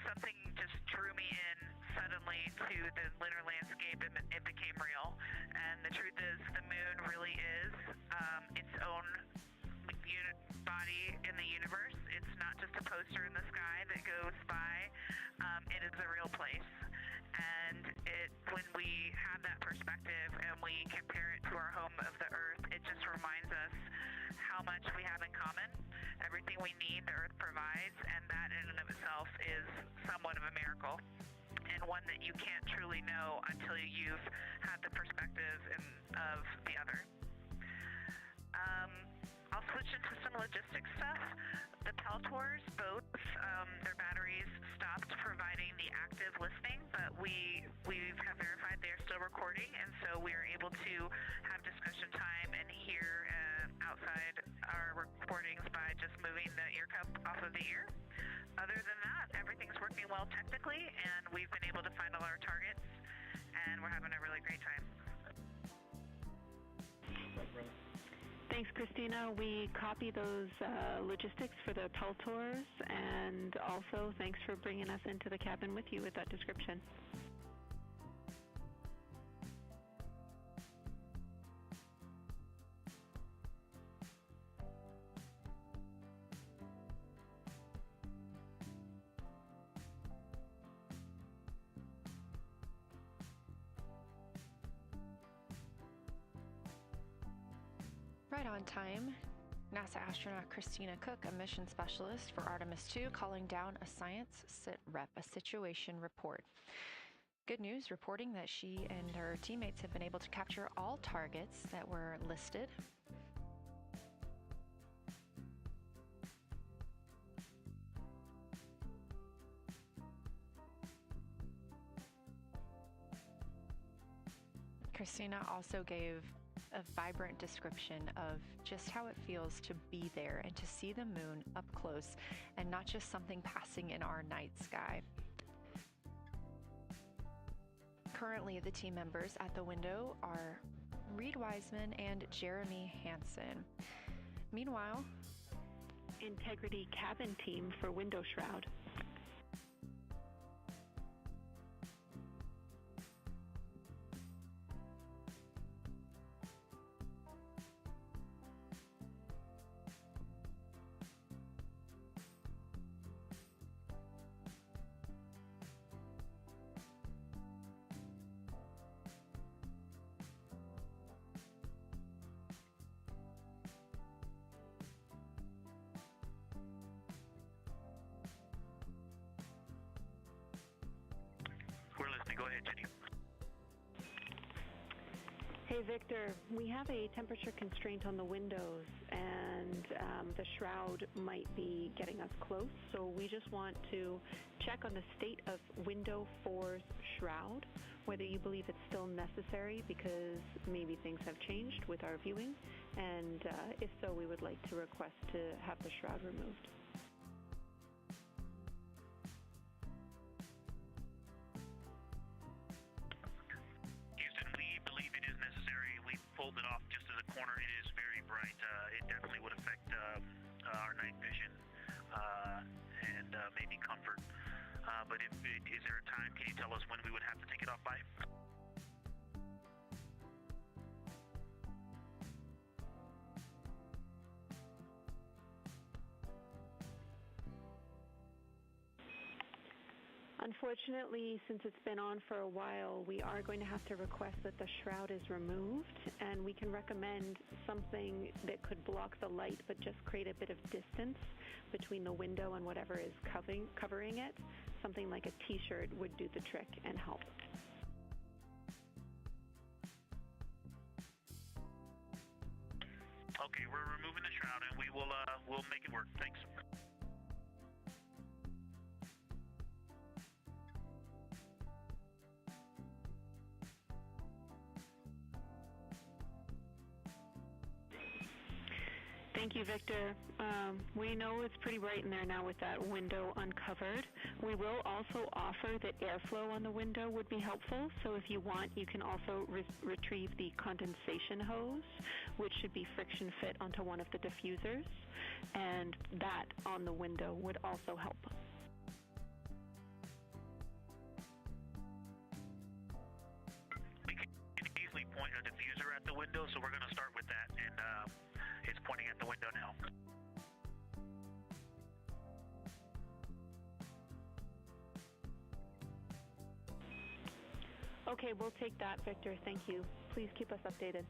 something just drew me in suddenly to the lunar landscape, and it became real. And the truth is, the moon really is its own body in the universe. It's not just a poster in the sky that goes by. It is a real place. And when we have that perspective and we compare it to our home of the Earth, it just reminds us how much we have in common. Everything we need, the Earth provides, and that in and of itself is somewhat of a miracle, and one that you can't truly know until you've had the perspective of the other. I'll switch into some logistics stuff. The Peltors, both their batteries stopped providing the active listening, but we have verified they're still recording, and so we are able to have discussion time and hear outside our recordings by just moving the ear cup off of the ear. Other than that, everything's working well technically, and we've been able to find all our targets, and we're having a really great time. Thanks, Christina. We copy those logistics for the Peltors, and also thanks for bringing us into the cabin with you with that description. Right on time, NASA astronaut Christina Koch, a mission specialist for Artemis II, calling down a science sit rep, a situation report. Good news, reporting that she and her teammates have been able to capture all targets that were listed. Christina also gave a vibrant description of just how it feels to be there and to see the moon up close and not just something passing in our night sky. Currently, the team members at the window are Reid Wiseman and Jeremy Hansen. Meanwhile, Integrity cabin team for window shroud. We're listening. Go ahead, Jenny. Hey, Victor, we have a temperature constraint on the windows, and the shroud might be getting us close, so we just want to check on the state of window 4's shroud, whether you believe it's still necessary because maybe things have changed with our viewing, and if so, we would like to request to have the shroud removed. Pulled it off just as a corner. It is very bright. It definitely would affect our night vision and maybe comfort. But is there a time? Can you tell us when we would have to take it off by? Unfortunately, since it's been on for a while, we are going to have to request that the shroud is removed, and we can recommend something that could block the light but just create a bit of distance between the window and whatever is covering it. Something like a t-shirt would do the trick and help. Okay, we're removing the shroud, and we'll make it work. Thanks. Thank Thank you, Victor. We know it's pretty bright in there now with that window uncovered. We will also offer that airflow on the window would be helpful. So if you want, you can also retrieve the condensation hose, which should be friction fit onto one of the diffusers. And that on the window would also help. We can easily point a diffuser at the window, so we're going to start with that. And it's pointing at the window now. Okay, we'll take that, Victor. Thank you. Please keep us updated.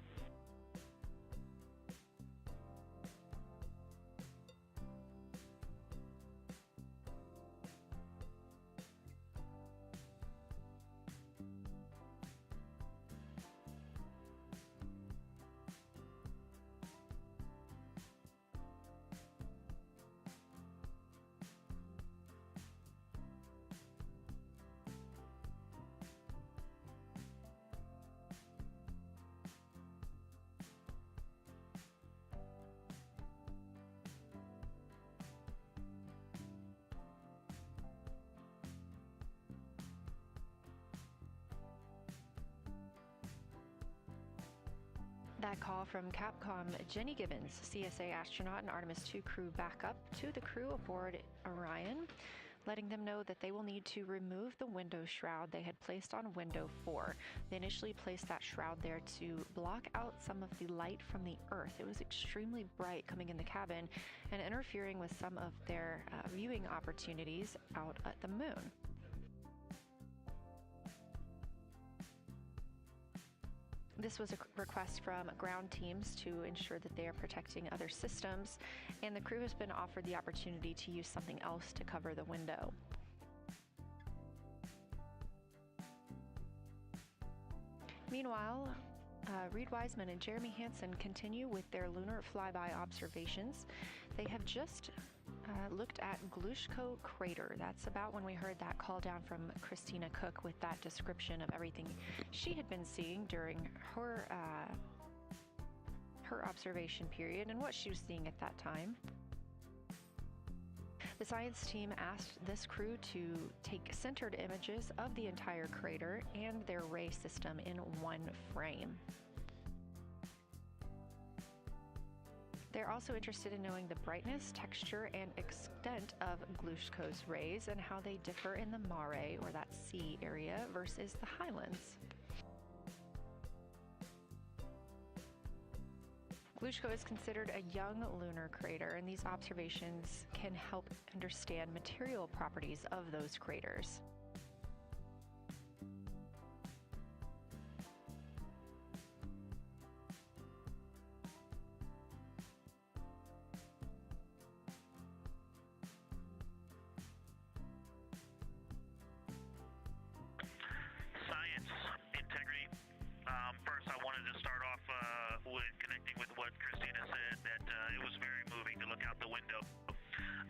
That call from Capcom Jenny Gibbons, CSA astronaut and Artemis II crew backup to the crew aboard Orion, letting them know that they will need to remove the window shroud they had placed on window 4. They initially placed that shroud there to block out some of the light from the Earth. It was extremely bright coming in the cabin and interfering with some of their viewing opportunities out at the moon. This was a request from ground teams to ensure that they are protecting other systems, and the crew has been offered the opportunity to use something else to cover the window. Meanwhile, Reid Wiseman and Jeremy Hansen continue with their lunar flyby observations. They have just looked at Glushko crater. That's about when we heard that call down from Christina Koch with that description of everything she had been seeing during her observation period and what she was seeing at that time. The science team asked this crew to take centered images of the entire crater and their ray system in one frame. They're also interested in knowing the brightness, texture, and extent of Glushko's rays and how they differ in the mare, or that sea area, versus the highlands. Glushko is considered a young lunar crater, and these observations can help understand material properties of those craters. Science, integrity. First, I wanted to start off with connecting with what Christina said, that it was very moving to look out the window.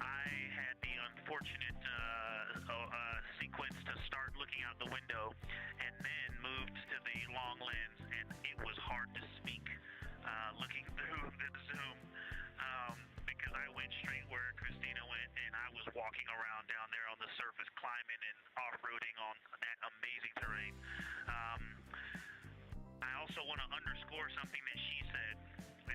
I had the unfortunate sequence to start looking out the window and then moved to the long lens, and it was hard to speak looking through the zoom because I went straight where Christina went, and I was walking around down there on the surface, climbing and off-roading on that amazing terrain. I also want to underscore something that she said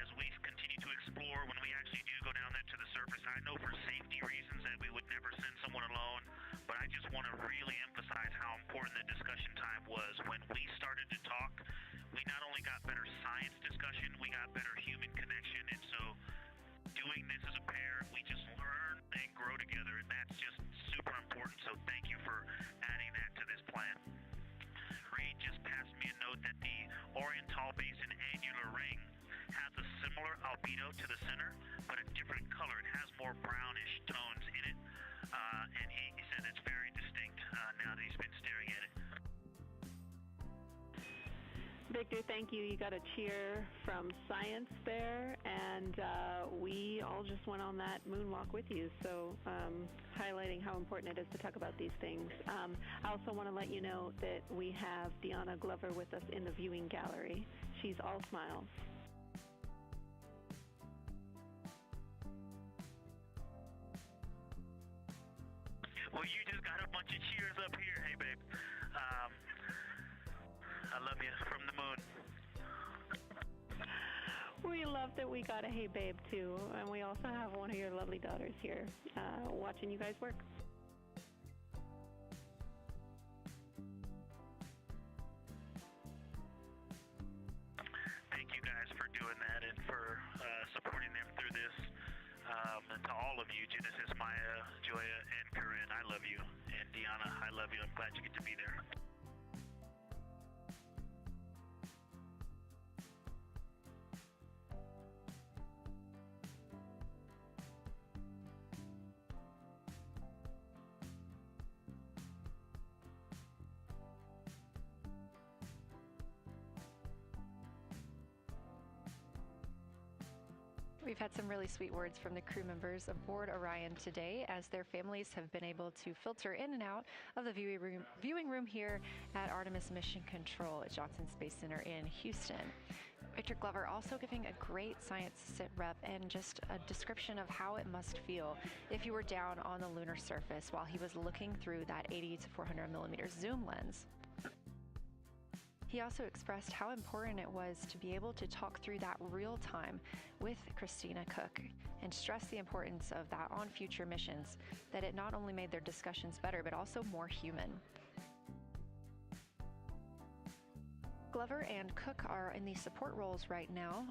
as we continue to explore. When we actually do go down there to the surface, I know for safety reasons that we would never send someone alone, but I just want to really emphasize how important the discussion time was. When we started to talk, we not only got better science discussion, we got better human connection, and so doing this as a pair, we just learn and grow together, and that's just super important, so thank you for adding that to this plan. Reid just passed me a note that the Oriental Basin annular ring has a similar albedo to the center, but a different color. It has more brownish tones in it, and he said it's very distinct now that he's been staring at it. Victor, thank you. You got a cheer from science there, and we all just went on that moonwalk with you, so highlighting how important it is to talk about these things. I also want to let you know that we have Deanna Glover with us in the viewing gallery. She's all smiles. Well, you just got a bunch of cheers up here. Hey, babe. I love you from the moon. We love that we got a hey babe too, and we also have one of your lovely daughters here watching you guys work. Thank you guys for doing that and for supporting them through this. And to all of you, Genesis, Maya, Joya, and Corinne, I love you. And Deanna, I love you. I'm glad you get to be there. We've had some really sweet words from the crew members aboard Orion today, as their families have been able to filter in and out of the viewing room here at Artemis Mission Control at Johnson Space Center in Houston. Victor Glover also giving a great science sit rep and just a description of how it must feel if you were down on the lunar surface while he was looking through that 80 to 400 millimeter zoom lens. He also expressed how important it was to be able to talk through that real time with Christina Koch and stress the importance of that on future missions, that it not only made their discussions better, but also more human. Glover and Cook are in the support roles right now,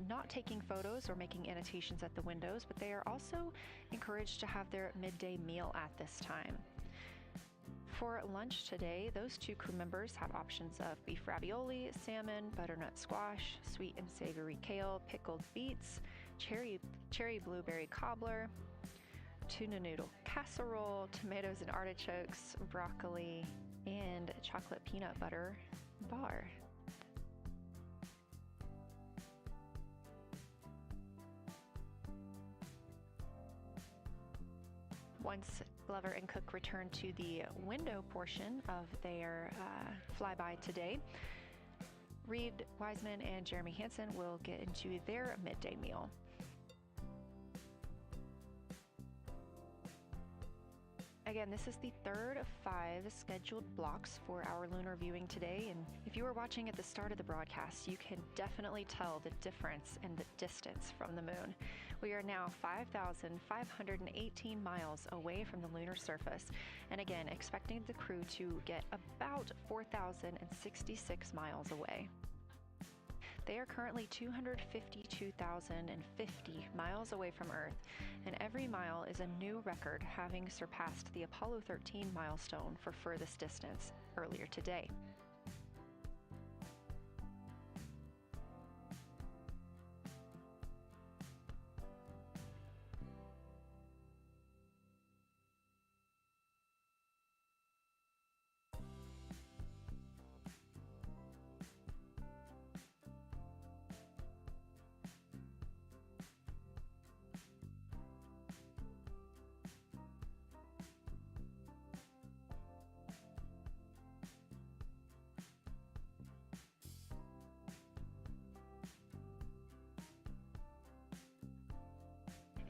not taking photos or making annotations at the windows, but they are also encouraged to have their midday meal at this time. For lunch today, those two crew members have options of beef ravioli, salmon, butternut squash, sweet and savory kale, pickled beets, cherry blueberry cobbler, tuna noodle casserole, tomatoes and artichokes, broccoli, and chocolate peanut butter bar. Once Glover and Cook return to the window portion of their flyby today, Reid Wiseman and Jeremy Hansen will get into their midday meal. Again, this is the third of 5 scheduled blocks for our lunar viewing today, and if you were watching at the start of the broadcast, you can definitely tell the difference in the distance from the moon. We are now 5,518 miles away from the lunar surface, and again, expecting the crew to get about 4,066 miles away. They are currently 252,050 miles away from Earth, and every mile is a new record, having surpassed the Apollo 13 milestone for furthest distance earlier today.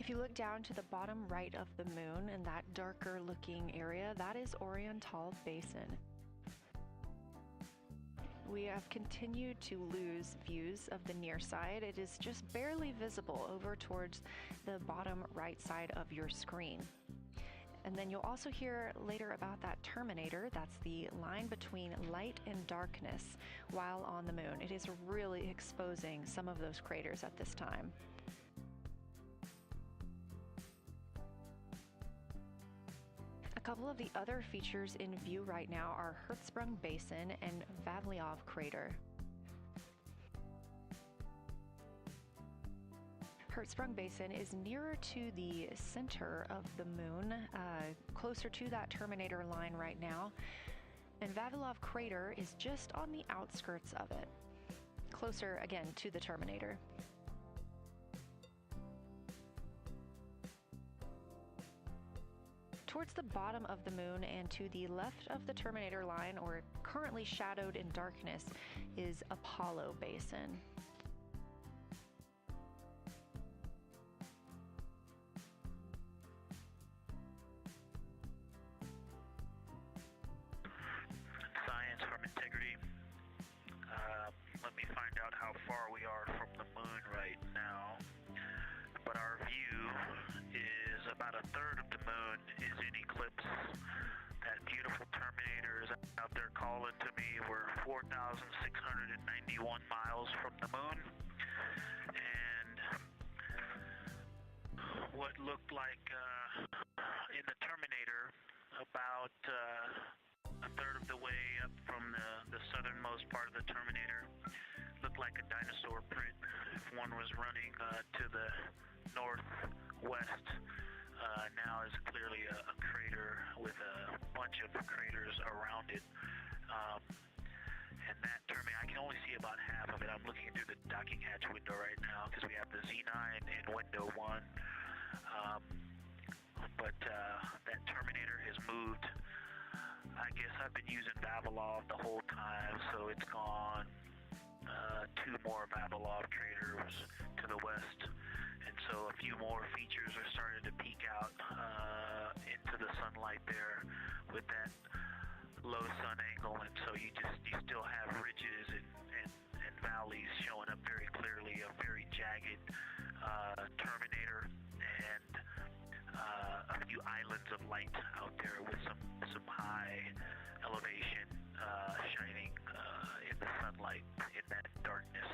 If you look down to the bottom right of the moon in that darker looking area, that is Oriental Basin. We have continued to lose views of the near side. It is just barely visible over towards the bottom right side of your screen. And then you'll also hear later about that terminator. That's the line between light and darkness while on the moon. It is really exposing some of those craters at this time. A couple of the other features in view right now are Hertzsprung Basin and Vavilov Crater. Hertzsprung Basin is nearer to the center of the moon, closer to that terminator line right now, and Vavilov Crater is just on the outskirts of it, closer again to the terminator. Towards the bottom of the moon and to the left of the terminator line, or currently shadowed in darkness, is Apollo Basin. moon is in eclipse. That beautiful Terminator is out there calling to me. We're 4,691 miles from the moon, and what looked like in the Terminator, about a third of the way up from the southernmost part of the Terminator, looked like a dinosaur print. If one was running to the northwest, now is clearly a crater with a bunch of craters around it. And that Terminator, I can only see about half of it. I'm looking through the docking hatch window right now because we have the Z9 in window 1. But that Terminator has moved. I guess I've been using Vavilov the whole time, so it's gone 2 more Vavilov craters to the west. And so a few more features are starting to peek out into the sunlight there with that low sun angle, and so you still have ridges and valleys showing up very clearly, a very jagged Terminator, and a few islands of light out there with some high elevation shining in the sunlight in that darkness.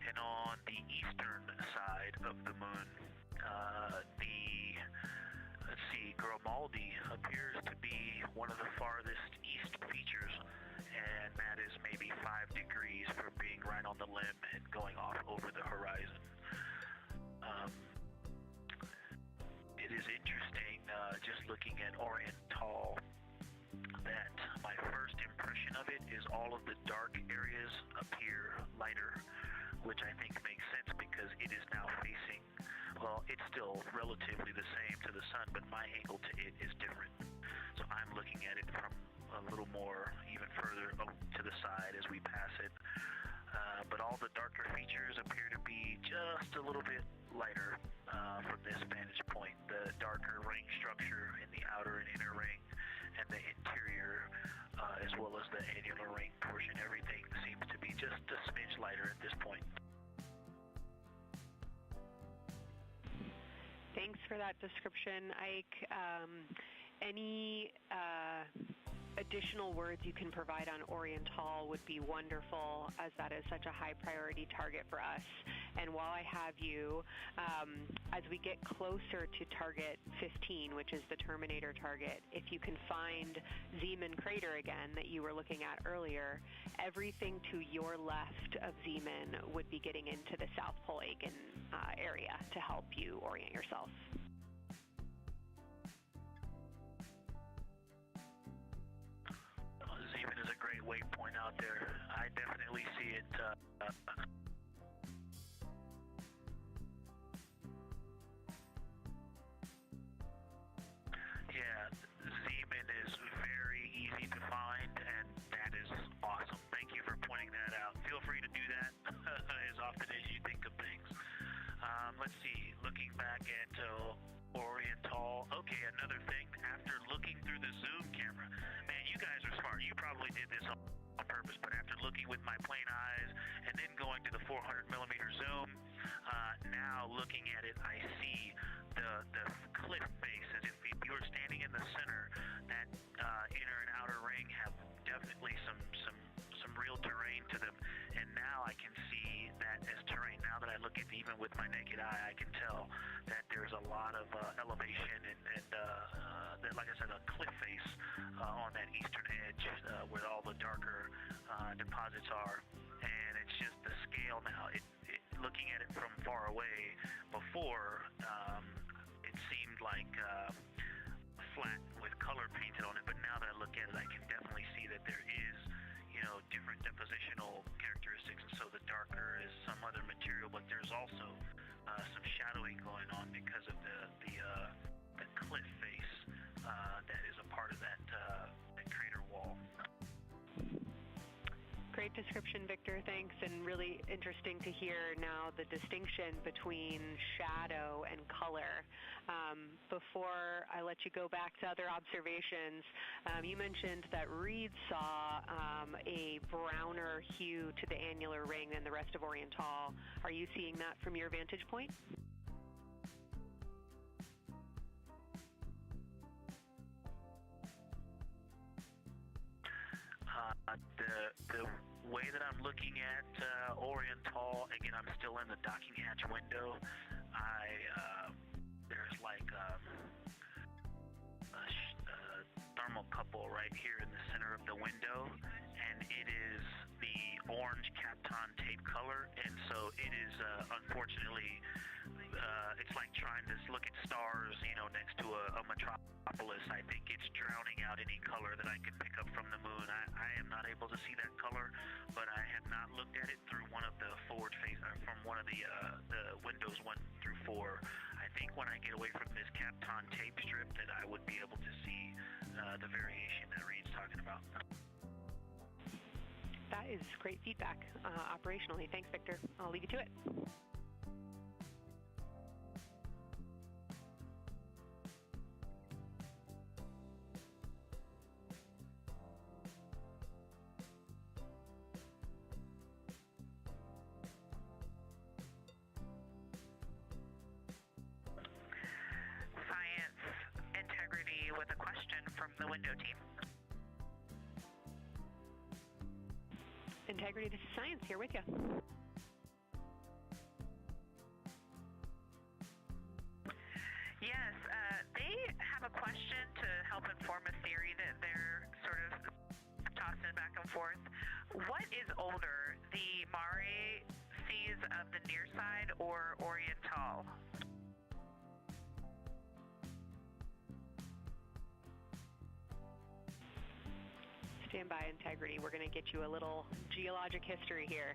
And on the eastern side of the moon, Grimaldi appears to be one of the farthest east features, and that is maybe 5 degrees from being right on the limb and going off over the horizon. It is interesting, just looking at Oriental, that my first impression of it is all of the dark areas appear lighter, which I think makes sense because it is now facing, well, it's still relatively the same to the sun, but my angle to it is different. So I'm looking at it from a little more, even further to the side as we pass it. But all the darker features appear to be just a little bit lighter from this vantage point. The darker ring structure in the outer and inner ring, and the interior, as well as the annular ring portion, everything seems to be just a smidge lighter at this point. Thanks for that description, Ike. Any additional words you can provide on Oriental would be wonderful, as that is such a high priority target for us. And while I have you, as we get closer to target 15, which is the Terminator target, if you can find Zeeman Crater again that you were looking at earlier, everything to your left of Zeeman would be getting into the South Pole Aiken area to help you orient yourself. Zeeman is a great waypoint out there. I definitely see it. Yeah, Zeeman is very easy to find, and that is awesome. Thank you for pointing that out. Feel free to do that as often as you think of things. Let's see, looking back at Oriental. Okay, another thing, after looking through the zoom camera, man, you guys are smart. You probably did this on purpose, but after looking with my plain eyes and then going to the 400 millimeter zoom, now looking at it, I see the cliff face as if you were standing in the center. That inner and outer ring have definitely some real terrain to them, and now I can see that as terrain. Now that I look at it even with my naked eye, I can tell that there's a lot of elevation and that, like I said, a cliff face on that eastern edge where all the darker deposits are. And it's just the scale now. Looking at it from far away, before it seemed like flat with color painted on it, but now that I look at it, I can definitely see that there is, different depositional characteristics. And so the darker is some other material, but there's also some shadowing going on because of the cliff face that is a part of that crater wall. Great description, Victor. Thanks. And really interesting to hear now the distinction between shadow and color. Before I let you go back to other observations, you mentioned that Reid saw a browner hue to the annular ring than the rest of Oriental. Are you seeing that from your vantage point? The way that I'm looking at Oriental, again, I'm still in the docking hatch window. There's like a thermocouple right here in the center of the window, and it is the orange Kapton tape color, and so it is unfortunately it's like trying to look at stars, next to a metropolis. I think it's drowning out any color that I could pick up from the moon. I am not able to see that color, but I have not looked at it through one of the forward face from one of the windows 1 through 4. I think when I get away from this Kapton tape strip that I would be able to see the variation that Reid's talking about. That is great feedback operationally. Thanks, Victor. I'll leave you to it. Science integrity with a question from the window team. Integrity, this is Science here with you. Yes, they have a question to help inform a theory that they're sort of tossing back and forth. What is older, the Mare seas of the near side or Oriental? Stand by, Integrity. We're going to get you a little geologic history here.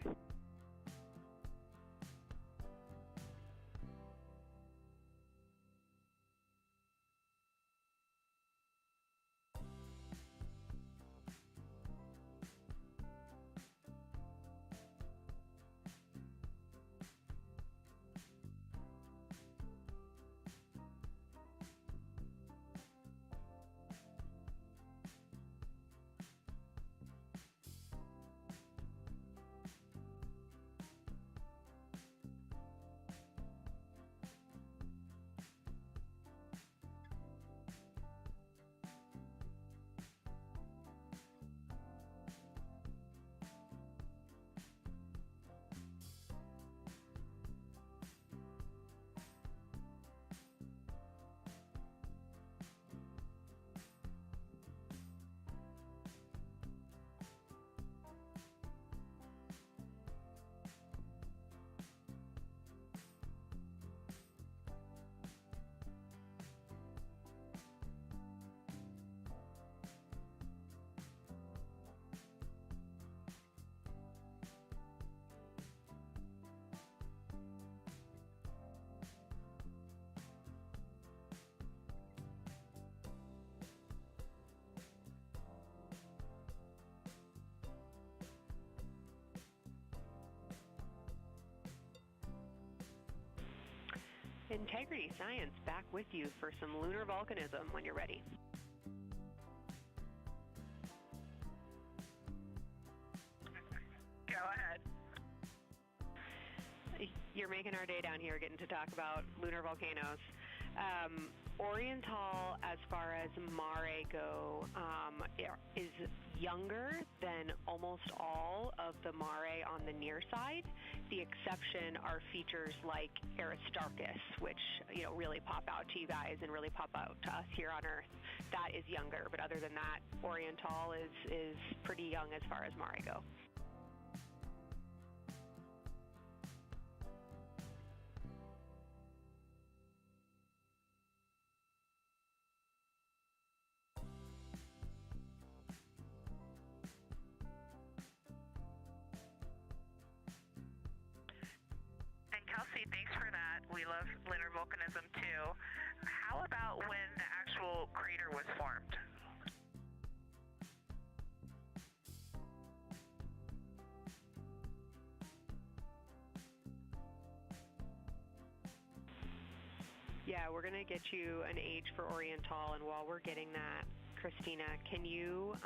Integrity Science back with you for some lunar volcanism when you're ready. Go ahead. You're making our day down here getting to talk about lunar volcanoes. Oriental, as far as Mare go, is younger than almost all of the Mare on the near side. The exception are features like Aristarchus, which really pop out to you guys and really pop out to us here on Earth. That is younger, but other than that, Oriental is pretty young as far as Mare go. Kelsey, thanks for that. We love lunar volcanism too. How about when the actual crater was formed? Yeah, we're going to get you an age for Oriental, and while we're getting that, Christina, can you,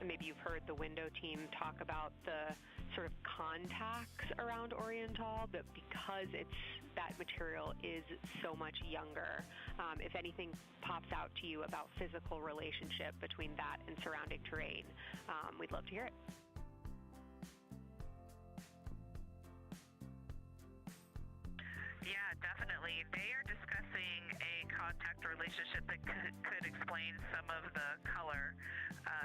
maybe you've heard the window team talk about the sort of contacts around Oriental, but because that material is so much younger, if anything pops out to you about physical relationship between that and surrounding terrain, we'd love to hear it. Yeah, definitely. They are discussing a contact relationship that could explain some of the color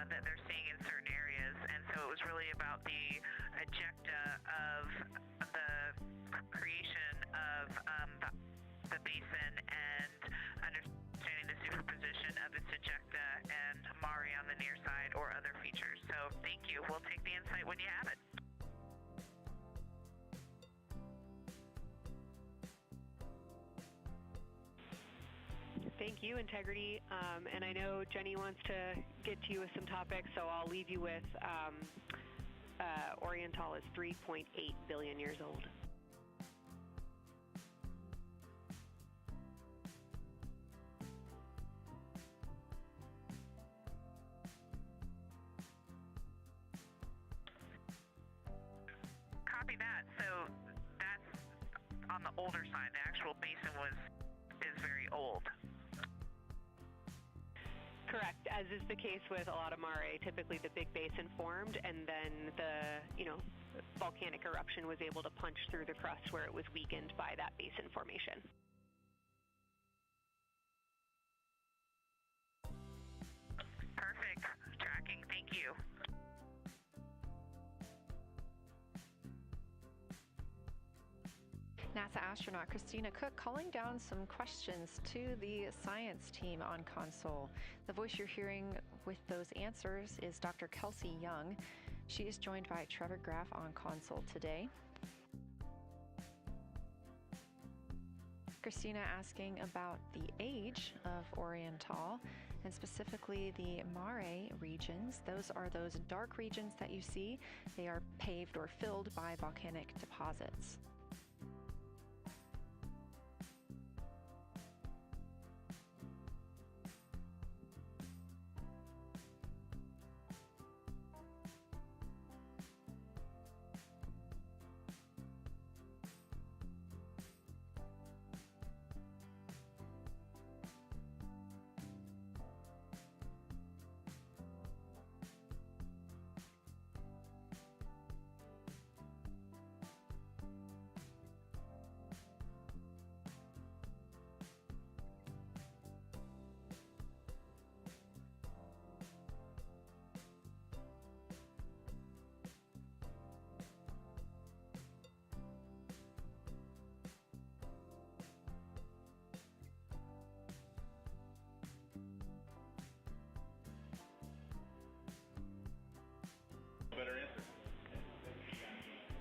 that they're seeing in certain areas. And so it was really about the ejecta of the creation of the basin and understanding the superposition of its ejecta and mare on the near side or other features. So thank you. We'll take the insight when you have it. Thank you, Integrity. And I know Jenny wants to get to you with some topics, so I'll leave you with Oriental is 3.8 billion years old. Copy that. So that's on the older side. The actual basin is very old. Correct, as is the case with a lot of mare. Typically the big basin formed and then the volcanic eruption was able to punch through the crust where it was weakened by that basin formation. Perfect. Tracking. Thank you. NASA astronaut Christina Koch calling down some questions to the science team on console. The voice you're hearing with those answers is Dr. Kelsey Young. She is joined by Trevor Graff on console today. Christina asking about the age of Oriental and specifically the mare regions. Those are those dark regions that you see. They are paved or filled by volcanic deposits.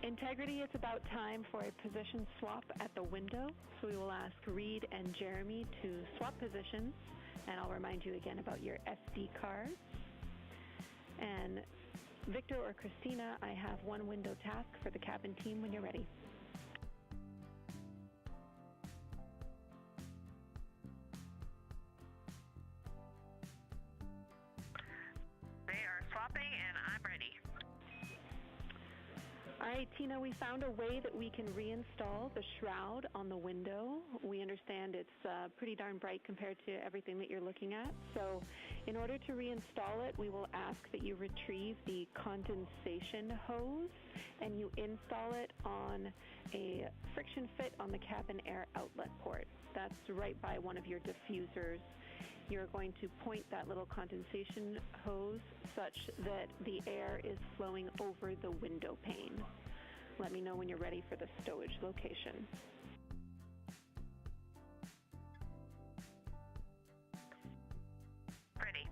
Integrity, it's about time for a position swap at the window. So we will ask Reid and Jeremy to swap positions, and I'll remind you again about your SD cards. And Victor or Christina, I have one window task for the cabin team when you're ready. They are swapping and I'm ready. All right, Tina, we found a way that we can reinstall the shroud on the window. We understand it's pretty darn bright compared to everything that you're looking at. So in order to reinstall it, we will ask that you retrieve the condensation hose and you install it on a friction fit on the cabin air outlet port. That's right by one of your diffusers. You're going to point that little condensation hose such that the air is flowing over the window pane. Let me know when you're ready for the stowage location. Ready.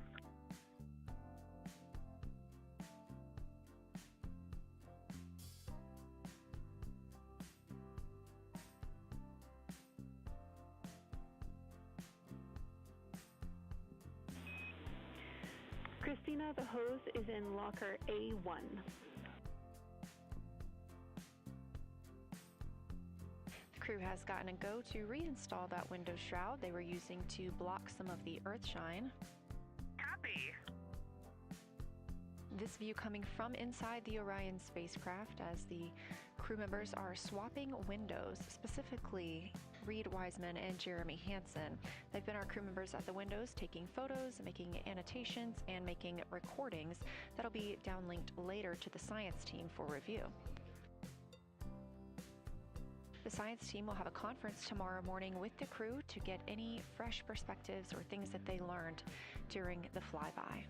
Christina, the hose is in locker A1. The crew has gotten a go to reinstall that window shroud they were using to block some of the earth shine. Copy. Copy. This view coming from inside the Orion spacecraft as the crew members are swapping windows, specifically Reid Wiseman and Jeremy Hansen. They've been our crew members at the windows taking photos, making annotations, and making recordings that'll be downlinked later to the science team for review. The science team will have a conference tomorrow morning with the crew to get any fresh perspectives or things that they learned during the flyby.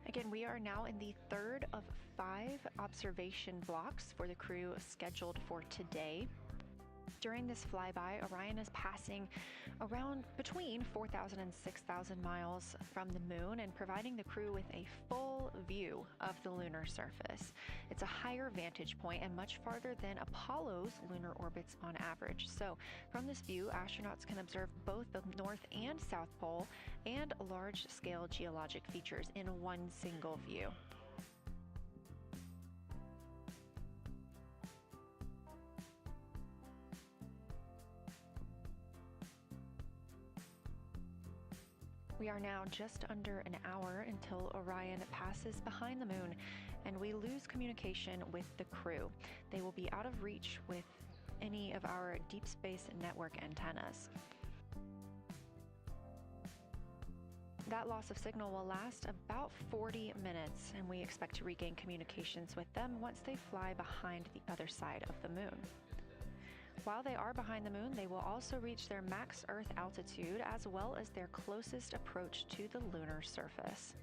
Again, we are now in the third of 5 observation blocks for the crew scheduled for today. During this flyby, Orion is passing around between 4,000 and 6,000 miles from the moon and providing the crew with a full view of the lunar surface. It's a higher vantage point and much farther than Apollo's lunar orbits on average. So from this view, astronauts can observe both the North and South Pole and large-scale geologic features in one single view. We are now just under an hour until Orion passes behind the moon and we lose communication with the crew. They will be out of reach with any of our deep space network antennas. That loss of signal will last about 40 minutes, and we expect to regain communications with them once they fly behind the other side of the moon. While they are behind the moon, they will also reach their max Earth altitude as well as their closest approach to the lunar surface.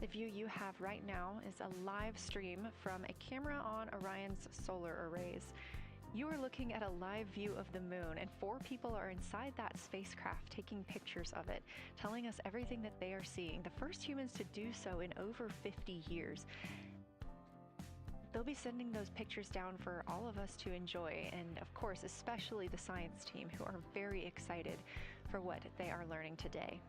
The view you have right now is a live stream from a camera on Orion's solar arrays. You are looking at a live view of the moon, and 4 people are inside that spacecraft taking pictures of it, telling us everything that they are seeing. The first humans to do so in over 50 years. They'll be sending those pictures down for all of us to enjoy, and of course, especially the science team, who are very excited for what they are learning today.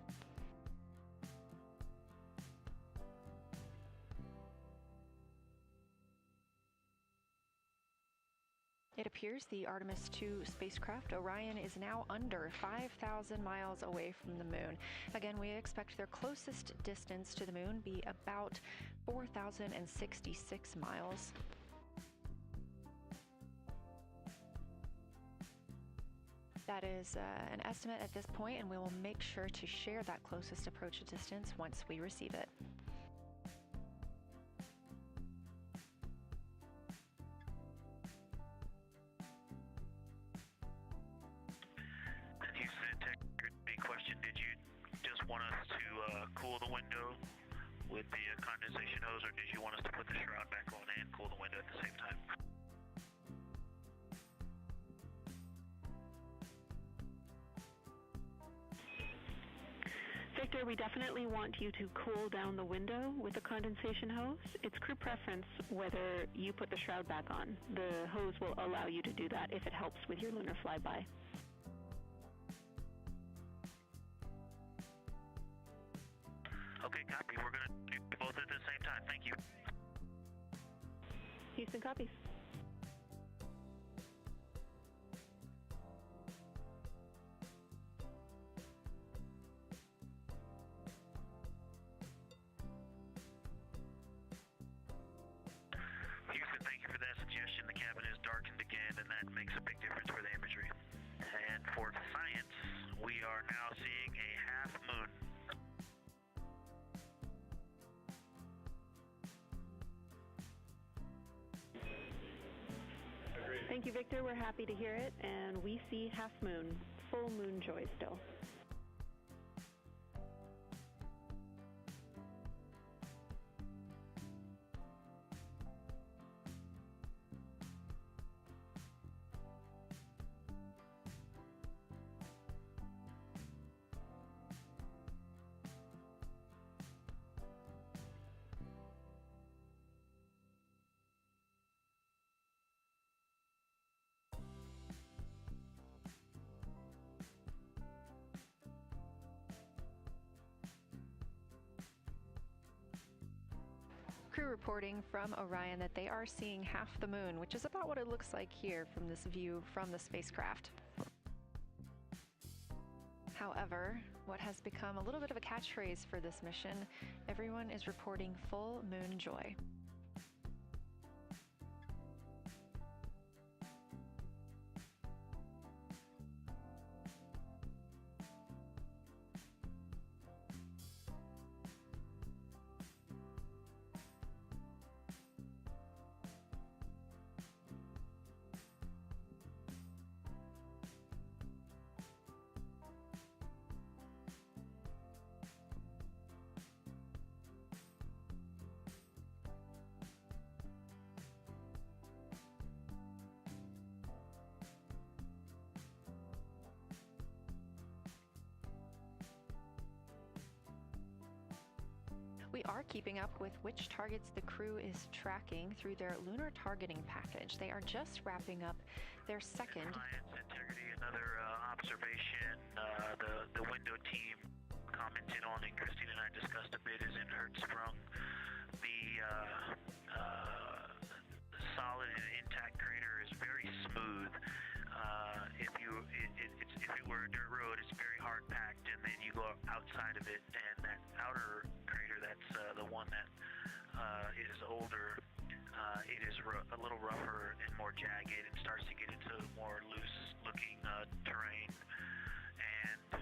It appears the Artemis II spacecraft Orion is now under 5,000 miles away from the moon. Again, we expect their closest distance to the moon be about 4,066 miles. That is an estimate at this point, and we will make sure to share that closest approach distance once we receive it. Cool the window with the condensation hose, or did you want us to put the shroud back on and cool the window at the same time? Victor, we definitely want you to cool down the window with the condensation hose. It's crew preference whether you put the shroud back on. The hose will allow you to do that if it helps with your lunar flyby. Okay, copy. We're going to do both at the same time. Thank you. Houston copies. Houston, thank you for that suggestion. The cabin is darkened again, and that makes a big difference for the imagery. And for science, you, Victor. We're happy to hear it, and we see half moon, full moon joy still. Crew reporting from Orion that they are seeing half the moon, which is about what it looks like here from this view from the spacecraft. However, what has become a little bit of a catchphrase for this mission, everyone is reporting full moon joy. We are keeping up with which targets the crew is tracking through their lunar targeting package. They are just wrapping up their second. Science integrity, another observation the window team commented on and Christina and I discussed a bit is in Hertzsprung. The solid and intact crater is very smooth. If it were a dirt road, it's very hard packed, and then you go outside of it, and that outer crater, that's the one that is older. It is a little rougher and more jagged, and starts to get into more loose-looking terrain. And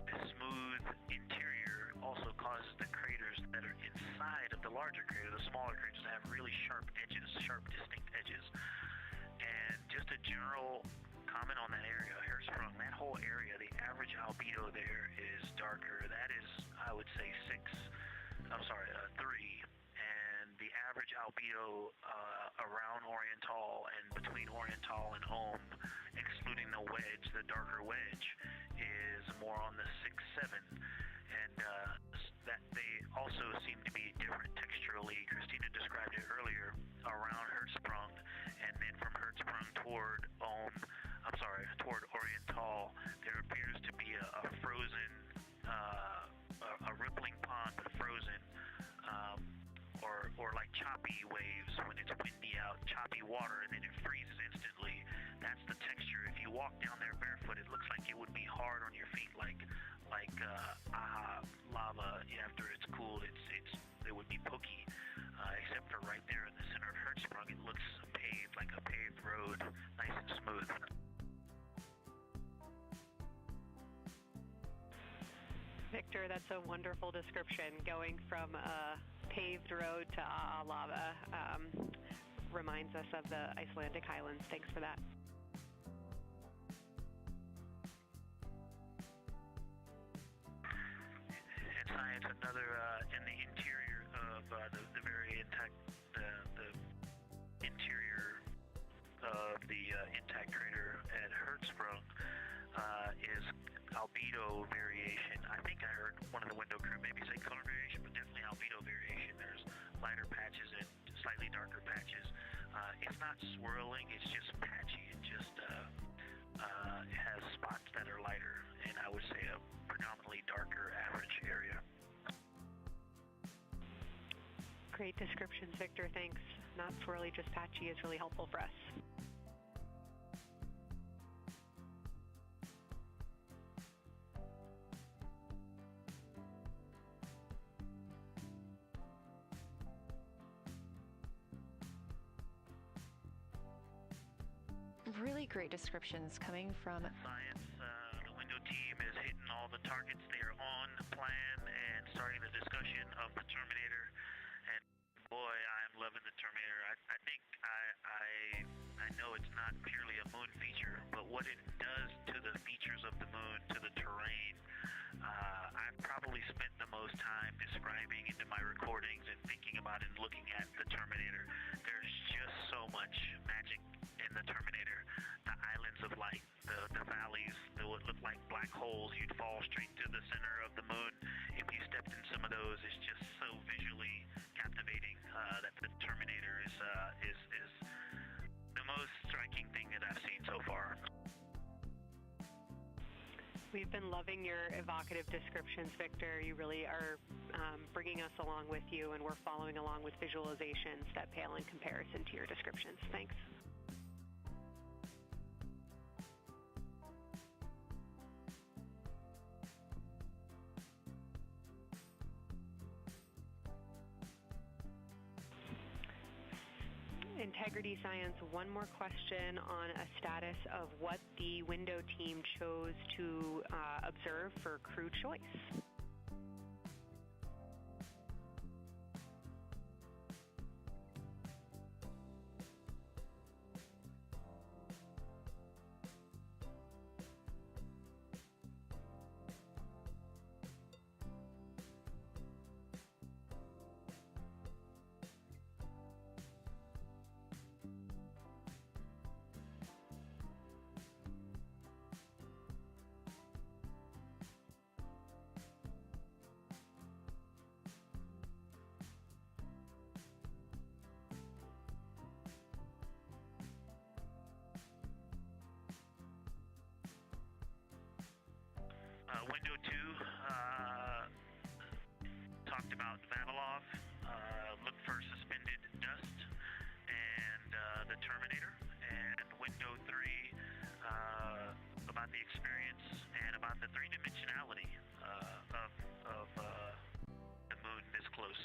the smooth interior also causes the craters that are inside of the larger crater, the smaller craters, to have really sharp edges, sharp, distinct edges. And just a general comment on that area, Hertzsprung, that whole area, the average albedo there is darker. That is, I would say, 3. And the average albedo around Oriental and between Oriental and Ohm, excluding the wedge, the darker wedge, is more on the 6-7. And that they also seem to be different texturally. Christina described it earlier around Hertzsprung, and then from Hertzsprung toward Oriental, there appears to be a frozen, a rippling pond, but frozen, or like choppy waves when it's windy out, choppy water, and then it freezes instantly. That's the texture. If you walk down there barefoot, it looks like it would be hard on your feet, like lava. After it's cooled, it would be pokey. Except for right there in the center of Hertzsprung, it looks paved, like a paved road, nice and smooth. Victor, that's a wonderful description. Going from a paved road to lava reminds us of the Icelandic highlands. Thanks for that. And science, another in the interior of the very intact, the interior of the intact crater at Hertzsprung is albedo variation. I think I heard one of the window crew maybe say color variation, but definitely albedo variation. There's lighter patches and slightly darker patches. It's not swirling, it's just patchy. It just has spots that are lighter, and I would say a predominantly darker average area. Great descriptions, Victor. Thanks. Not swirly, just patchy is really helpful for us. Really great descriptions coming from Science, the window team is hitting all the targets. They are on plan and starting the discussion of the Terminator. And boy, I'm loving the Terminator. I think I know it's not purely a moon feature, but what it does to the features of the moon, to the terrain. I've probably spent the most time describing into my recordings and thinking about and looking at the Terminator. There's just so much magic in the Terminator. The islands of light, the valleys, what look like black holes. You'd fall straight to the center of the moon if you stepped in some of those. It's just so visually captivating that the Terminator is the most striking thing that I've seen so far. We've been loving your evocative descriptions, Victor. You really are bringing us along with you, and we're following along with visualizations that pale in comparison to your descriptions. Thanks. Integrity Science, one more question on a status of what the window team chose to observe for crew choice. Window 2 talked about Vavilov, looked for suspended dust, and the Terminator. And window 3 about the experience and about the three-dimensionality of the moon this close.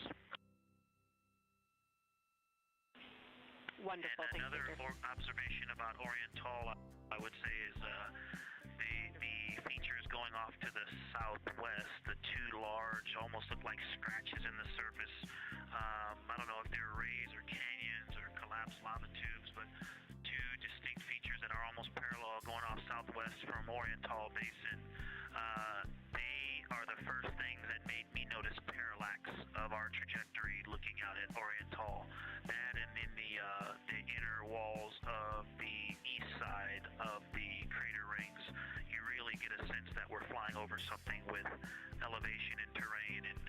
Wonderful. And another observation about Oriental, I would say, is the features going off to the southwest, the two large, almost look like scratches in the surface. I don't know if they're rays or canyons or collapsed lava tubes, but two distinct features that are almost parallel going off southwest from Oriental Basin. They are the first things that made me notice parallax of our trajectory looking out at Oriental. That and in the inner walls of the east side of the crater rings, you really get a sense that we're flying over something with elevation and terrain, and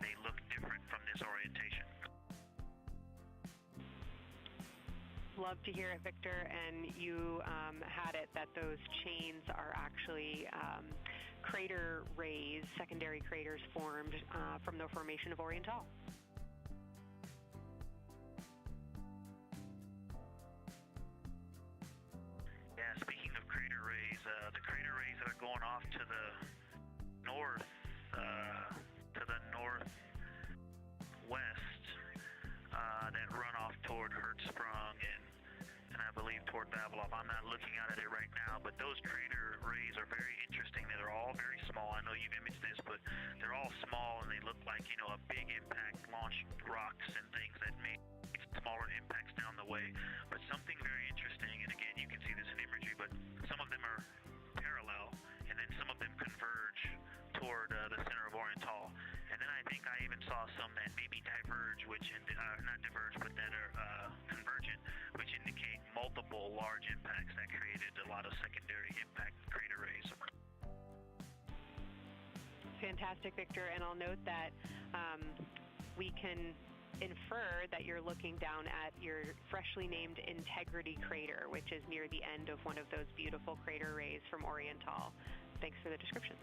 they look different from this orientation. Love to hear it, Victor. And you had it that those chains are actually crater rays, secondary craters formed from the formation of Oriental. Yeah, speaking of crater rays, the crater rays that are going off to the northwest, that run off toward Hertzsprung and I believe toward Vavilov. I'm not looking at it right now, but those crater rays are very interesting. They're all very small. I know you've imaged this, but they're all small and they look like, a big impact launched rocks and things that made smaller impacts down the way. But something very interesting, and again, you can see this in imagery, but some of them are parallel, and then some of them converge toward the center of Oriental. And then I think I even saw some that maybe diverge, not diverge, but that are convergent, which indicate multiple large impacts that created a lot of secondary impact crater rays. Fantastic, Victor. And I'll note that we can infer that you're looking down at your freshly named Integrity crater, which is near the end of one of those beautiful crater rays from Oriental. Thanks for the description.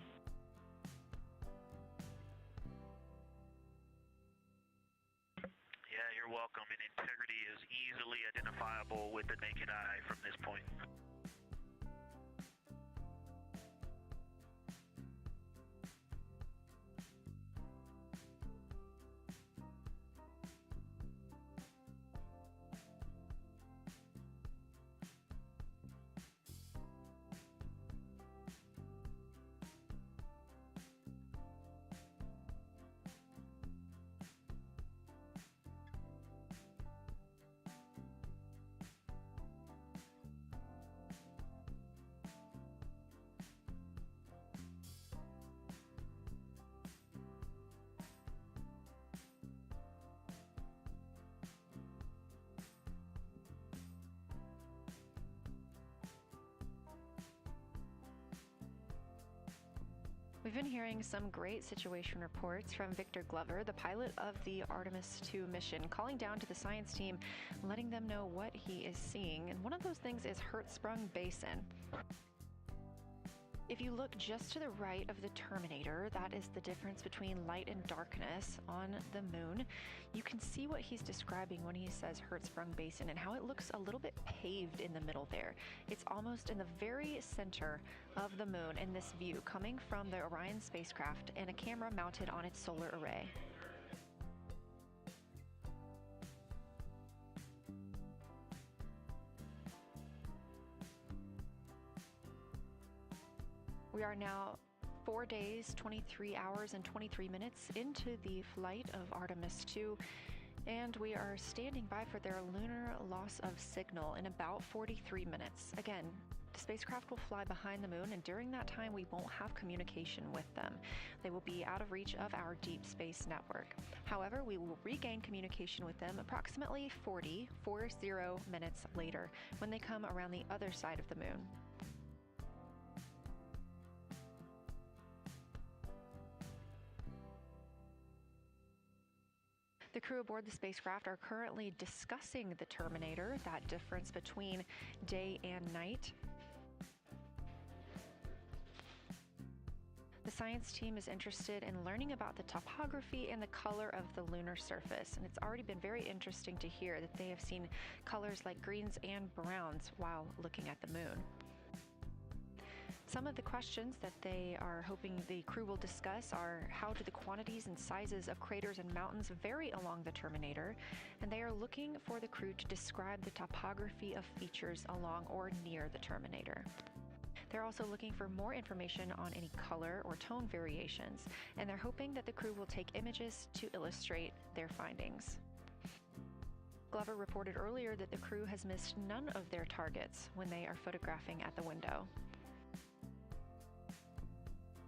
Yeah, you're welcome. And Integrity is easily identifiable with the naked eye from this point. been hearing some great situation reports from Victor Glover, the pilot of the Artemis II mission, calling down to the science team, letting them know what he is seeing. And one of those things is Hertzsprung Basin. If you look just to the right of the Terminator, that is the difference between light and darkness on the moon. You can see what he's describing when he says Hertzsprung Basin and how it looks a little bit paved in the middle there. It's almost in the very center of the moon in this view, coming from the Orion spacecraft and a camera mounted on its solar array. We are now 4 days, 23 hours, and 23 minutes into the flight of Artemis II, and we are standing by for their lunar loss of signal in about 43 minutes. Again, the spacecraft will fly behind the moon, and during that time, we won't have communication with them. They will be out of reach of our deep space network. However, we will regain communication with them approximately 40 minutes later when they come around the other side of the moon. The crew aboard the spacecraft are currently discussing the Terminator, that difference between day and night. The science team is interested in learning about the topography and the color of the lunar surface, and it's already been very interesting to hear that they have seen colors like greens and browns while looking at the moon. Some of the questions that they are hoping the crew will discuss are how do the quantities and sizes of craters and mountains vary along the Terminator, and they are looking for the crew to describe the topography of features along or near the Terminator. They're also looking for more information on any color or tone variations, and they're hoping that the crew will take images to illustrate their findings. Glover reported earlier that the crew has missed none of their targets when they are photographing at the window.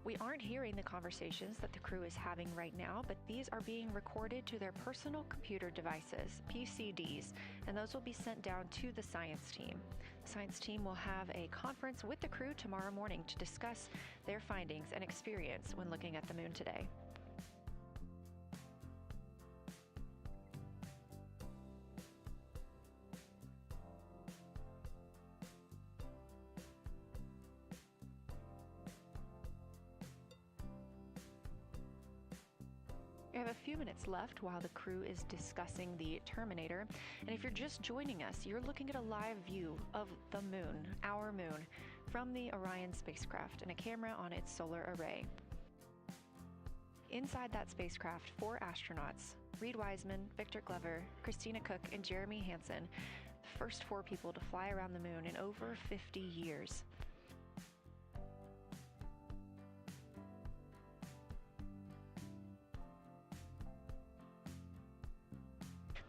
We aren't hearing the conversations that the crew is having right now, but these are being recorded to their personal computer devices, PCDs, and those will be sent down to the science team. The science team will have a conference with the crew tomorrow morning to discuss their findings and experience when looking at the moon today. We have a few minutes left while the crew is discussing the Terminator, and if you're just joining us, you're looking at a live view of the moon, our moon, from the Orion spacecraft and a camera on its solar array. Inside that spacecraft, 4 astronauts, Reid Wiseman, Victor Glover, Christina Koch, and Jeremy Hansen, the first 4 people to fly around the moon in over 50 years.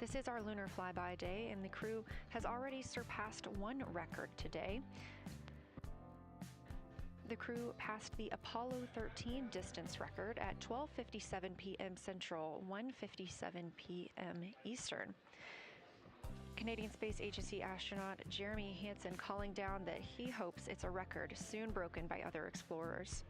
This is our lunar flyby day, and the crew has already surpassed one record today. The crew passed the Apollo 13 distance record at 12:57 p.m. Central, 1:57 p.m. Eastern. Canadian Space Agency astronaut Jeremy Hansen calling down that he hopes it's a record soon broken by other explorers.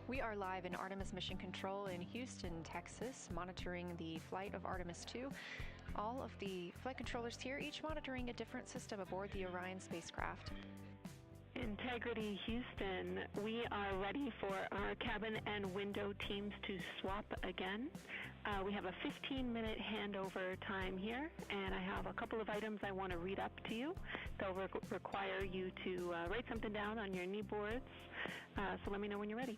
We are live in Artemis Mission Control in Houston, Texas, monitoring the flight of Artemis II. All of the flight controllers here, each monitoring a different system aboard the Orion spacecraft. Integrity Houston, we are ready for our cabin and window teams to swap again. We have a 15-minute handover time here, and I have a couple of items I want to read up to you. They'll require you to write something down on your knee boards, so let me know when you're ready.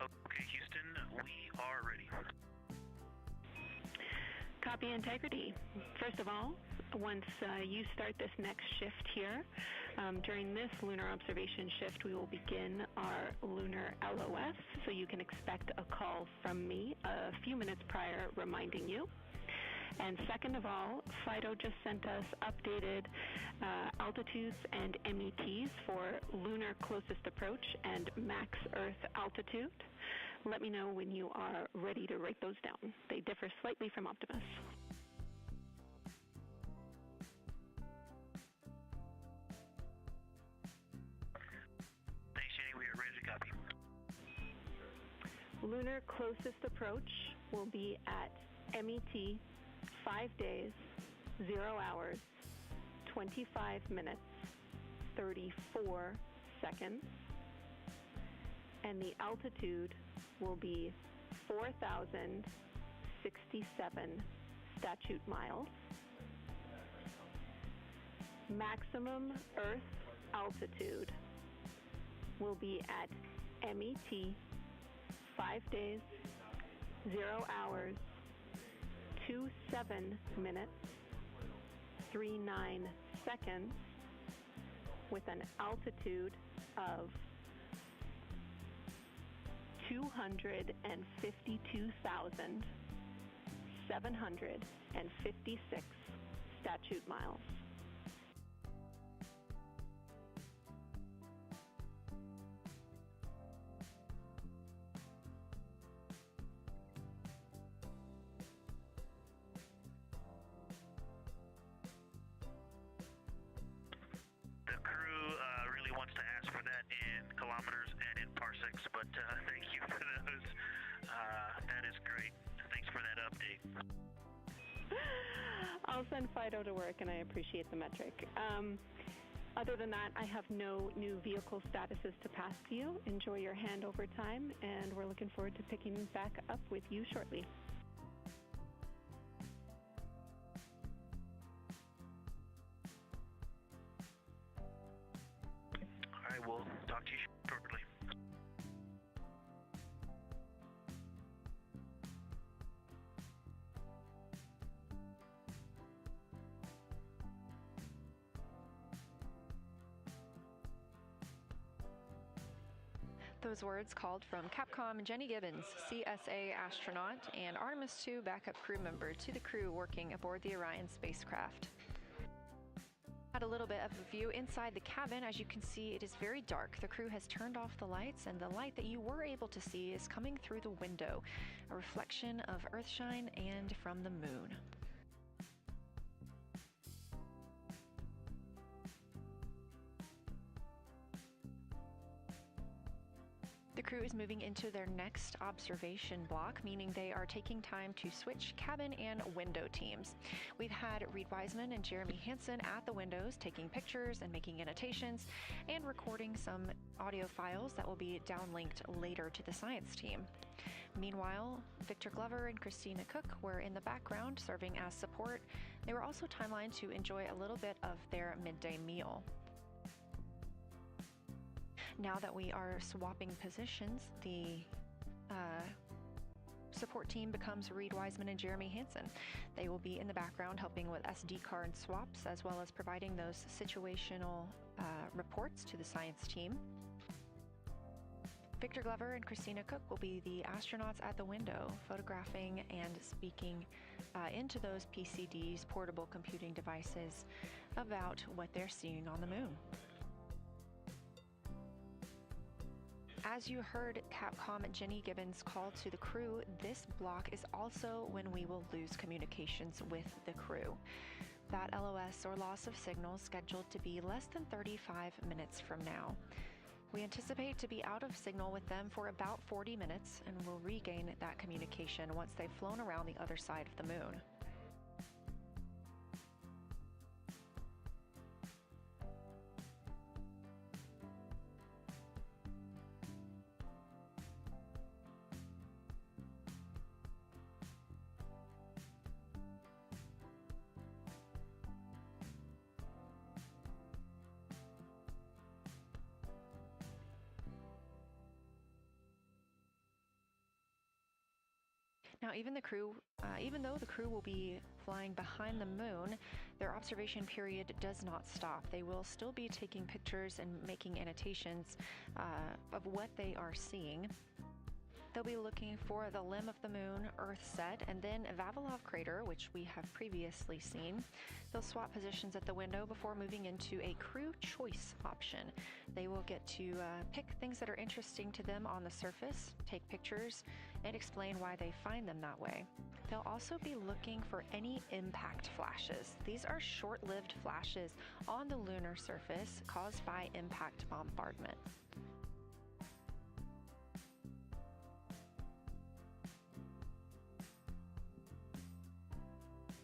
Okay, Houston, we are ready. Copy integrity. First of all, once you start this next shift here, during this lunar observation shift, we will begin our lunar LOS, so you can expect a call from me a few minutes prior reminding you. And second of all, Fido just sent us updated altitudes and METs for lunar closest approach and max Earth altitude. Let me know when you are ready to write those down. They differ slightly from Optimus. Thanks, Jenny. We are ready to copy. Lunar closest approach will be at MET 5 days, 0 hours, 25 minutes, 34 seconds. And the altitude will be 4,067 statute miles. Maximum Earth altitude will be at MET 5 days, 0 hours, 27 minutes, 39 seconds, with an altitude of 252,756 statute miles. The crew really wants to ask for that in kilometers and in parsecs, but thank you for those. That is great. Thanks for that update. I'll send Fido to work, and I appreciate the metric. Other than that, I have no new vehicle statuses to pass to you. Enjoy your handover time, and we're looking forward to picking back up with you shortly. All right, we'll talk to you shortly. Those words called from Capcom Jenny Gibbons, CSA astronaut and Artemis II backup crew member, to the crew working aboard the Orion spacecraft. Had a little bit of a view inside the cabin. As you can see, it is very dark. The crew has turned off the lights, and the light that you were able to see is coming through the window, a reflection of Earthshine and from the moon. The crew is moving into their next observation block, meaning they are taking time to switch cabin and window teams. We've had Reid Wiseman and Jeremy Hansen at the windows taking pictures and making annotations and recording some audio files that will be downlinked later to the science team. Meanwhile, Victor Glover and Christina Koch were in the background serving as support. They were also timelined to enjoy a little bit of their midday meal. Now that we are swapping positions, the support team becomes Reid Wiseman and Jeremy Hansen. They will be in the background helping with SD card swaps, as well as providing those situational reports to the science team. Victor Glover and Christina Koch will be the astronauts at the window, photographing and speaking into those PCDs, portable computing devices, about what they're seeing on the moon. As you heard Capcom Jenny Gibbons call to the crew, this block is also when we will lose communications with the crew. That LOS, or loss of signal, is scheduled to be less than 35 minutes from now. We anticipate to be out of signal with them for about 40 minutes, and will regain that communication once they've flown around the other side of the moon. Now, even though the crew will be flying behind the moon, their observation period does not stop. They will still be taking pictures and making annotations of what they are seeing. They'll be looking for the limb of the moon, Earth set, and then Vavilov crater, which we have previously seen. They'll swap positions at the window before moving into a crew choice option. They will get to pick things that are interesting to them on the surface, take pictures, and explain why they find them that way. They'll also be looking for any impact flashes. These are short-lived flashes on the lunar surface caused by impact bombardment.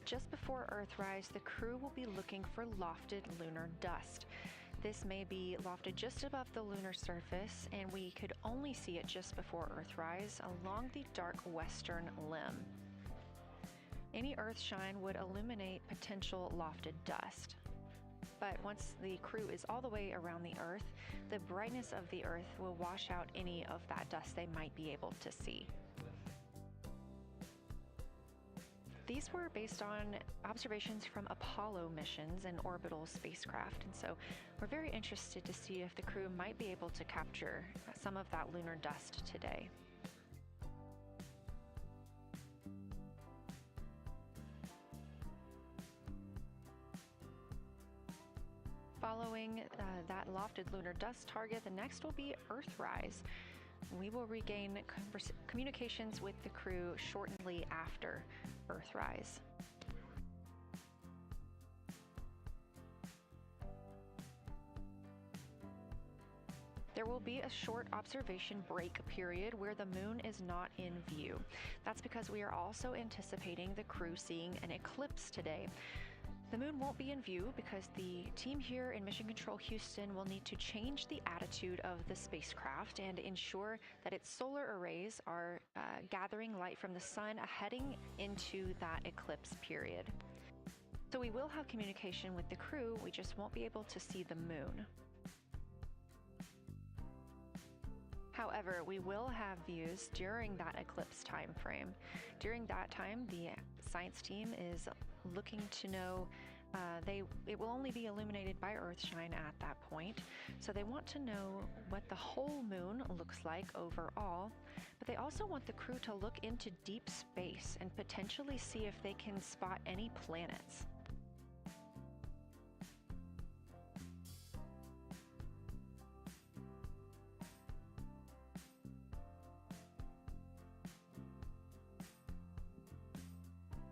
Just before Earthrise, the crew will be looking for lofted lunar dust. This may be lofted just above the lunar surface, and we could only see it just before Earthrise along the dark western limb. Any Earthshine would illuminate potential lofted dust. But once the crew is all the way around the Earth, the brightness of the Earth will wash out any of that dust they might be able to see. These were based on observations from Apollo missions and orbital spacecraft, and so we're very interested to see if the crew might be able to capture some of that lunar dust today. Following that lofted lunar dust target, the next will be Earthrise. We will regain communications with the crew shortly after Earthrise. There will be a short observation break period where the moon is not in view. That's because we are also anticipating the crew seeing an eclipse today. The moon won't be in view because the team here in Mission Control Houston will need to change the attitude of the spacecraft and ensure that its solar arrays are gathering light from the sun heading into that eclipse period. So we will have communication with the crew, we just won't be able to see the moon. However, we will have views during that eclipse time frame. During that time, the science team is looking to know it will only be illuminated by Earthshine at that point, so they want to know what the whole moon looks like overall, but they also want the crew to look into deep space and potentially see if they can spot any planets.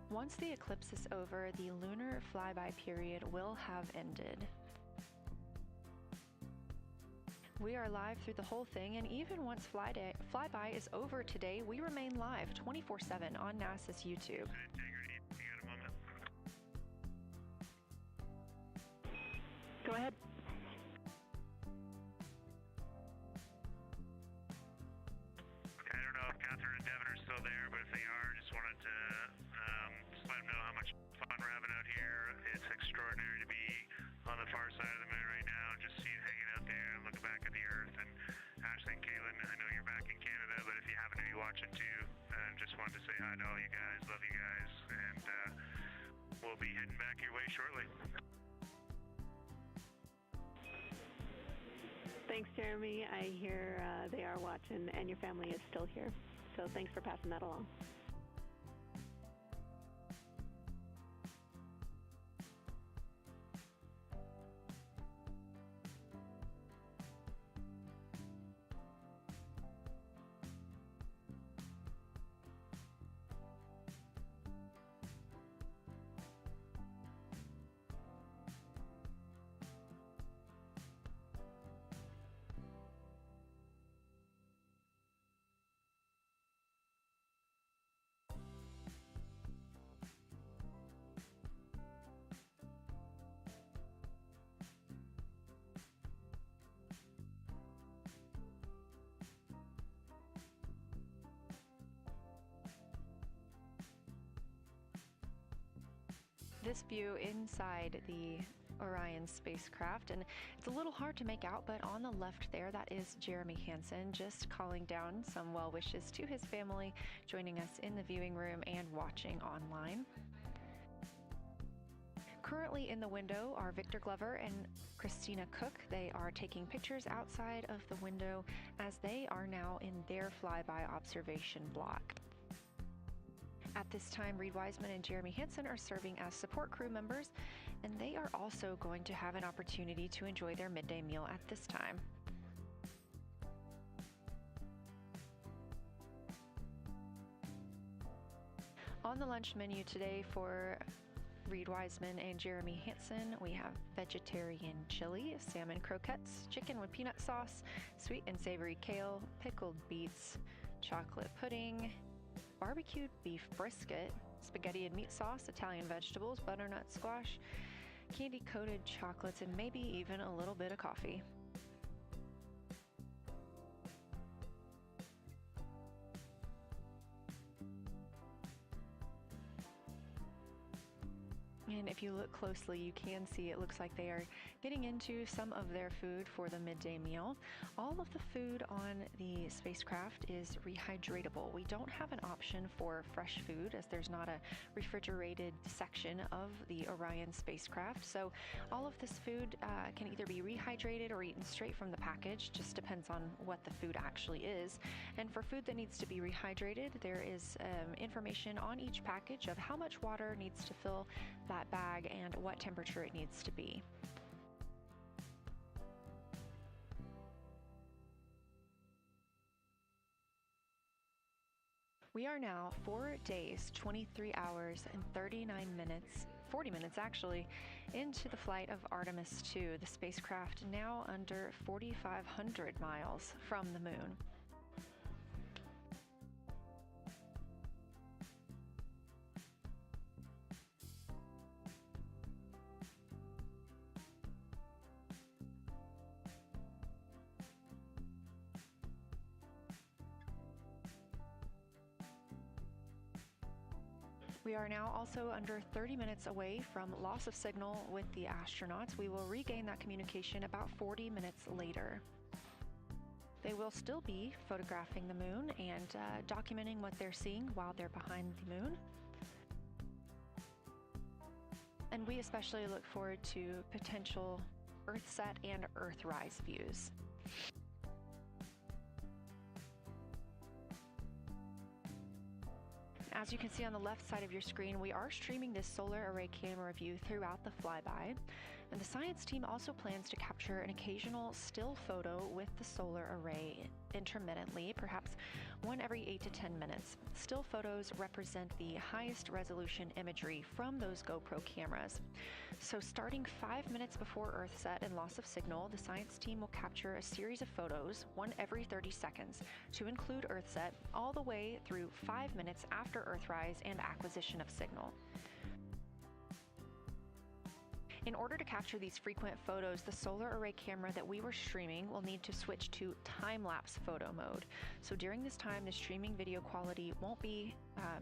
Once the eclipse is over, the lunar flyby period will have ended. We are live through the whole thing, and even once flyby is over today, we remain live 24/7 on NASA's YouTube. Go ahead. I don't know if Catherine and Devin are still there, but if they are, just wanted to just let them know how much fun we're having out here. It's extraordinary to be on the far side of the moon right now, just hanging out there and looking back at the Earth. And Ashley and Caitlin, I know you're back in Canada, but if you happen to be watching too, just wanted to say hi to all you guys. Love you guys, and we'll be heading back your way shortly. Thanks, Jeremy. I hear they are watching, and your family is still here. So thanks for passing that along. This view inside the Orion spacecraft, and it's a little hard to make out, but on the left there, that is Jeremy Hansen just calling down some well wishes to his family, joining us in the viewing room and watching online. Currently in the window are Victor Glover and Christina Koch. They are taking pictures outside of the window as they are now in their flyby observation block. At this time, Reid Wiseman and Jeremy Hansen are serving as support crew members, and they are also going to have an opportunity to enjoy their midday meal at this time. On the lunch menu today for Reid Wiseman and Jeremy Hansen, we have vegetarian chili, salmon croquettes, chicken with peanut sauce, sweet and savory kale, pickled beets, chocolate pudding, barbecued beef brisket, spaghetti and meat sauce, Italian vegetables, butternut squash, candy-coated chocolates, and maybe even a little bit of coffee. And if you look closely, you can see it looks like they are getting into some of their food for the midday meal. All of the food on the spacecraft is rehydratable. We don't have an option for fresh food as there's not a refrigerated section of the Orion spacecraft. So all of this food can either be rehydrated or eaten straight from the package, just depends on what the food actually is. And for food that needs to be rehydrated, there is information on each package of how much water needs to fill that bag and what temperature it needs to be. We are now 4 days, 23 hours, and 39 minutes, 40 minutes actually, into the flight of Artemis II, the spacecraft now under 4,500 miles from the moon. We are now also under 30 minutes away from loss of signal with the astronauts. We will regain that communication about 40 minutes later. They will still be photographing the moon and documenting what they're seeing while they're behind the moon. And we especially look forward to potential Earthset and Earthrise views. As you can see on the left side of your screen, we are streaming this solar array camera view throughout the flyby. And the science team also plans to capture an occasional still photo with the solar array intermittently, perhaps one every 8 to 10 minutes. Still photos represent the highest resolution imagery from those GoPro cameras. So starting 5 minutes before Earthset and loss of signal, the science team will capture a series of photos, one every 30 seconds, to include Earthset, all the way through 5 minutes after Earthrise and acquisition of signal. In order to capture these frequent photos, the solar array camera that we were streaming will need to switch to time-lapse photo mode. So during this time, the streaming video quality won't be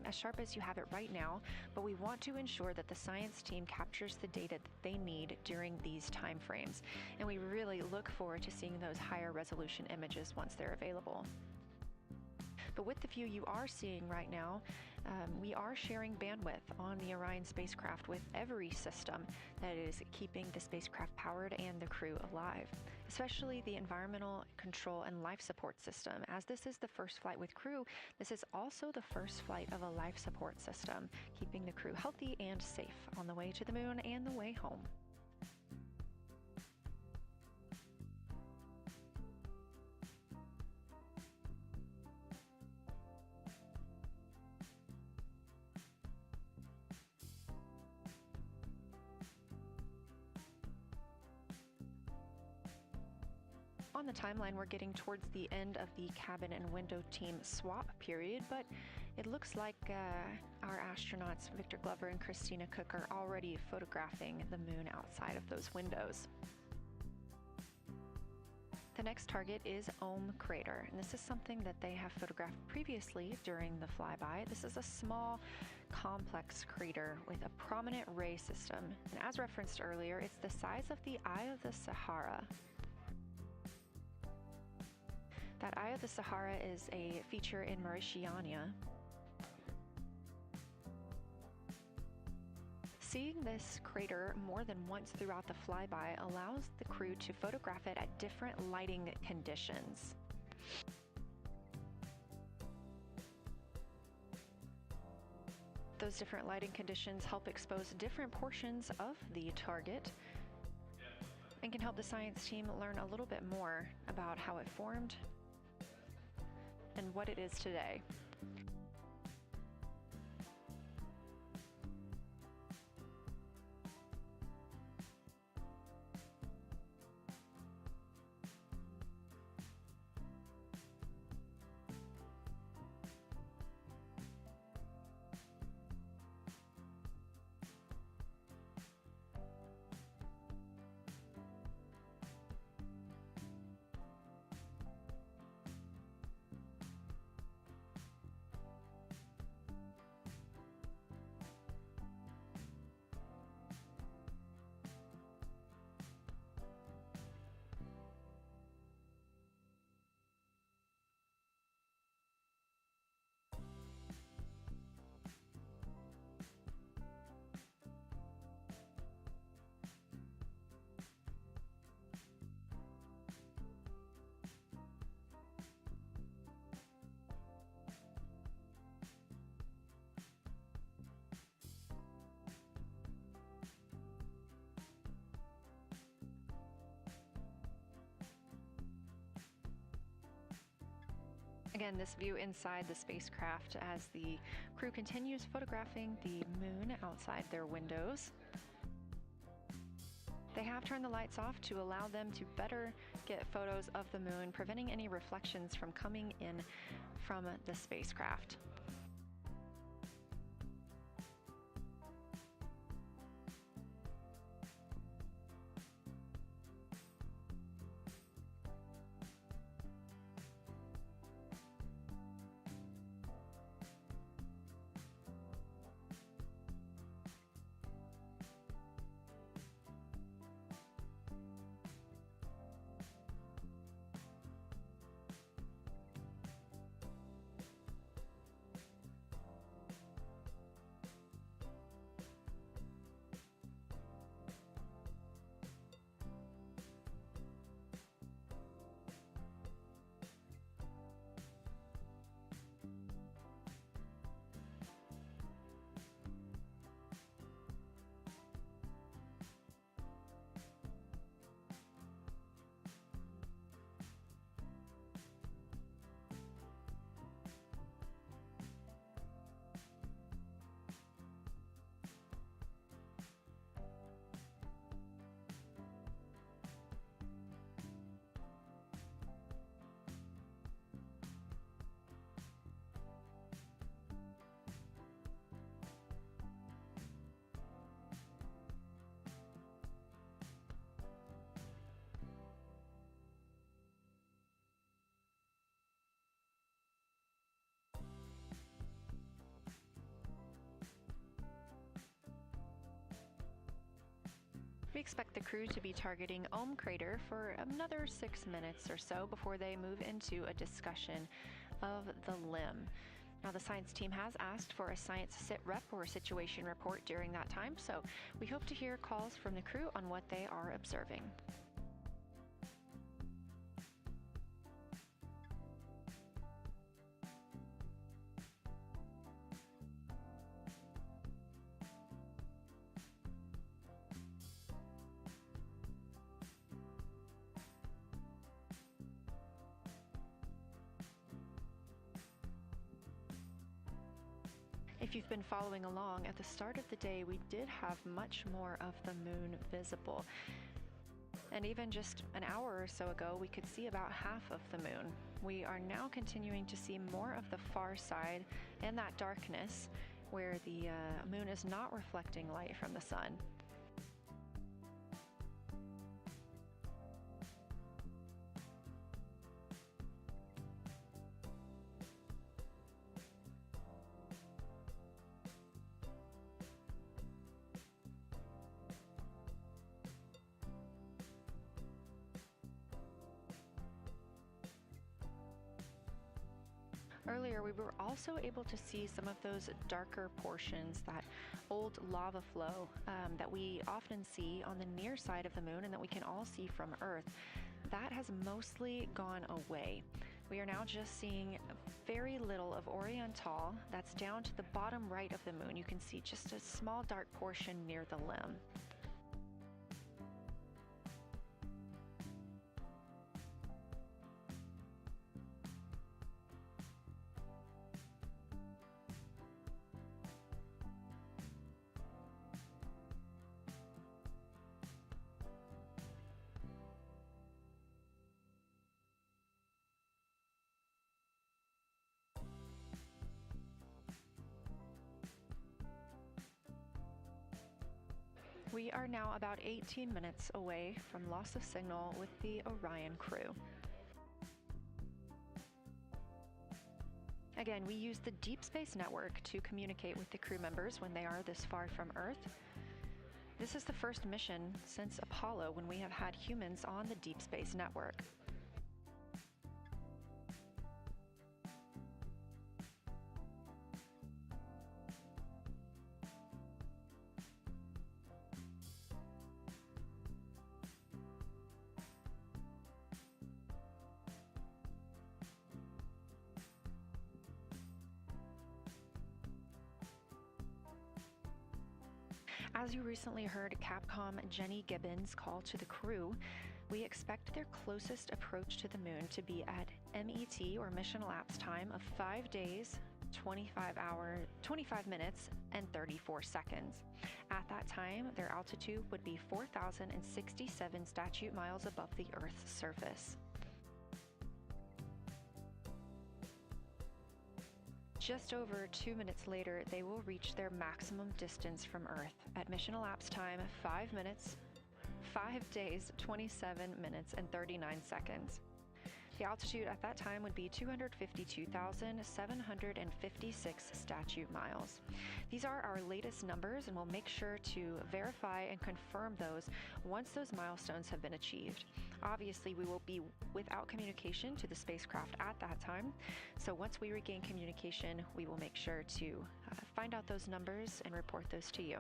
as sharp as you have it right now, but we want to ensure that the science team captures the data that they need during these time frames. And we really look forward to seeing those higher resolution images once they're available. But with the view you are seeing right now, we are sharing bandwidth on the Orion spacecraft with every system that is keeping the spacecraft powered and the crew alive, especially the environmental control and life support system. As this is the first flight with crew, this is also the first flight of a life support system, keeping the crew healthy and safe on the way to the moon and the way home. On the timeline, we're getting towards the end of the cabin and window team swap period, but it looks like our astronauts, Victor Glover and Christina Koch, are already photographing the moon outside of those windows. The next target is Ohm Crater, and this is something that they have photographed previously during the flyby. This is a small complex crater with a prominent ray system. And as referenced earlier, it's the size of the Eye of the Sahara. That Eye of the Sahara is a feature in Mauritania. Seeing this crater more than once throughout the flyby allows the crew to photograph it at different lighting conditions. Those different lighting conditions help expose different portions of the target and can help the science team learn a little bit more about how it formed and what it is today. Again, this view inside the spacecraft as the crew continues photographing the moon outside their windows. They have turned the lights off to allow them to better get photos of the moon, preventing any reflections from coming in from the spacecraft. We expect the crew to be targeting Ohm Crater for another 6 minutes or so before they move into a discussion of the limb. Now, the science team has asked for a science sit rep or situation report during that time, so we hope to hear calls from the crew on what they are observing. If you've been following along, at the start of the day, we did have much more of the moon visible. And even just an hour or so ago, we could see about half of the moon. We are now continuing to see more of the far side and that darkness where the moon is not reflecting light from the sun. Earlier, we were also able to see some of those darker portions, that old lava flow that we often see on the near side of the moon and that we can all see from Earth. That has mostly gone away. We are now just seeing very little of Oriental. That's down to the bottom right of the moon. You can see just a small dark portion near the limb. We are now about 18 minutes away from loss of signal with the Orion crew. Again, we use the Deep Space Network to communicate with the crew members when they are this far from Earth. This is the first mission since Apollo when we have had humans on the Deep Space Network. As you recently heard Capcom Jenny Gibbons call to the crew, we expect their closest approach to the moon to be at MET, or mission elapsed time, of 5 days, 25 minutes, and 34 seconds. At that time, their altitude would be 4,067 statute miles above the Earth's surface. Just over 2 minutes later, they will reach their maximum distance from Earth at mission elapsed time 5 minutes, 5 days, 27 minutes, and 39 seconds. The altitude at that time would be 252,756 statute miles. These are our latest numbers, and we'll make sure to verify and confirm those once those milestones have been achieved. Obviously, we will be without communication to the spacecraft at that time, so once we regain communication, we will make sure to find out those numbers and report those to you.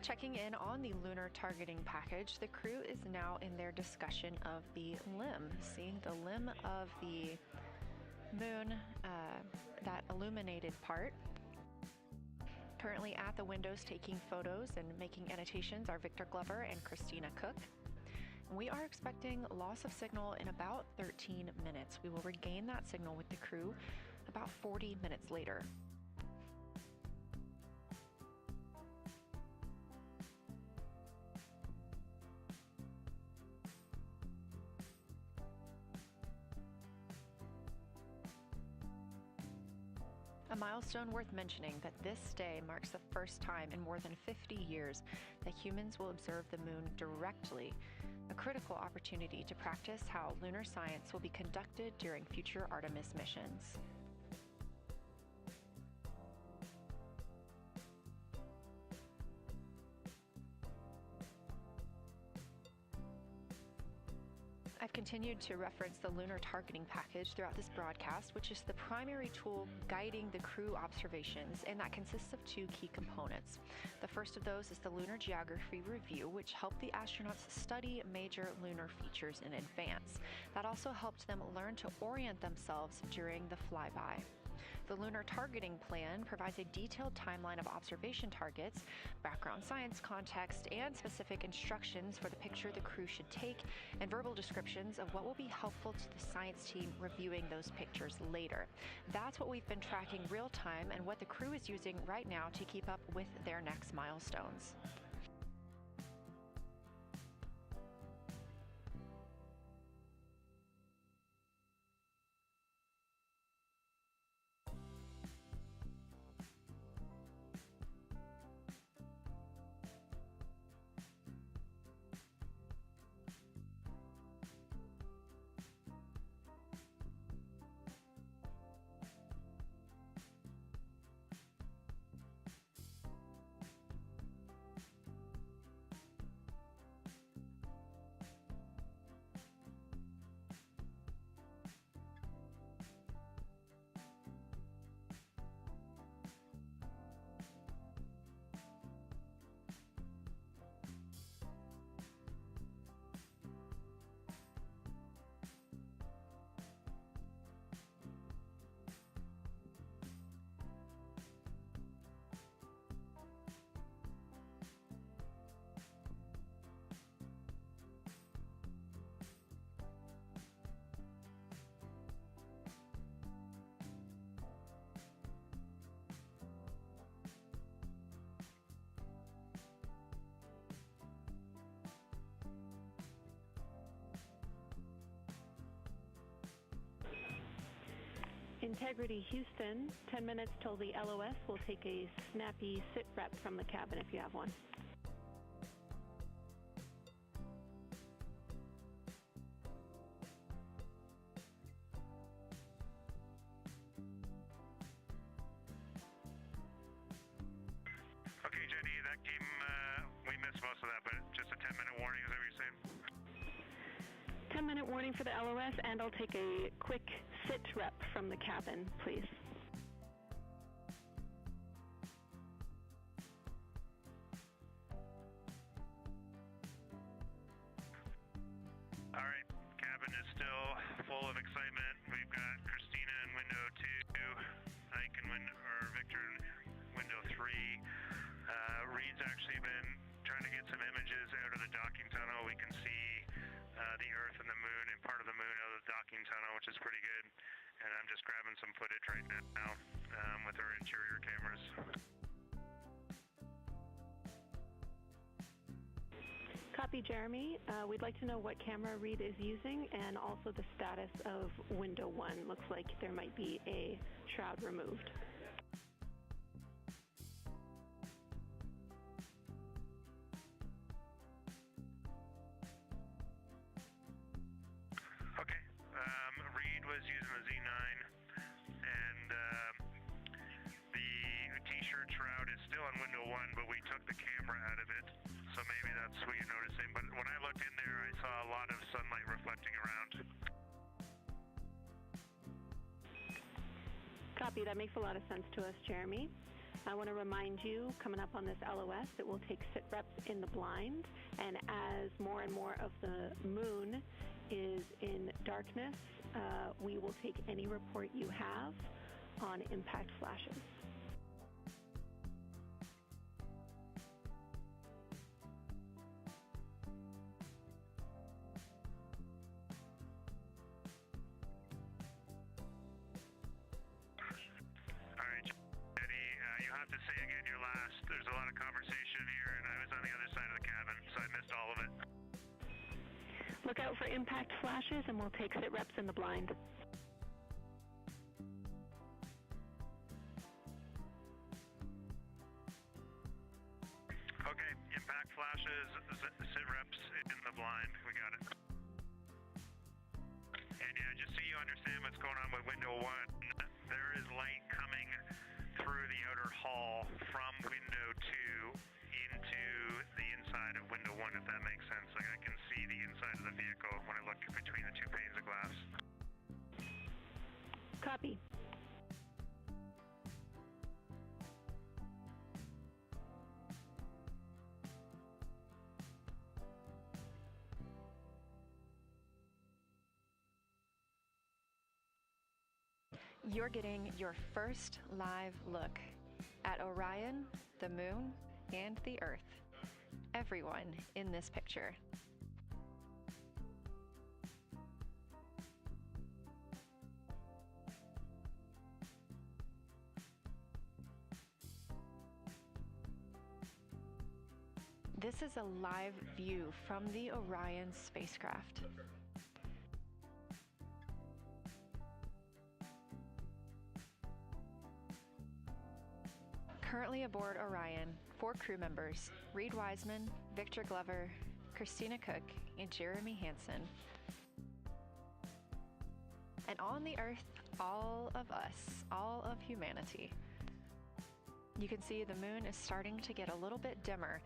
Checking in on the lunar targeting package, the crew is now in their discussion of the limb. Seeing the limb of the moon, that illuminated part. Currently at the windows taking photos and making annotations are Victor Glover and Christina Koch. We are expecting loss of signal in about 13 minutes. We will regain that signal with the crew about 40 minutes later. A milestone worth mentioning that this day marks the first time in more than 50 years that humans will observe the moon directly, a critical opportunity to practice how lunar science will be conducted during future Artemis missions. I've continued to reference the lunar targeting package throughout this broadcast, which is the primary tool guiding the crew observations, and that consists of two key components. The first of those is the Lunar Geography Review, which helped the astronauts study major lunar features in advance. That also helped them learn to orient themselves during the flyby. The Lunar Targeting Plan provides a detailed timeline of observation targets, background science context, and specific instructions for the picture the crew should take, and verbal descriptions of what will be helpful to the science team reviewing those pictures later. That's what we've been tracking real time and what the crew is using right now to keep up with their next milestones. Integrity Houston, 10 minutes till the LOS. We'll take a snappy sit rep from the cabin if you have one. Okay, Jenny, that came, we missed most of that, but just a 10-minute warning, is that what you're saying? 10-minute warning for the LOS, and I'll take a quick sit rep from the cabin, please. All right, cabin is still full of excitement. We've got Christina in window 2, Ike in Victor in window 3. Reid's actually been trying to get some images out of the docking tunnel. We can see the Earth and the Moon and part of the Moon out of the docking tunnel, which is pretty good. And I'm just grabbing some footage right now with our interior cameras. Copy, Jeremy. We'd like to know what camera Reid is using and also the status of window 1. Looks like there might be a shroud removed. Okay. Reid was using the Z9, and the T-shirt shroud is still on window 1, but we took the camera out of it, so maybe that's what you're noticing. But when I looked in there, I saw a lot of sunlight reflecting around. Copy. That makes a lot of sense to us, Jeremy. I want to remind you, coming up on this LOS, that we'll take sit reps in the blind, and as more and more of the moon is in darkness, we will take any report you have on impact flashes. To say again your last. There's a lot of conversation here, and I was on the other side of the cabin, so I missed all of it. Look out for impact flashes, and we'll take sit reps in the blind. Okay, impact flashes, sit reps in the blind. We got it. And yeah, just so you understand what's going on with window 1, there is light coming through the outer hall from window 2 into the inside of window 1, if that makes sense. Like, I can see the inside of the vehicle when I look between the two panes of glass. Copy. You're getting your first live look at Orion, the moon, and the Earth. Everyone in this picture. This is a live view from the Orion spacecraft. Currently aboard Orion, 4 crew members, Reid Wiseman, Victor Glover, Christina Koch, and Jeremy Hansen. And on the Earth, all of us, all of humanity. You can see the moon is starting to get a little bit dimmer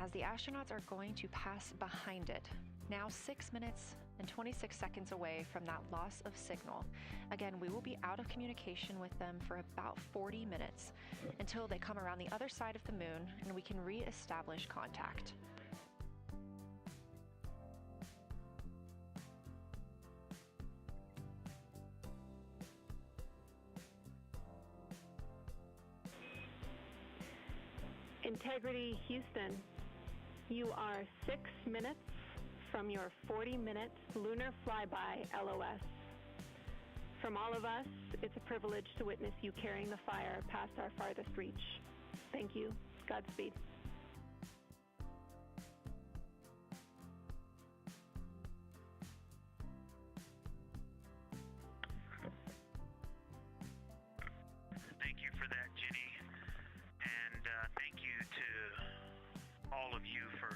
as the astronauts are going to pass behind it, now 6 minutes and 26 seconds away from that loss of signal. Again, we will be out of communication with them for about 40 minutes until they come around the other side of the moon and we can re-establish contact. Integrity Houston, you are 6 minutes from your 40-minute lunar flyby LOS. From all of us, it's a privilege to witness you carrying the fire past our farthest reach. Thank you. Godspeed. Thank you for that, Jenny. And thank you to all of you for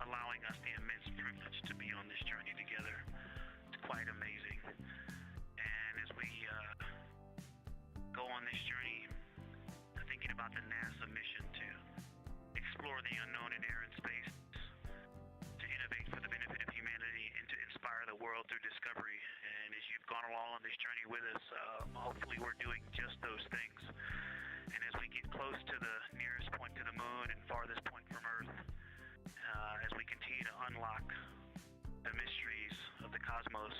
allowing us the immense privilege to be on this journey together. It's quite amazing. And as we go on this journey, thinking about the NASA mission to explore the unknown in air and space, to innovate for the benefit of humanity, and to inspire the world through discovery. And as you've gone along on this journey with us, hopefully we're doing just those things. And as we get close to the nearest point to the moon and farthest point from Earth, as we continue to unlock the mysteries of the cosmos,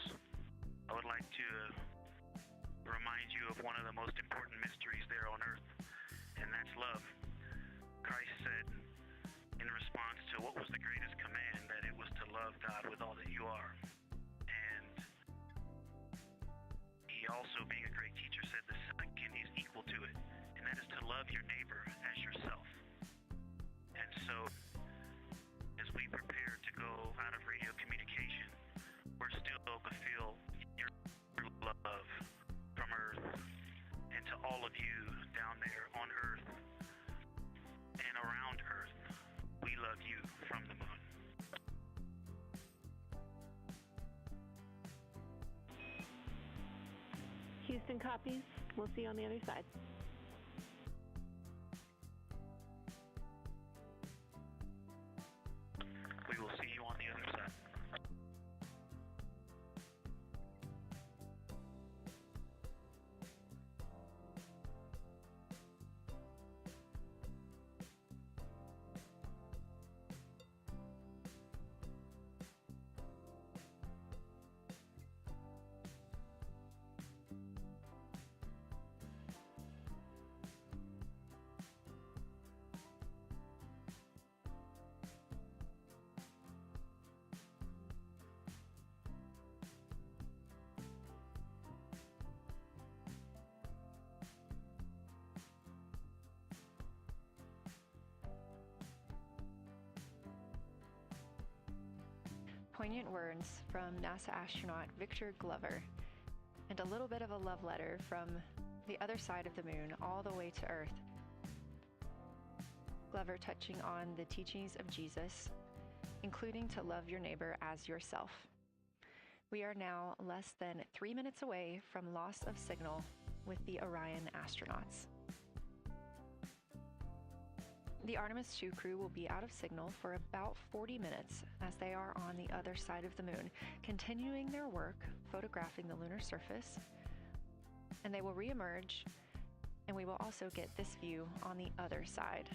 I would like to remind you of one of the most important mysteries there on Earth, and that's love. Christ said in response to what was the greatest command, that it was to love God with all that you are. And he also, being a great teacher, said the second is equal to it, and that is to love your neighbor as yourself. And so, as we prepare to go out of radio communication, we're still to feel your love from Earth, and to all of you down there on Earth and around Earth, we love you from the moon. Houston copies. We'll see you on the other side. We will see you on the other side. poignant words from NASA astronaut Victor Glover, and a little bit of a love letter from the other side of the moon all the way to Earth. Glover touching on the teachings of Jesus, including to love your neighbor as yourself. We are now less than 3 minutes away from loss of signal with the Orion astronauts. The Artemis II crew will be out of signal for about 40 minutes as they are on the other side of the moon, continuing their work photographing the lunar surface, and they will reemerge, and we will also get this view on the other side.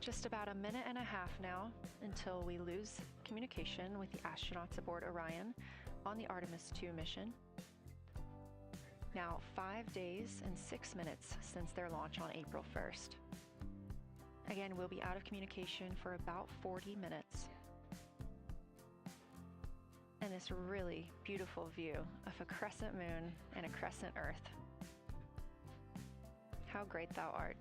Just about a minute and a half now until we lose communication with the astronauts aboard Orion on the Artemis II mission. Now 5 days and 6 minutes since their launch on April 1st. Again, we'll be out of communication for about 40 minutes. And this really beautiful view of a crescent moon and a crescent Earth. How great thou art.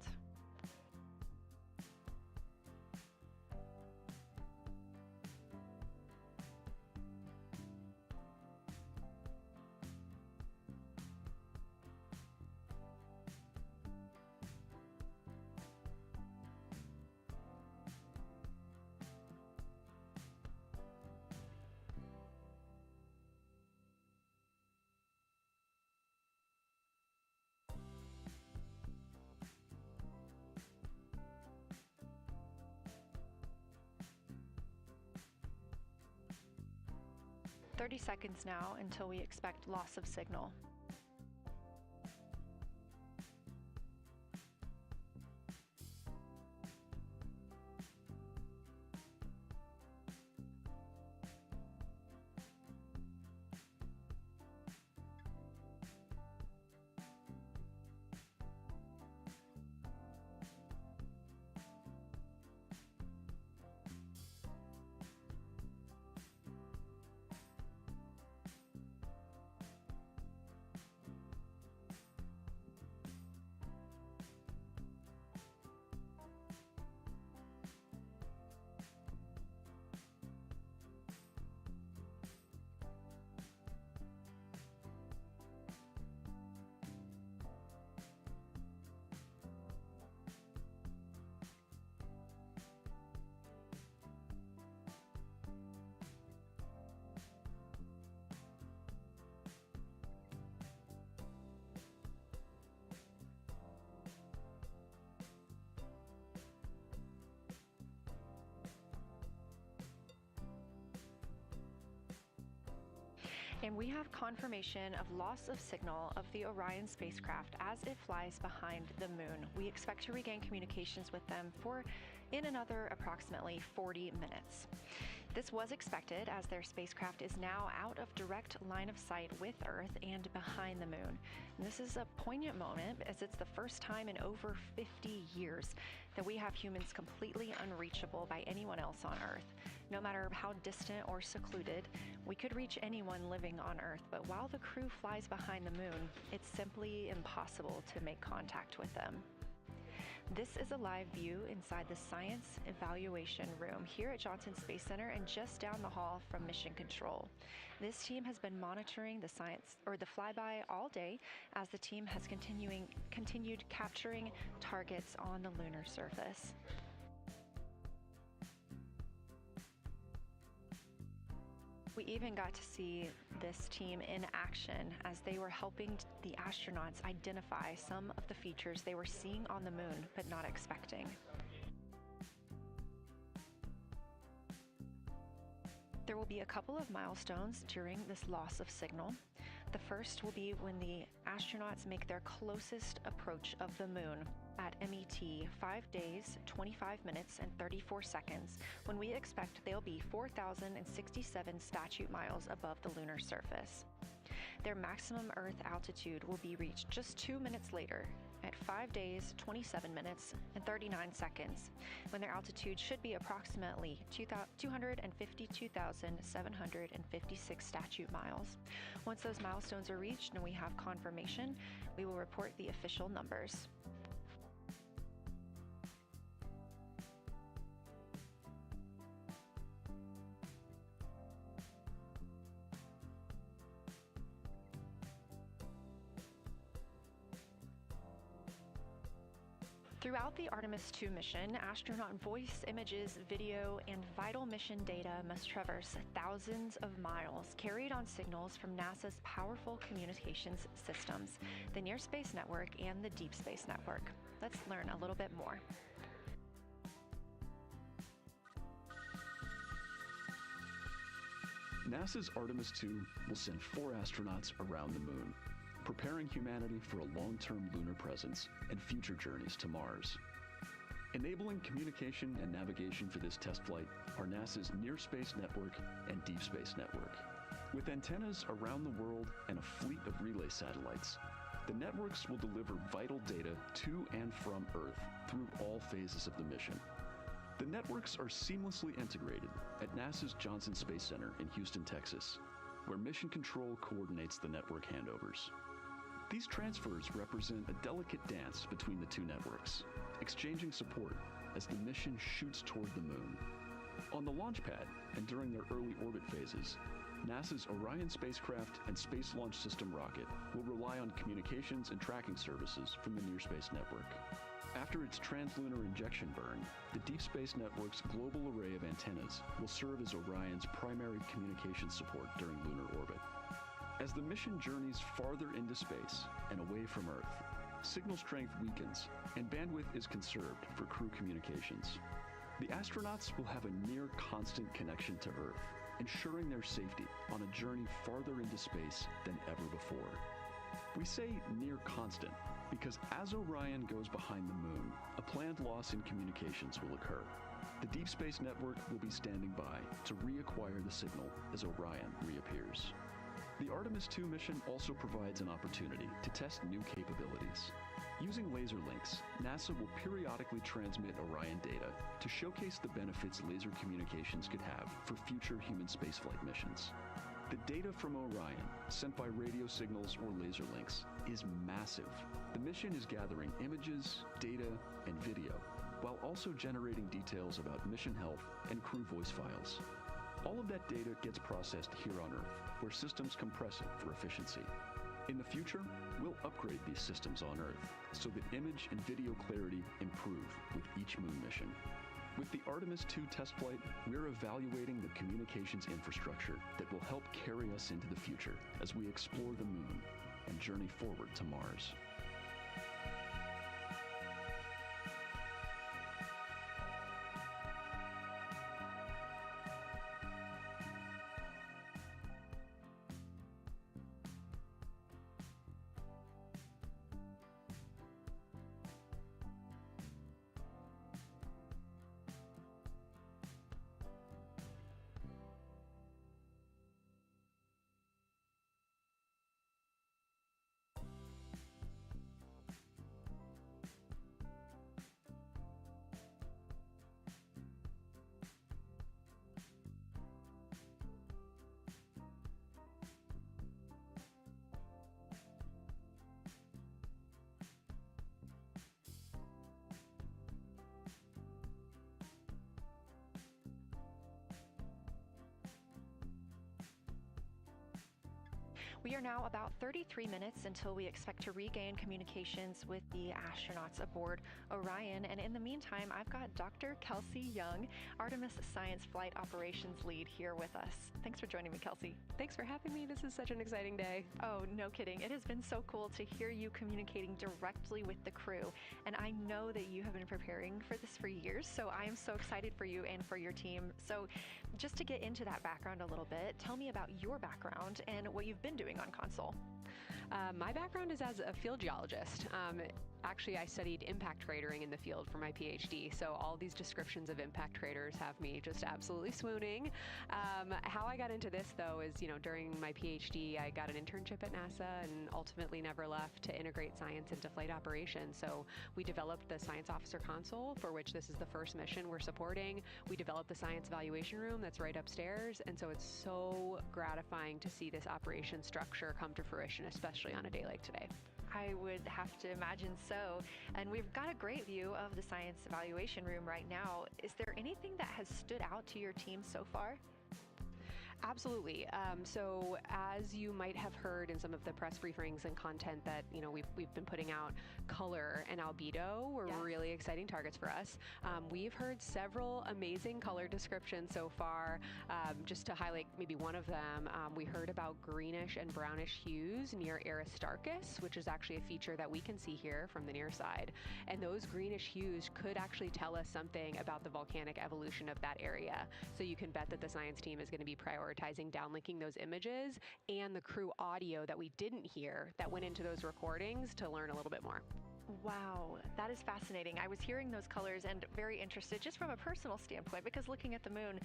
"30 seconds now until we expect loss of signal. And we have confirmation of loss of signal of the Orion spacecraft as it flies behind the moon. We expect to regain communications with them in another approximately 40 minutes. This was expected as their spacecraft is now out of direct line of sight with Earth and behind the moon. And this is a poignant moment as it's the first time in over 50 years that we have humans completely unreachable by anyone else on Earth. No matter how distant or secluded, we could reach anyone living on Earth, but while the crew flies behind the moon, it's simply impossible to make contact with them. This is a live view inside the Science Evaluation Room here at Johnson Space Center and just down the hall from Mission Control. This team has been monitoring the flyby all day as the team has continued capturing targets on the lunar surface. We even got to see this team in action as they were helping the astronauts identify some of the features they were seeing on the moon but not expecting. There will be a couple of milestones during this loss of signal. The first will be when the astronauts make their closest approach of the moon at MET 5 days, 25 minutes, and 34 seconds, when we expect they'll be 4,067 statute miles above the lunar surface. Their maximum Earth altitude will be reached just 2 minutes later, at 5 days, 27 minutes, and 39 seconds, when their altitude should be approximately 252,756 statute miles. Once those milestones are reached and we have confirmation, we will report the official numbers. Throughout the Artemis II mission, astronaut voice, images, video, and vital mission data must traverse thousands of miles, carried on signals from NASA's powerful communications systems, the Near Space Network and the Deep Space Network. Let's learn a little bit more. NASA's Artemis II will send 4 astronauts around the moon, preparing humanity for a long-term lunar presence and future journeys to Mars. Enabling communication and navigation for this test flight are NASA's Near Space Network and Deep Space Network. With antennas around the world and a fleet of relay satellites, the networks will deliver vital data to and from Earth through all phases of the mission. The networks are seamlessly integrated at NASA's Johnson Space Center in Houston, Texas, where Mission Control coordinates the network handovers. These transfers represent a delicate dance between the two networks, exchanging support as the mission shoots toward the moon. On the launch pad and during their early orbit phases, NASA's Orion spacecraft and Space Launch System rocket will rely on communications and tracking services from the Near Space Network. After its translunar injection burn, the Deep Space Network's global array of antennas will serve as Orion's primary communication support during lunar orbit. As the mission journeys farther into space and away from Earth, signal strength weakens and bandwidth is conserved for crew communications. The astronauts will have a near constant connection to Earth, ensuring their safety on a journey farther into space than ever before. We say near constant because as Orion goes behind the moon, a planned loss in communications will occur. The Deep Space Network will be standing by to reacquire the signal as Orion reappears. The Artemis II mission also provides an opportunity to test new capabilities. Using laser links, NASA will periodically transmit Orion data to showcase the benefits laser communications could have for future human spaceflight missions. The data from Orion, sent by radio signals or laser links, is massive. The mission is gathering images, data, and video, while also generating details about mission health and crew voice files. All of that data gets processed here on Earth, where systems compress it for efficiency. In the future, we'll upgrade these systems on Earth so that image and video clarity improve with each moon mission. With the Artemis II test flight, we're evaluating the communications infrastructure that will help carry us into the future as we explore the moon and journey forward to Mars. We are now about 33 minutes until we expect to regain communications with the astronauts aboard Orion. And in the meantime, I've got Dr. Kelsey Young, Artemis Science Flight Operations Lead, here with us. Thanks for joining me, Kelsey. Thanks for having me. This is such an exciting day. Oh, no kidding. It has been so cool to hear you communicating directly with the crew. And I know that you have been preparing for this for years, so I am so excited for you and for your team. So just to get into that background a little bit, tell me about your background and what you've been doing on console. My background is as a field geologist. Actually, I studied impact cratering in the field for my PhD, so all these descriptions of impact craters have me just absolutely swooning. How I got into this, though, is, during my PhD, I got an internship at NASA and ultimately never left to integrate science into flight operations. So we developed the Science Officer Console, for which this is the first mission we're supporting. We developed the Science Evaluation Room that's right upstairs, and so it's so gratifying to see this operation structure come to fruition, especially on a day like today. I would have to imagine so. And we've got a great view of the Science Evaluation Room right now. Is there anything that has stood out to your team so far? Absolutely. So as you might have heard in some of the press briefings and content that we've been putting out, color and albedo were really exciting targets for us. We've heard several amazing color descriptions so far. Just to highlight maybe one of them, we heard about greenish and brownish hues near Aristarchus, which is actually a feature that we can see here from the near side. And those greenish hues could actually tell us something about the volcanic evolution of that area. So you can bet that the science team is going to be prioritizing downlinking those images and the crew audio that we didn't hear that went into those recordings to learn a little bit more. Wow, that is fascinating. I was hearing those colors and very interested just from a personal standpoint, because looking at the moon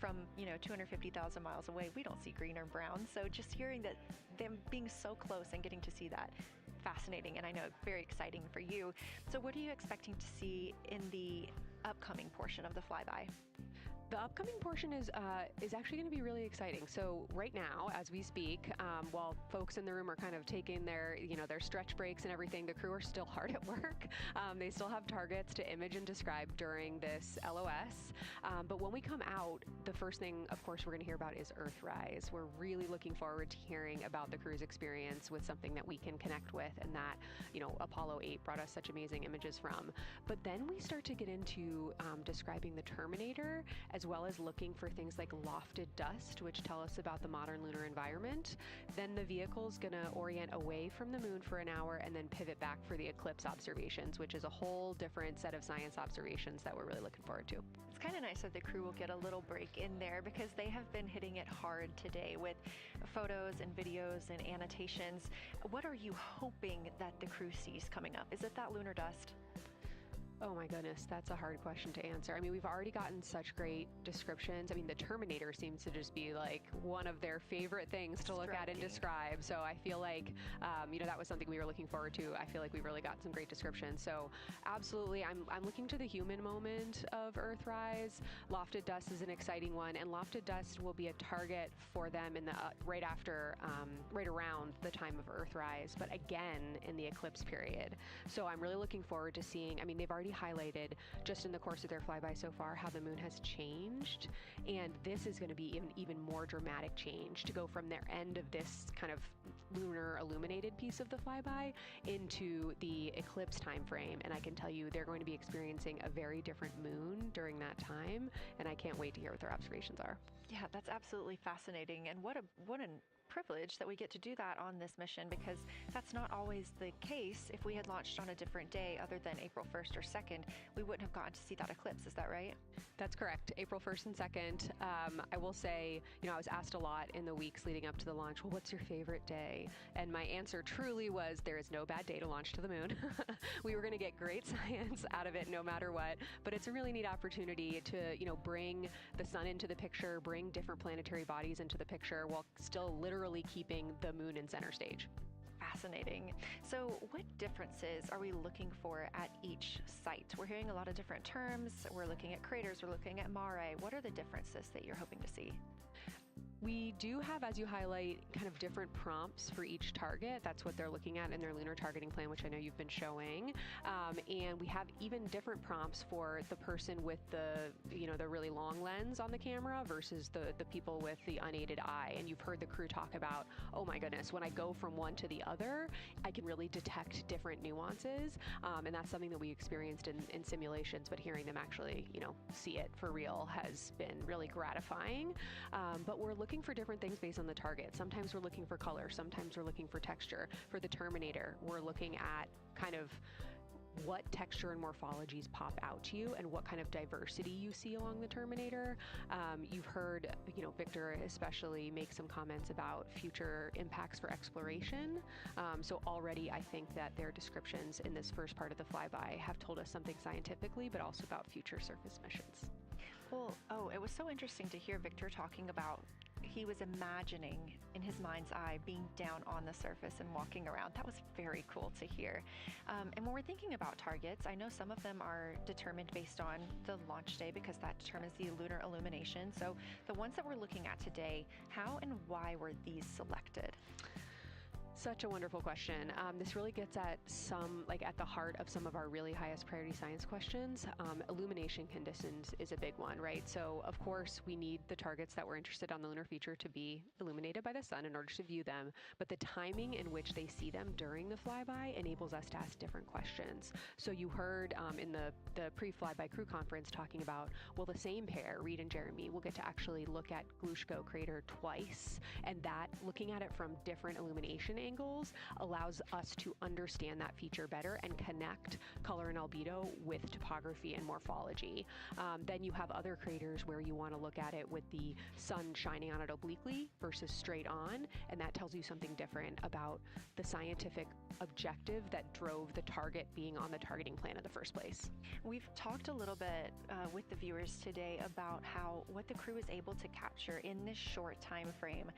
from, 250,000 miles away, we don't see green or brown. So just hearing that, them being so close and getting to see that, fascinating, and I know very exciting for you. So what are you expecting to see in the upcoming portion of the flyby? The upcoming portion is actually going to be really exciting. So right now, as we speak, while folks in the room are kind of taking their stretch breaks and everything, the crew are still hard at work. They still have targets to image and describe during this LOS. But when we come out, the first thing, of course, we're going to hear about is Earthrise. We're really looking forward to hearing about the crew's experience with something that we can connect with and that, Apollo 8 brought us such amazing images from. But then we start to get into describing the Terminator, as well as looking for things like lofted dust, which tell us about the modern lunar environment. Then the vehicle's gonna orient away from the moon for an hour and then pivot back for the eclipse observations, which is a whole different set of science observations that we're really looking forward to. It's kind of nice that the crew will get a little break in there, because they have been hitting it hard today with photos and videos and annotations. What are you hoping that the crew sees coming up? Is it that lunar dust? Oh my goodness, that's a hard question to answer. I mean, we've already gotten such great descriptions. I mean, the Terminator seems to just be like one of their favorite things to look at and describe. So I feel like, that was something we were looking forward to. I feel like we really got some great descriptions. So absolutely, I'm looking to the human moment of Earthrise. Lofted dust is an exciting one, and lofted dust will be a target for them in the right around the time of Earthrise, but again in the eclipse period. So I'm really looking forward to seeing. I mean, they've already highlighted just in the course of their flyby so far how the moon has changed, and this is going to be an even more dramatic change to go from their end of this kind of lunar illuminated piece of the flyby into the eclipse time frame. And I can tell you they're going to be experiencing a very different moon during that time, and I can't wait to hear what their observations are. Yeah, that's absolutely fascinating, and what an privilege that we get to do that on this mission, because that's not always the case. If we had launched on a different day other than April 1st or 2nd, we wouldn't have gotten to see that eclipse. Is that right? That's correct. April 1st and 2nd. I will say, I was asked a lot in the weeks leading up to the launch, well, what's your favorite day? And my answer truly was, there is no bad day to launch to the moon. We were going to get great science out of it no matter what, but it's a really neat opportunity to, bring the sun into the picture, bring different planetary bodies into the picture while still literally keeping the moon in center stage. Fascinating. So what differences are we looking for at each site? We're hearing a lot of different terms. We're looking at craters, we're looking at mare. What are the differences that you're hoping to see? We do have, as you highlight, kind of different prompts for each target. That's what they're looking at in their lunar targeting plan, which I know you've been showing. And we have even different prompts for the person with the really long lens on the camera versus the people with the unaided eye. And you've heard the crew talk about, oh my goodness, when I go from one to the other, I can really detect different nuances. And that's something that we experienced in simulations, but hearing them actually, see it for real has been really gratifying. But we're looking for different things based on the target. Sometimes we're looking for color, sometimes we're looking for texture. For the Terminator, we're looking at kind of what texture and morphologies pop out to you and what kind of diversity you see along the Terminator. You've heard, Victor especially make some comments about future impacts for exploration. So already I think that their descriptions in this first part of the flyby have told us something scientifically, but also about future surface missions. Well, it was so interesting to hear Victor talking about he was imagining in his mind's eye being down on the surface and walking around. That was very cool to hear. And when we're thinking about targets, I know some of them are determined based on the launch day because that determines the lunar illumination. So the ones that we're looking at today, how and why were these selected? Such a wonderful question. This really gets at at the heart of some of our really highest priority science questions. Illumination conditions is a big one, right? So of course we need the targets that we're interested on the lunar feature to be illuminated by the sun in order to view them, but the timing in which they see them during the flyby enables us to ask different questions. So you heard in the pre-flyby crew conference talking about, well, the same pair, Reid and Jeremy, will get to actually look at Glushko crater twice, and that looking at it from different illumination angles allows us to understand that feature better and connect color and albedo with topography and morphology. Then you have other craters where you want to look at it with the sun shining on it obliquely versus straight on, and that tells you something different about the scientific objective that drove the target being on the targeting plan in the first place. We've talked a little bit with the viewers today about what the crew is able to capture in this short time frame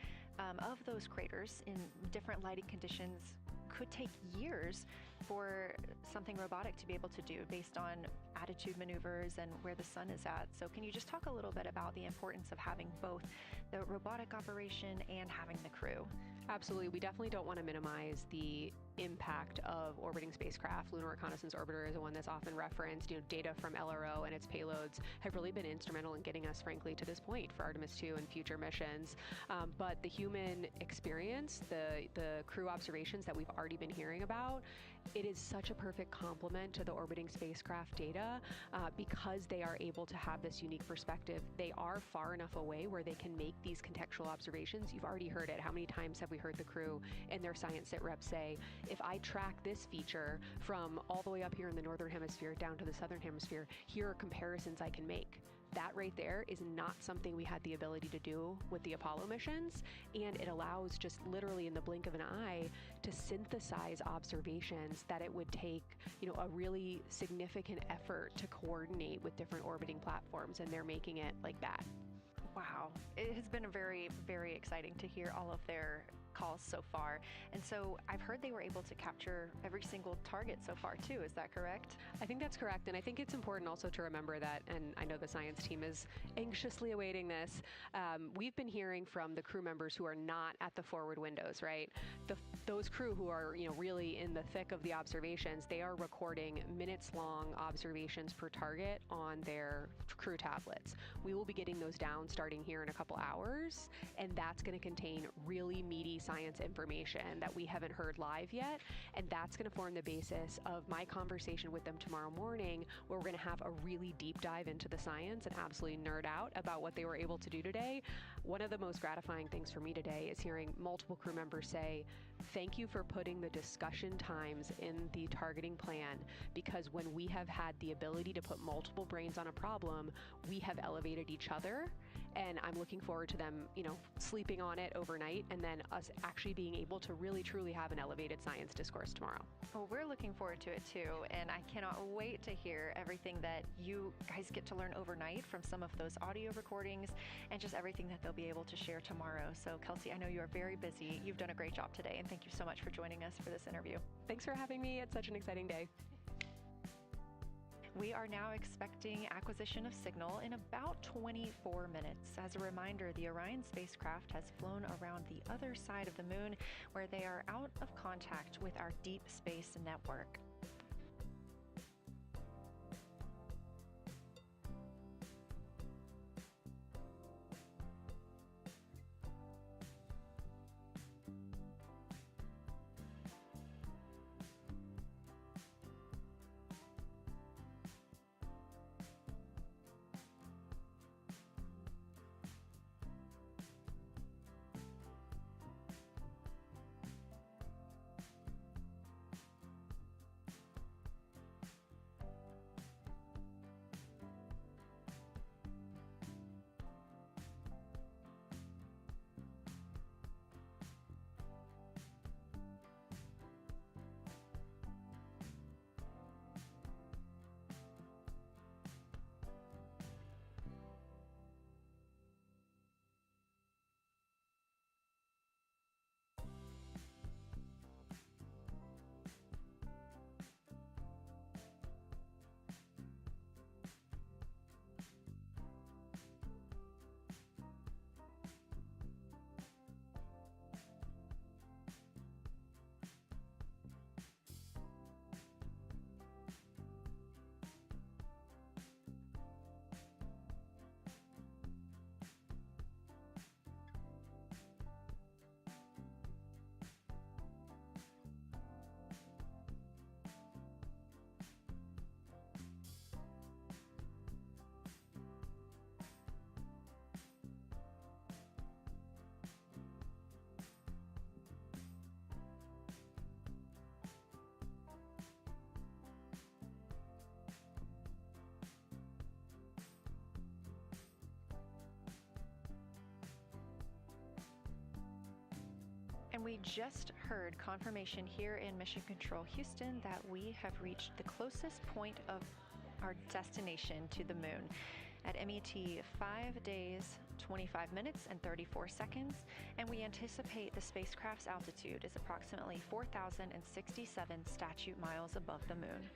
of those craters in different lighting conditions. Could take years for something robotic to be able to do based on attitude maneuvers and where the sun is at. So can you just talk a little bit about the importance of having both the robotic operation and having the crew? Absolutely. We definitely don't want to minimize the impact of orbiting spacecraft. Lunar Reconnaissance Orbiter is the one that's often referenced. Data from LRO and its payloads have really been instrumental in getting us, frankly, to this point for Artemis II and future missions. But the human experience, the crew observations that we've already been hearing about, it is such a perfect complement to the orbiting spacecraft data because they are able to have this unique perspective. They are far enough away where they can make these contextual observations. You've already heard it. How many times have we heard the crew and their science sit reps say, if I track this feature from all the way up here in the northern hemisphere down to the southern hemisphere, here are comparisons I can make. That right there is not something we had the ability to do with the Apollo missions, and it allows just literally in the blink of an eye to synthesize observations that it would take, a really significant effort to coordinate with different orbiting platforms, and they're making it like that. Wow. It has been very, very exciting to hear all of their calls so far. And so I've heard they were able to capture every single target so far too. Is that correct? I think that's correct. And I think it's important also to remember that, and I know the science team is anxiously awaiting this, we've been hearing from the crew members who are not at the forward windows, right? Those crew who are, really in the thick of the observations, they are recording minutes-long observations per target on their crew tablets. We will be getting those down starting here in a couple hours, and that's going to contain really meaty science information that we haven't heard live yet, and that's going to form the basis of my conversation with them tomorrow morning, where we're going to have a really deep dive into the science and absolutely nerd out about what they were able to do today. One of the most gratifying things for me today is hearing multiple crew members say, thank you for putting the discussion times in the targeting plan, because when we have had the ability to put multiple brains on a problem, we have elevated each other. And I'm looking forward to them, sleeping on it overnight and then us actually being able to really, truly have an elevated science discourse tomorrow. Well, we're looking forward to it too. And I cannot wait to hear everything that you guys get to learn overnight from some of those audio recordings and just everything that they'll be able to share tomorrow. So Kelsey, I know you are very busy. You've done a great job today. And thank you so much for joining us for this interview. Thanks for having me. It's such an exciting day. We are now expecting acquisition of signal in about 24 minutes. As a reminder, the Orion spacecraft has flown around the other side of the moon where they are out of contact with our deep space network. And we just heard confirmation here in Mission Control Houston that we have reached the closest point of our destination to the moon at MET 5 days, 25 minutes, and 34 seconds, and we anticipate the spacecraft's altitude is approximately 4,067 statute miles above the moon.